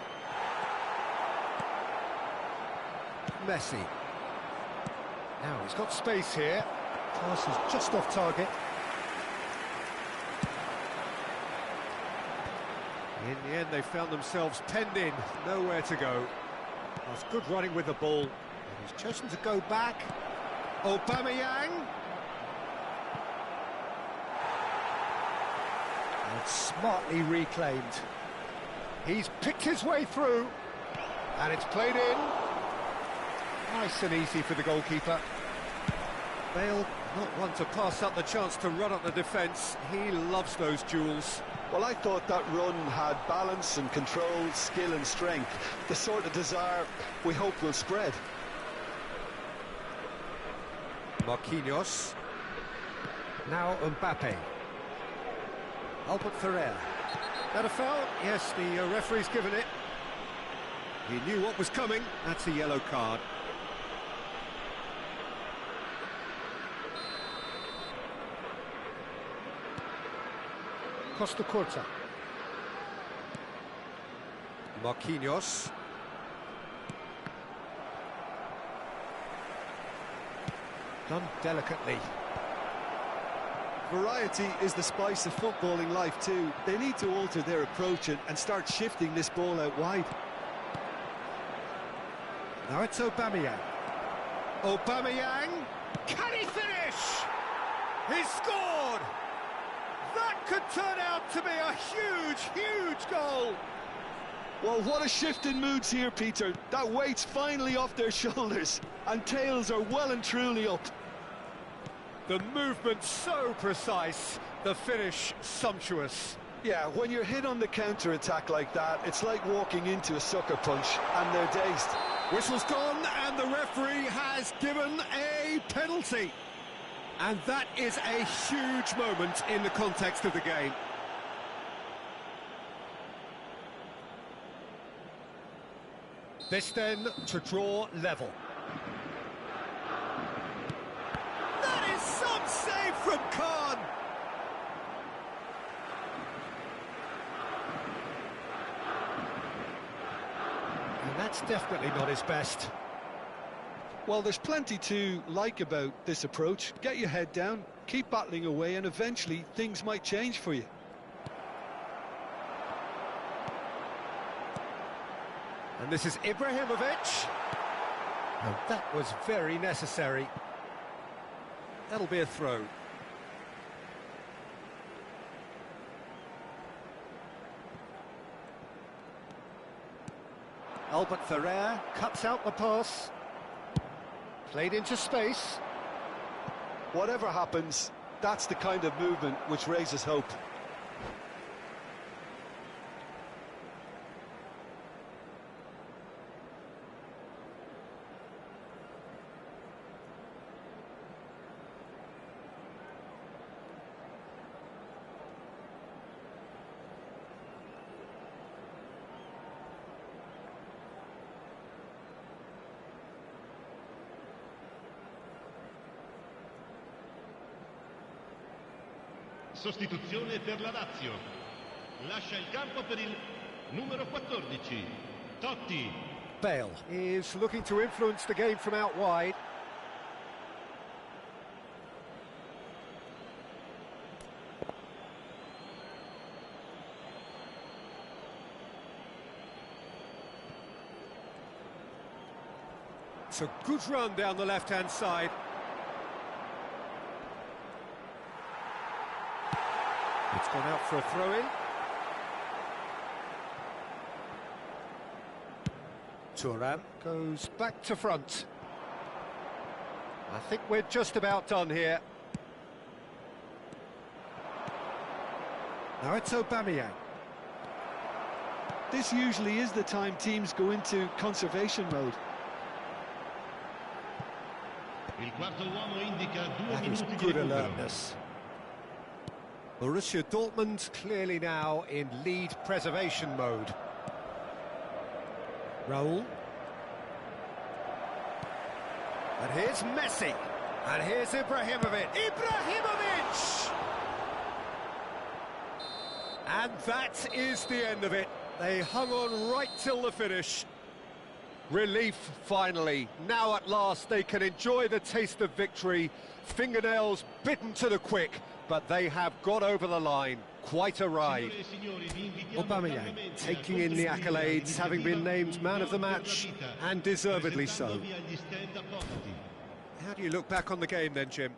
Speaker 1: Messi. Now he's got space here. Pass is just off target. In the end, they found themselves penned in, nowhere to go. That's good running with the ball. And he's chosen to go back. Aubameyang. And smartly reclaimed. He's picked his way through. And it's played in. Nice and easy for the goalkeeper. Bale, not one to pass up the chance to run up the defence. He loves those duels.
Speaker 2: Well, I thought that run had balance and control, skill and strength. The sort of desire we hope will spread.
Speaker 1: Marquinhos. Now Mbappe. Albert Ferrer. That a foul? Yes, the referee's given it. He knew what was coming. That's a yellow card. Costa Curta. Marquinhos. Done delicately.
Speaker 2: Variety is the spice of footballing life too. They need to alter their approach and start shifting this ball out wide.
Speaker 1: Now it's Aubameyang. Aubameyang. Can he finish? He's scored! That could turn out to be a huge, huge goal.
Speaker 2: Well, what a shift in moods here, Peter. That weight's finally off their shoulders, and tails are well and truly up.
Speaker 1: The movement so precise, the finish sumptuous.
Speaker 2: Yeah, when you're hit on the counter-attack like that, it's like walking into a sucker punch, and they're dazed.
Speaker 1: Whistle's gone, and the referee has given a penalty. And that is a huge moment in the context of the game. This then to draw level. That is some save from Khan. And that's definitely not his best.
Speaker 2: Well, there's plenty to like about this approach. Get your head down, keep battling away, and eventually things might change for you.
Speaker 1: And this is Ibrahimovic. And that was very necessary. That'll be a throw. Albert Ferrer cuts out the pass. Played into space.
Speaker 2: Whatever happens, that's the kind of movement which raises hope.
Speaker 3: Sostituzione per la Lazio. Lascia il campo per il numero 14, Totti.
Speaker 1: Bale is looking to influence the game from out wide. It's a good run down the left-hand side. It's gone out for a throw-in. Thuram goes back to front. I think we're just about done here. Now it's Aubameyang.
Speaker 2: This usually is the time teams go into conservation mode.
Speaker 3: Il quarto uomo indica 2
Speaker 1: That is
Speaker 3: minuti di
Speaker 1: good
Speaker 3: recupero.
Speaker 1: alertness. Borussia Dortmund clearly now in lead preservation mode. Raul. And here's Messi. And here's Ibrahimovic. Ibrahimovic! And that is the end of it. They hung on right till the finish. Relief, finally. Now at last they can enjoy the taste of victory. Fingernails bitten to the quick, but they have got over the line. Quite a ride. Aubameyang taking in the accolades, having been named man of the match, and deservedly so. How do you look back on the game then, Jim?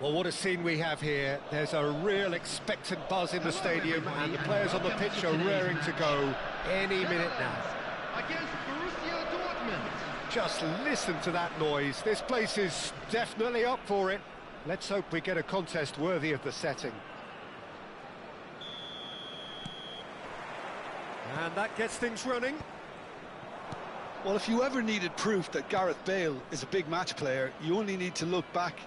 Speaker 1: Well, what a scene we have here. There's a real expectant buzz in the stadium, and the players on the pitch are raring to go any minute now.
Speaker 3: Against Borussia Dortmund.
Speaker 1: Just listen to that noise. This place is definitely up for it. Let's hope we get a contest worthy of the setting. And that gets things running.
Speaker 2: Well, if you ever needed proof that Gareth Bale is a big match player, you only need to look back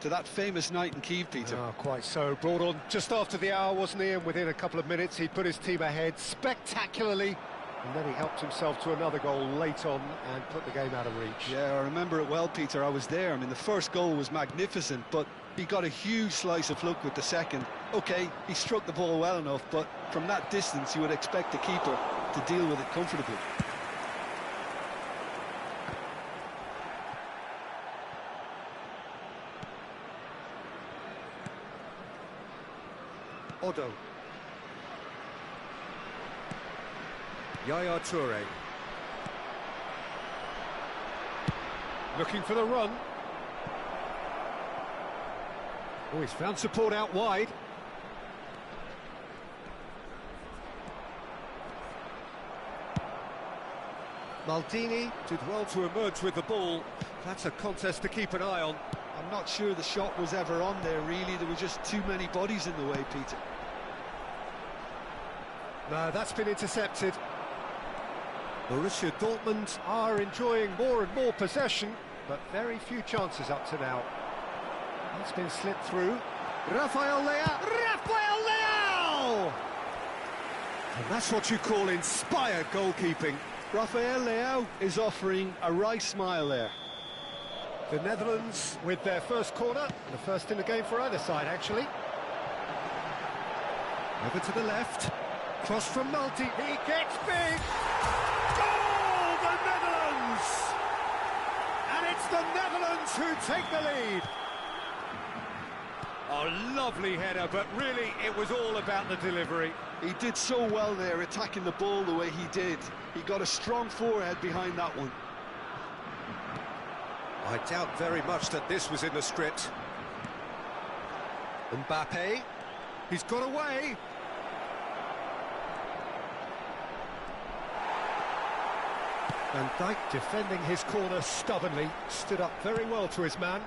Speaker 2: to that famous night in Kiev, Peter.
Speaker 1: Oh, quite so. Brought on just after the hour, wasn't he? And within a couple of minutes, he put his team ahead spectacularly. And then he helped himself to another goal late on and put the game out of reach.
Speaker 2: Yeah, I remember it well, Peter. I was there. I mean, the first goal was magnificent, but he got a huge slice of luck with the second. OK, he struck the ball well enough, but from that distance, you would expect the keeper to deal with it comfortably.
Speaker 1: Odo. Yaya Toure. Looking for the run. Oh, he's found support out wide. Maldini did well to emerge with the ball. That's a contest to keep an eye on.
Speaker 2: I'm not sure the shot was ever on there, really. There were just too many bodies in the way, Peter.
Speaker 1: No, that's been intercepted. Borussia Dortmund are enjoying more and more possession, but very few chances up to now. It's been slipped through. Rafael Leao! And that's what you call inspired goalkeeping.
Speaker 2: Rafael Leao is offering a right smile there.
Speaker 1: The Netherlands with their first corner, the first in the game for either side, actually. Over to the left. Cross from Multi. He gets big. Goal, the Netherlands! And it's the Netherlands who take the lead. A lovely header, but really it was all about the delivery.
Speaker 2: He did so well there, attacking the ball the way he did. He got a strong forehead behind that one.
Speaker 1: I doubt very much that this was in the script. Mbappe. He's got away. Van Dijk defending his corner stubbornly, stood up very well to his man.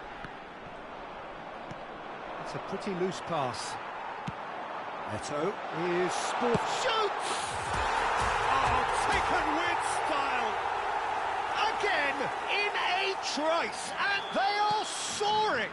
Speaker 1: It's a pretty loose pass. Neto is sport shoots! Oh, taken with style! Again, in a trice, and they are soaring!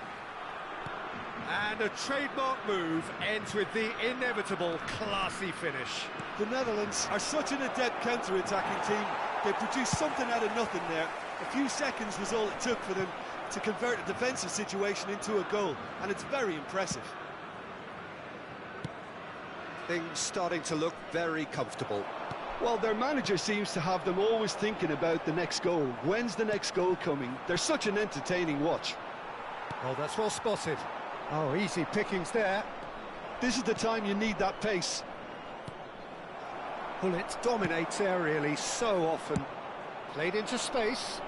Speaker 1: And a trademark move ends with the inevitable classy finish.
Speaker 2: The Netherlands are such an adept counter-attacking team. They produced something out of nothing there. A few seconds was all it took for them to convert a defensive situation into a goal, and it's very impressive.
Speaker 1: Things starting to look very comfortable.
Speaker 2: Well, their manager seems to have them always thinking about the next goal. When's the next goal coming? They're such an entertaining watch.
Speaker 1: Oh, that's well spotted. Oh, easy pickings there.
Speaker 2: This is the time you need that pace.
Speaker 1: Bullet dominates aerially so often. Played into space.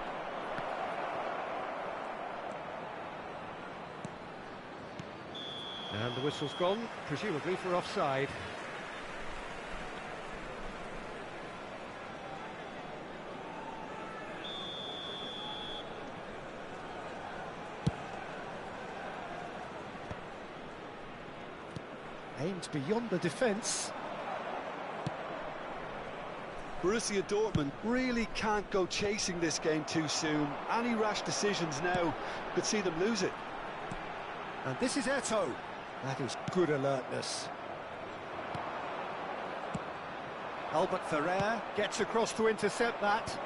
Speaker 1: And the whistle's gone, presumably for offside. Aimed beyond the defence.
Speaker 2: Borussia Dortmund really can't go chasing this game too soon. Any rash decisions now could see them lose it.
Speaker 1: And this is Eto'o. That is good alertness. Albert Ferrer gets across to intercept that.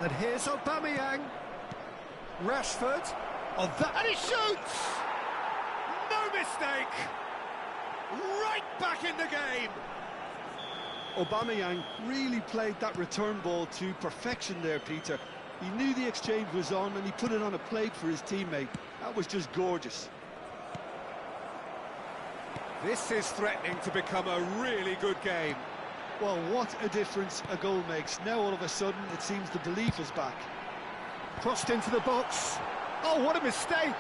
Speaker 1: And here's Aubameyang. Rashford. On that, and he shoots! No mistake! Right back in the game!
Speaker 2: Aubameyang really played that return ball to perfection there, Peter. He knew the exchange was on and he put it on a plate for his teammate. That was just gorgeous.
Speaker 1: This is threatening to become a really good game.
Speaker 2: Well, what a difference a goal makes. Now all of a sudden it seems the belief is back.
Speaker 1: Crossed into the box. Oh, what a mistake!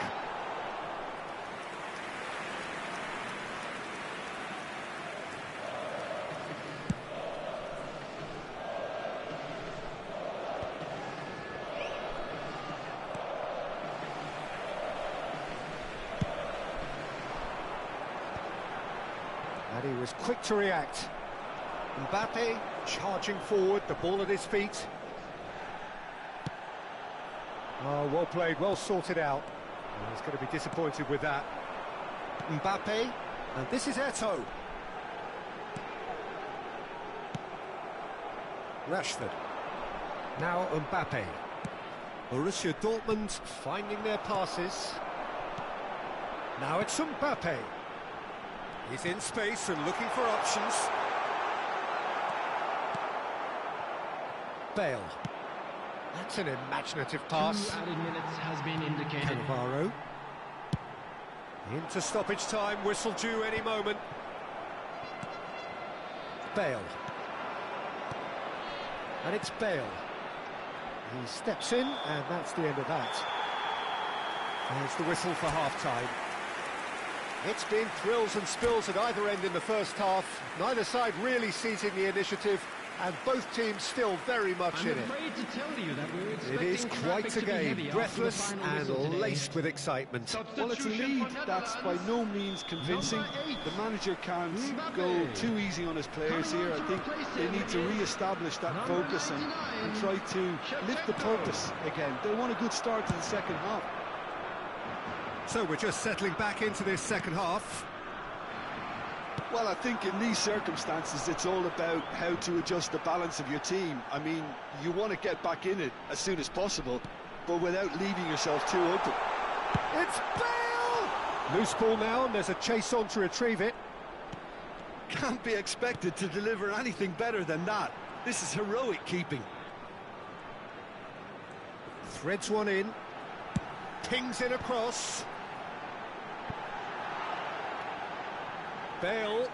Speaker 1: And he was quick to react. Mbappe charging forward, the ball at his feet. Oh, well played, well sorted out. Oh, he's going to be disappointed with that. Mbappe, and this is Eto'o. Rashford. Now Mbappe. Borussia Dortmund finding their passes. Now it's Mbappe. He's in space and looking for options. Bale. That's an imaginative pass.
Speaker 5: 2 added minutes has been indicated.
Speaker 1: Cannavaro. Into stoppage time, whistle due any moment. Bale. And it's Bale. He steps in, and that's the end of that. There's the whistle for half-time. It's been thrills and spills at either end in the first half. Neither side really seizing the initiative, and both teams still very much in it.
Speaker 5: I'm afraid to tell you that we're expecting
Speaker 1: It is quite a game, breathless and laced with excitement.
Speaker 2: Well, it's a lead that's by no means convincing. The manager can't go too easy on his players here. I think they need to re-establish that focus and try to lift the purpose again. They want a good start to the second half.
Speaker 1: So we're just settling back into this second half.
Speaker 2: Well, I think in these circumstances, it's all about how to adjust the balance of your team. I mean, you want to get back in it as soon as possible, but without leaving yourself too open.
Speaker 1: It's Bale! Loose ball now, and there's a chase on to retrieve it.
Speaker 2: Can't be expected to deliver anything better than that. This is heroic keeping.
Speaker 1: Threads one in. Pings in across. Bale.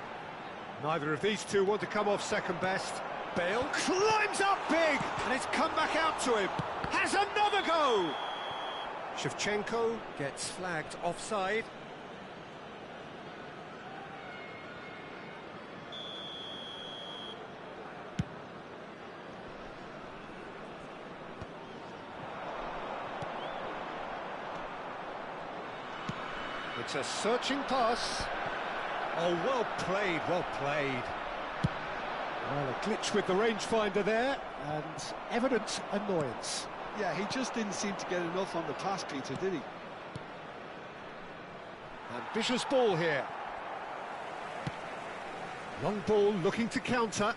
Speaker 1: Neither of these two want to come off second best. Bale climbs up big, and it's come back out to him. Has another go. Shevchenko gets flagged offside. It's a searching pass. Oh, well played, well played. Well, a glitch with the rangefinder there, and evident annoyance.
Speaker 2: Yeah, he just didn't seem to get enough on the pass, Peter, did he?
Speaker 1: Ambitious ball here. Long ball looking to counter.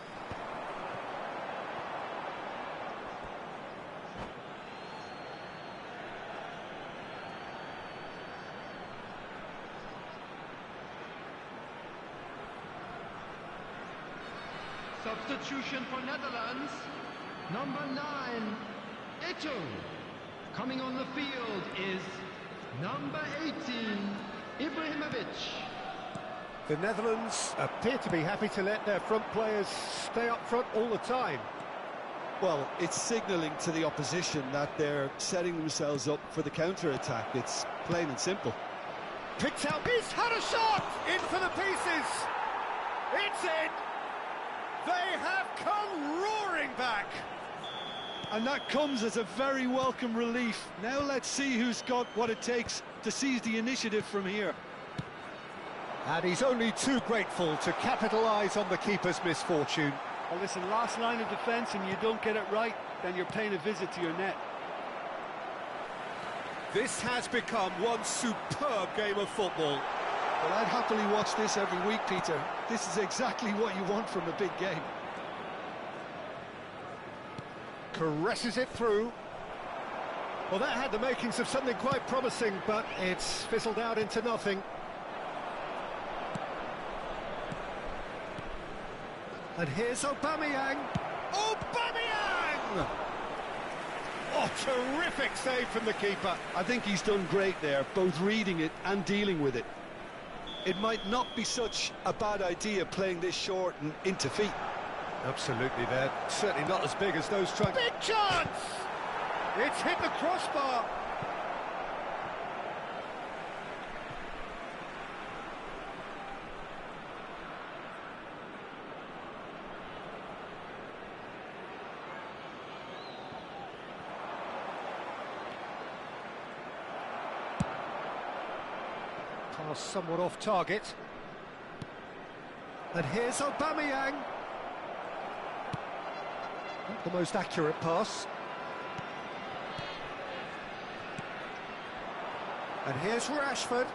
Speaker 5: Substitution for Netherlands. Number 9, Eto'o. Coming on the field is number 18, Ibrahimovic.
Speaker 1: The Netherlands appear to be happy to let their front players stay up front all the time.
Speaker 2: Well, it's signalling to the opposition that they're setting themselves up for the counter-attack. It's plain and simple.
Speaker 1: Picked out, he's had a shot! In for the pieces! It's in! They have come roaring back!
Speaker 2: And that comes as a very welcome relief. Now let's see who's got what it takes to seize the initiative from here.
Speaker 1: And he's only too grateful to capitalise on the keeper's misfortune.
Speaker 2: Well, listen, last line of defence and you don't get it right, then you're paying a visit to your net.
Speaker 1: This has become one superb game of football.
Speaker 2: Well, I'd happily watch this every week, Peter. This is exactly what you want from a big game.
Speaker 1: Caresses it through. Well, that had the makings of something quite promising, but it's fizzled out into nothing. And here's Aubameyang. Aubameyang! Oh, terrific save from the keeper.
Speaker 2: I think he's done great there, both reading it and dealing with it. It might not be such a bad idea playing this short and into feet.
Speaker 1: Absolutely, they're certainly not as big as those trying. Big chance! It's hit the crossbar. Pass somewhat off target. And here's Aubameyang. Not the most accurate pass. And here's Rashford.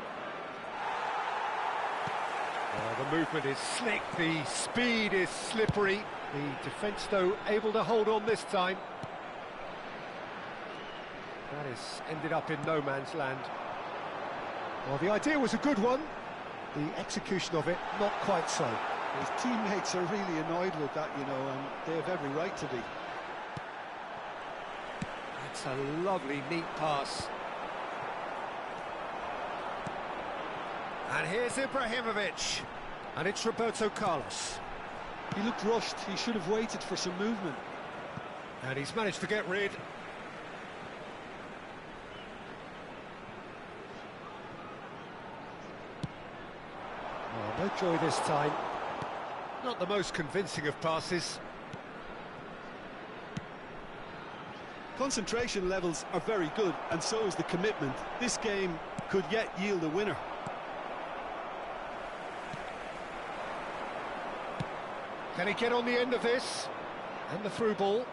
Speaker 1: The movement is slick, the speed is slippery. The defence, though, able to hold on this time. That has ended up in no man's land. Well, the idea was a good one. The execution of it, not quite so.
Speaker 2: His teammates are really annoyed with that, you know, and they have every right to be.
Speaker 1: That's a lovely, neat pass. And here's Ibrahimovic. And it's Roberto Carlos.
Speaker 2: He looked rushed. He should have waited for some movement.
Speaker 1: And he's managed to get rid. Oh, no joy this time. Not the most convincing of passes.
Speaker 2: Concentration levels are very good, and so is the commitment. This game could yet yield a winner.
Speaker 1: Can he get on the end of this? And the through ball.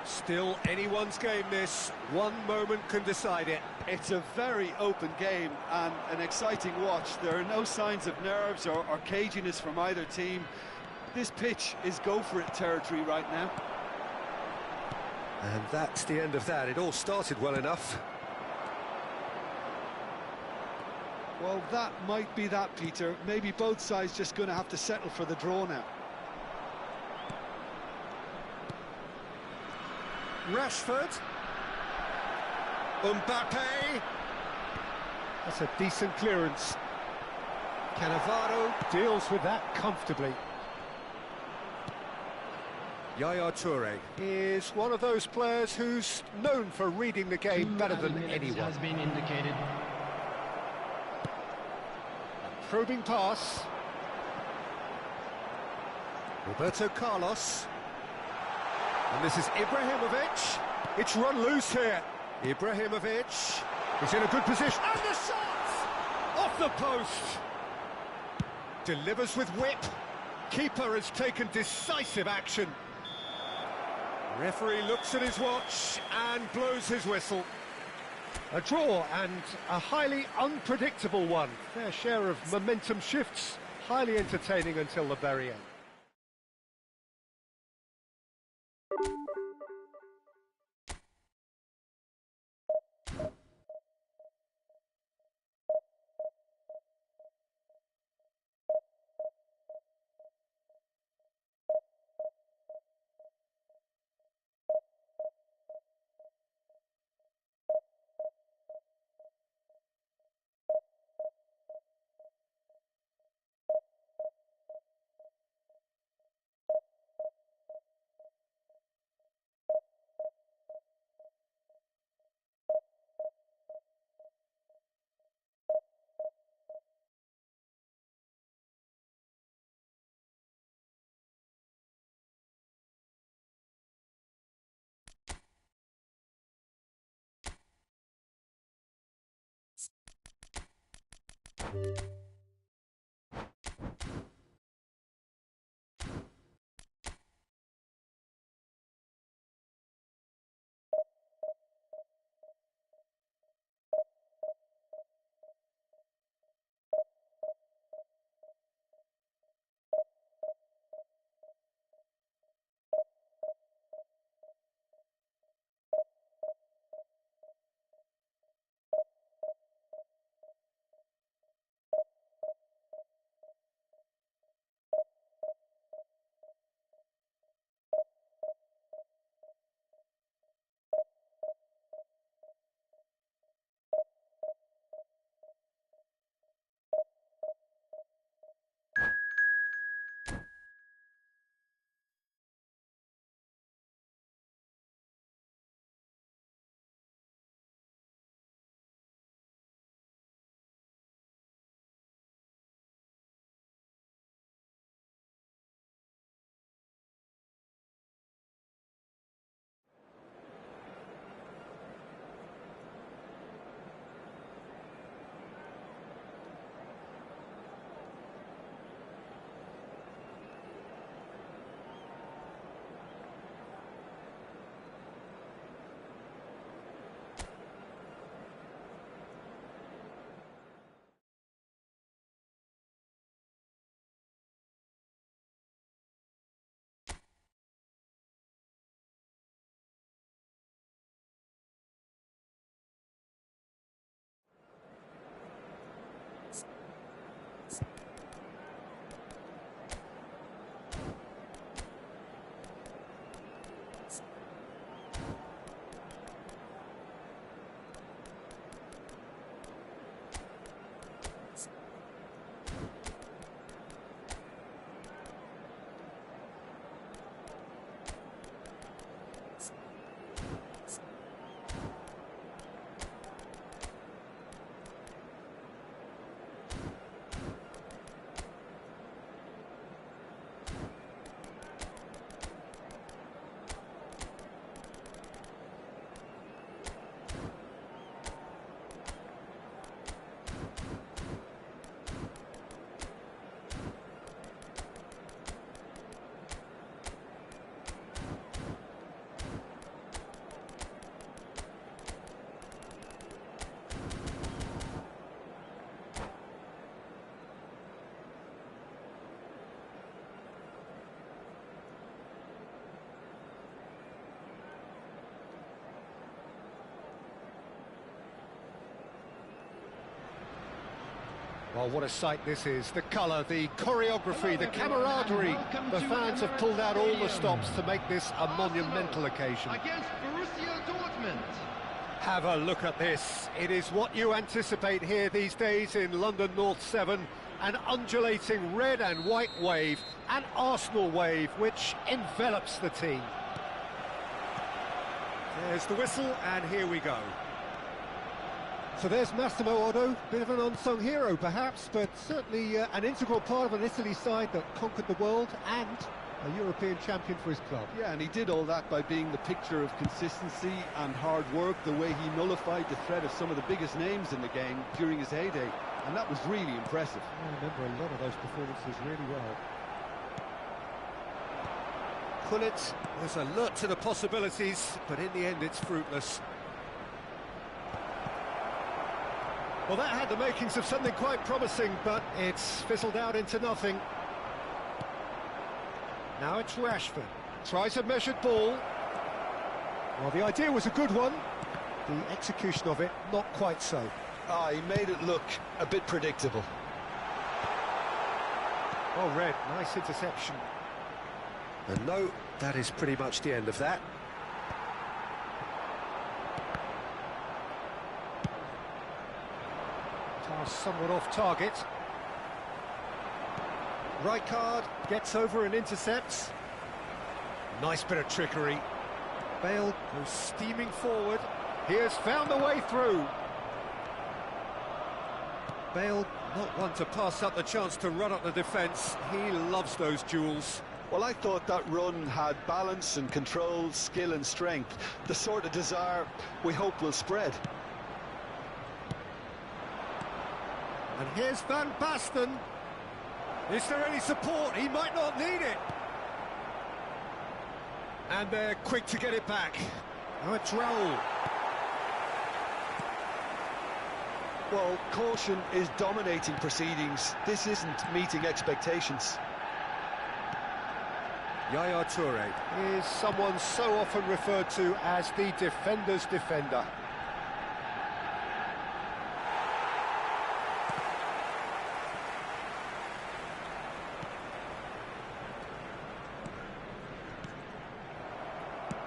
Speaker 1: Still anyone's game, this. One moment can decide it.
Speaker 2: It's a very open game and an exciting watch. There are no signs of nerves or caginess from either team. This pitch is go-for-it territory right now.
Speaker 1: And that's the end of that. It all started well enough.
Speaker 2: Well, that might be that, Peter. Maybe both sides just going to have to settle for the draw now.
Speaker 1: Rashford. Mbappe. That's a decent clearance. Cannavaro deals with that comfortably. Yaya Toure is one of those players who's known for reading the game better than anyone.
Speaker 5: Has been indicated.
Speaker 1: Probing pass. Roberto Carlos. And this is Ibrahimovic. It's run loose here. Ibrahimovic is in a good position. And the shot! Off the post. Delivers with whip. Keeper has taken decisive action. Referee looks at his watch and blows his whistle. A draw, and a highly unpredictable one. Fair share of momentum shifts. Highly entertaining until the very end. Oh, what a sight this is. The colour, the choreography, the camaraderie. The fans have pulled out all the stops to make this a monumental occasion.
Speaker 5: Against Borussia Dortmund.
Speaker 1: Have a look at this. It is what you anticipate here these days in London North 7. An undulating red and white wave, an Arsenal wave, which envelops the team. There's the whistle, and here we go. So there's Massimo Otto, bit of an unsung hero perhaps, but certainly an integral part of an Italy side that conquered the world and a European champion for his club.
Speaker 2: Yeah, and he did all that by being the picture of consistency and hard work, the way he nullified the threat of some of the biggest names in the game during his heyday, and that was really impressive.
Speaker 1: I remember a lot of those performances really well. Pullet was alert to the possibilities, but in the end it's fruitless. Well, that had the makings of something quite promising, but it's fizzled out into nothing. Now it's Rashford. Tries a measured ball. Well, the idea was a good one. The execution of it, not quite so.
Speaker 2: He made it look a bit predictable.
Speaker 1: Oh, Red, nice interception. And no, that is pretty much the end of that. Pass somewhat off target. Rijkaard gets over and intercepts. Nice bit of trickery. Bale goes steaming forward. He has found the way through. Bale, not one to pass up the chance to run up the defence. He loves those duels.
Speaker 2: Well, I thought that run had balance and control, skill and strength. The sort of desire we hope will spread.
Speaker 1: And here's Van Basten. Is there any support? He might not need it. And they're quick to get it back. Now it's Raul.
Speaker 2: Well, caution is dominating proceedings. This isn't meeting expectations.
Speaker 1: Yaya Toure is someone so often referred to as the defender's defender.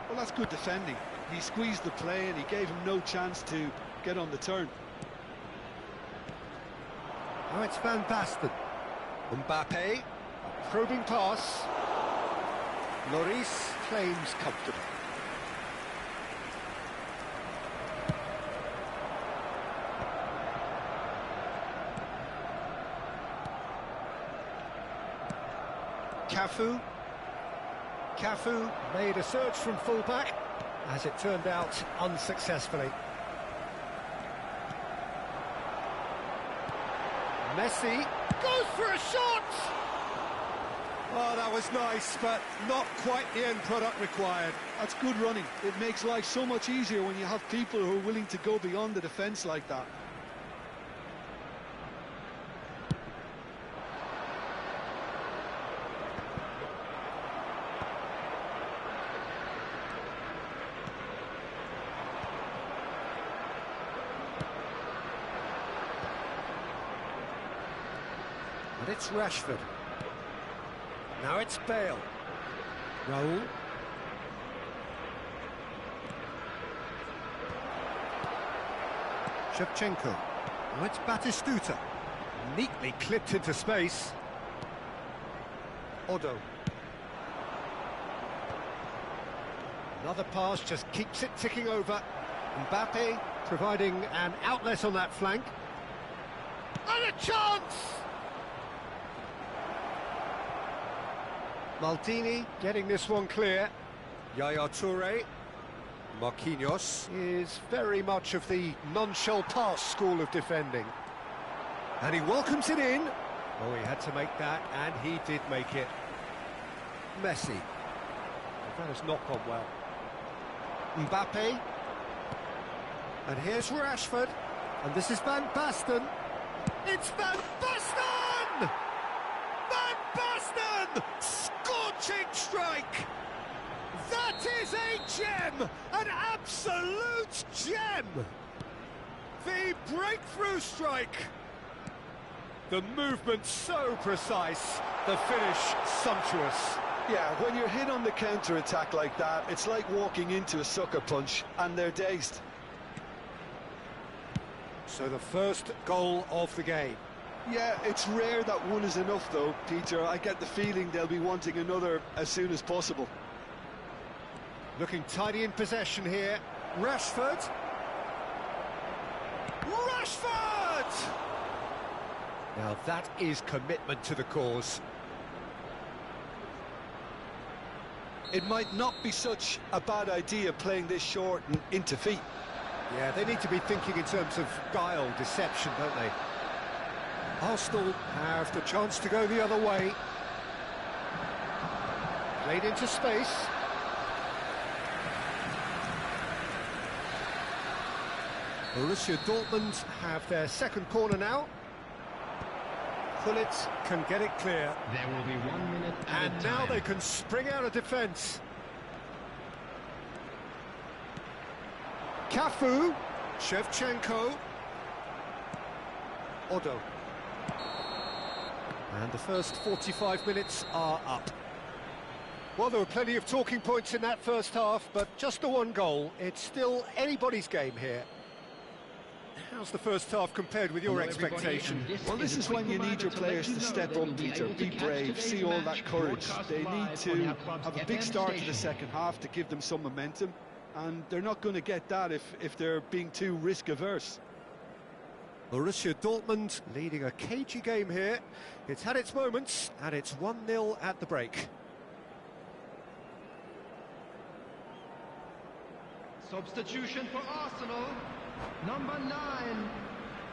Speaker 2: Well, that's good defending. He squeezed the play and he gave him no chance to get on the turn.
Speaker 1: Now it's Van Basten. Mbappe, probing pass. Lloris claims comfortable. Cafu made a search from fullback, as it turned out unsuccessfully. Messi goes for a shot! Oh, that was nice, but not quite the end product required.
Speaker 2: That's good running. It makes life so much easier when you have people who are willing to go beyond the defence like that.
Speaker 1: And it's Rashford. Now it's Bale. Raul. Shevchenko. Now it's Batistuta. Neatly clipped into space. Otto. Another pass just keeps it ticking over. Mbappe providing an outlet on that flank. And a chance! Maldini getting this one clear. Yaya Toure. Marquinhos is very much of the non-shell pass school of defending. And he welcomes it in. Oh, he had to make that, and he did make it. Messi. That has not gone well. Mbappe. And here's Rashford. And this is Van Basten. It's Van Basten! Van Basten! Scorching strike! That is a gem! An absolute gem! The breakthrough strike! The movement so precise, the finish sumptuous.
Speaker 2: Yeah, when you're hit on the counter-attack like that, it's like walking into a sucker punch, and they're dazed.
Speaker 1: So the first goal of the game.
Speaker 2: Yeah, it's rare that one is enough though, Peter. I get the feeling they'll be wanting another as soon as possible.
Speaker 1: Looking tidy in possession here. Rashford. Rashford! Now that is commitment to the cause.
Speaker 2: It might not be such a bad idea playing this short and into feet.
Speaker 1: Yeah, they need to be thinking in terms of guile, deception, don't they? Arsenal have the chance to go the other way. Played into space. Borussia Dortmund have their second corner now. Gullit can get it clear.
Speaker 5: There will be 1 minute
Speaker 1: And
Speaker 5: added
Speaker 1: now
Speaker 5: time.
Speaker 1: they can spring out of defence. Cafu, Shevchenko, Odo. And the first 45 minutes are up. Well, there were plenty of talking points in that first half, but just the one goal. It's still anybody's game here. How's the first half compared with your
Speaker 5: Hello, everybody,
Speaker 1: expectation?
Speaker 5: and
Speaker 2: Well, this
Speaker 5: a
Speaker 2: is
Speaker 5: quick
Speaker 2: when you need
Speaker 5: reminder
Speaker 2: your
Speaker 5: to
Speaker 2: players
Speaker 5: let you
Speaker 2: to
Speaker 5: know
Speaker 2: step
Speaker 5: that
Speaker 2: up,
Speaker 5: you'll be
Speaker 2: Peter.
Speaker 5: able to
Speaker 2: Be
Speaker 5: catch
Speaker 2: brave,
Speaker 5: today's
Speaker 2: see all that
Speaker 5: match
Speaker 2: courage.
Speaker 5: broadcast
Speaker 2: They need
Speaker 5: live
Speaker 2: to
Speaker 5: on our club's
Speaker 2: have a big
Speaker 5: FM
Speaker 2: start to the
Speaker 5: station.
Speaker 2: second half to give them some momentum, and they're not going to get that if they're being too risk-averse.
Speaker 1: Borussia Dortmund leading a cagey game here. It's had its moments, and it's 1-0 at the break.
Speaker 5: Substitution for Arsenal. Number 9,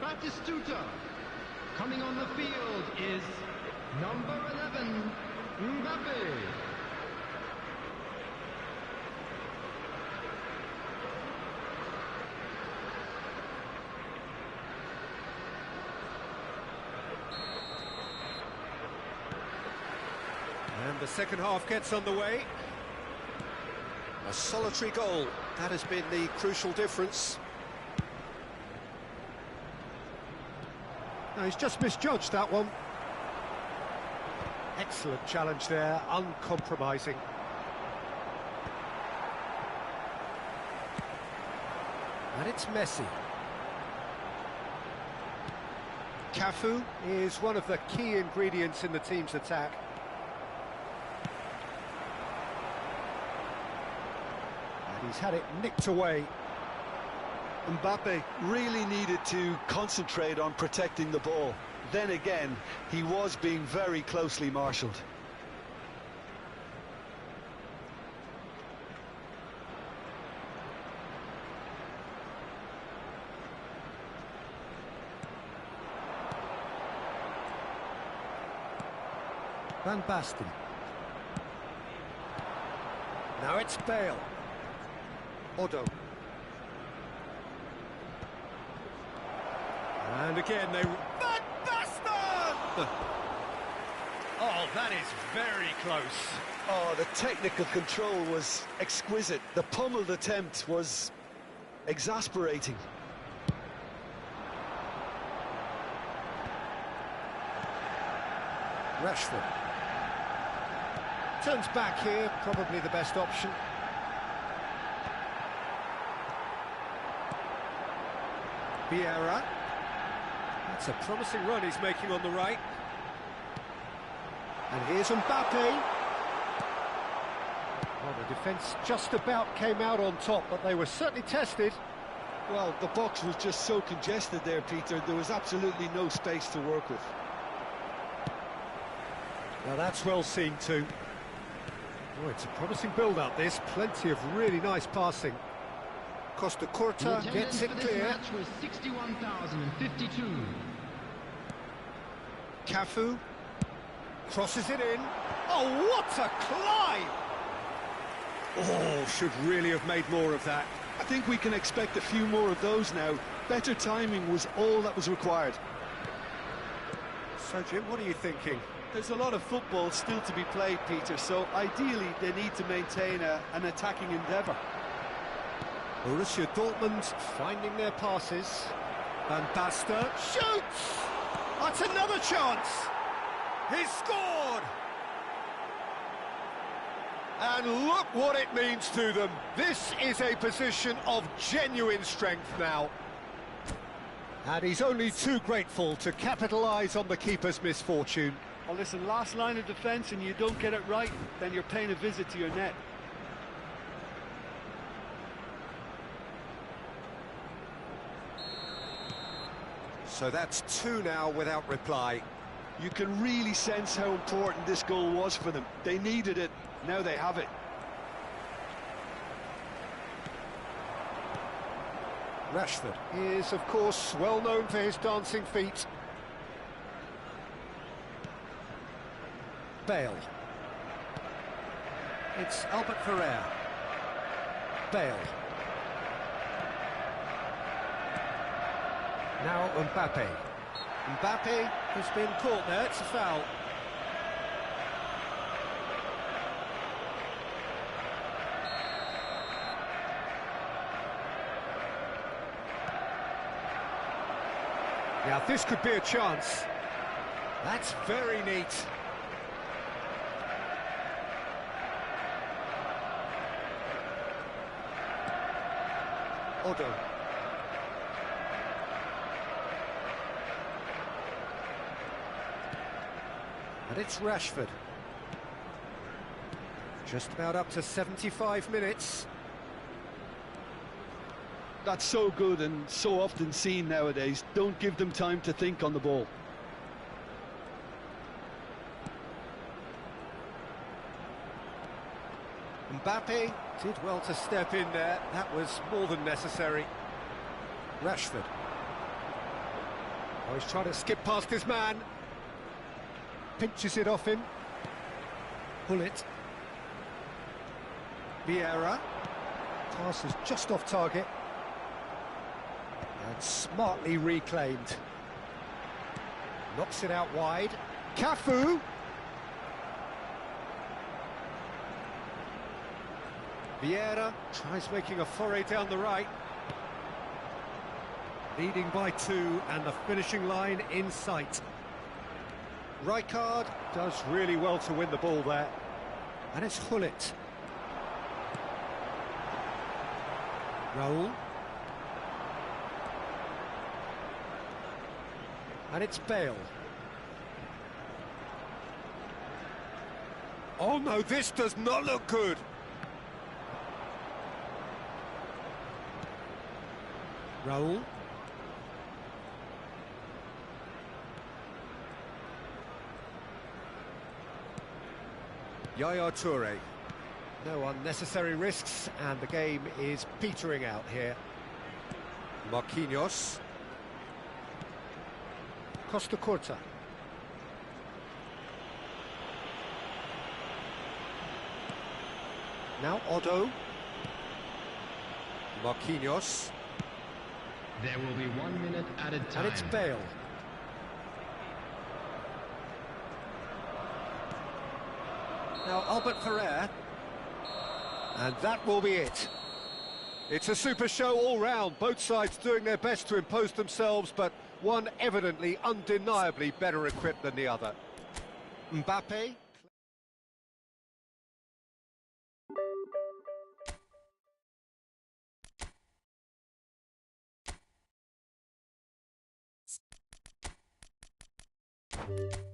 Speaker 5: Batistuta. Coming on the field is number 11, Mbappe.
Speaker 1: And the second half gets underway. A solitary goal, that has been the crucial difference. No, he's just misjudged that one. Excellent challenge there, uncompromising. And it's Messi. Cafu is one of the key ingredients in the team's attack. And he's had it nicked away.
Speaker 2: Mbappe really needed to concentrate on protecting the ball. Then again, he was being very closely marshalled.
Speaker 1: Van Basten. Now it's Bale. Odo. And again they... Van Basten! Oh, that is very close.
Speaker 2: Oh, the technical control was exquisite. The pummeled attempt was exasperating.
Speaker 1: Rashford. Turns back here, probably the best option. Vieira. That's a promising run he's making on the right. And here's Mbappe. Well, the defence just about came out on top, but they were certainly tested.
Speaker 2: Well, the box was just so congested there, Peter. There was absolutely no space to work with.
Speaker 1: Now that's well seen too. Oh, it's a promising build-up, this. Plenty of really nice passing. Costa Curta gets it
Speaker 5: for this
Speaker 1: clear.
Speaker 5: match was 61,052.
Speaker 1: Cafu crosses it in. Oh, what a climb! Oh, should really have made more of that.
Speaker 2: I think we can expect a few more of those now. Better timing was all that was required.
Speaker 1: So, Jim, what are you thinking?
Speaker 2: There's a lot of football still to be played, Peter, so ideally they need to maintain an attacking endeavour.
Speaker 1: Borussia Dortmund finding their passes. Van Basten shoots! That's another chance. He's scored. And look what it means to them. This is a position of genuine strength now. And he's only too grateful to capitalise on the keeper's misfortune.
Speaker 2: Well, listen, last line of defence and you don't get it right, then you're paying a visit to your net.
Speaker 1: So that's 2 now without reply.
Speaker 2: You can really sense how important this goal was for them. They needed it, now they have it.
Speaker 1: Rashford is, of course, well known for his dancing feet. Bale. It's Albert Ferrer. Bale. Now Mbappe. Mbappe has been caught there, it's a foul. Now this could be a chance. That's very neat. Odo. And it's Rashford. Just about up to 75 minutes.
Speaker 2: That's so good and so often seen nowadays. Don't give them time to think on the ball.
Speaker 1: Mbappe did well to step in there. That was more than necessary. Rashford. Oh, he's trying to skip past his man. Pinches it off him. Bullet. Vieira. Pass is just off target. And smartly reclaimed. Knocks it out wide. Cafu. Vieira tries making a foray down the right. Leading by 2 and the finishing line in sight. Rijkaard does really well to win the ball there. And it's Hullet. Raul. And it's Bale. Oh no, this does not look good. Raul. Yaya Toure. No unnecessary risks, and the game is petering out here. Marquinhos. Costa Curta. Now Odo. Marquinhos.
Speaker 5: There will be 1 minute added time.
Speaker 1: And it's Bale. Now Albert Ferrer. And that will be it. It's a super show all round, both sides doing their best to impose themselves, but one evidently, undeniably better equipped than the other. Mbappe.
Speaker 6: You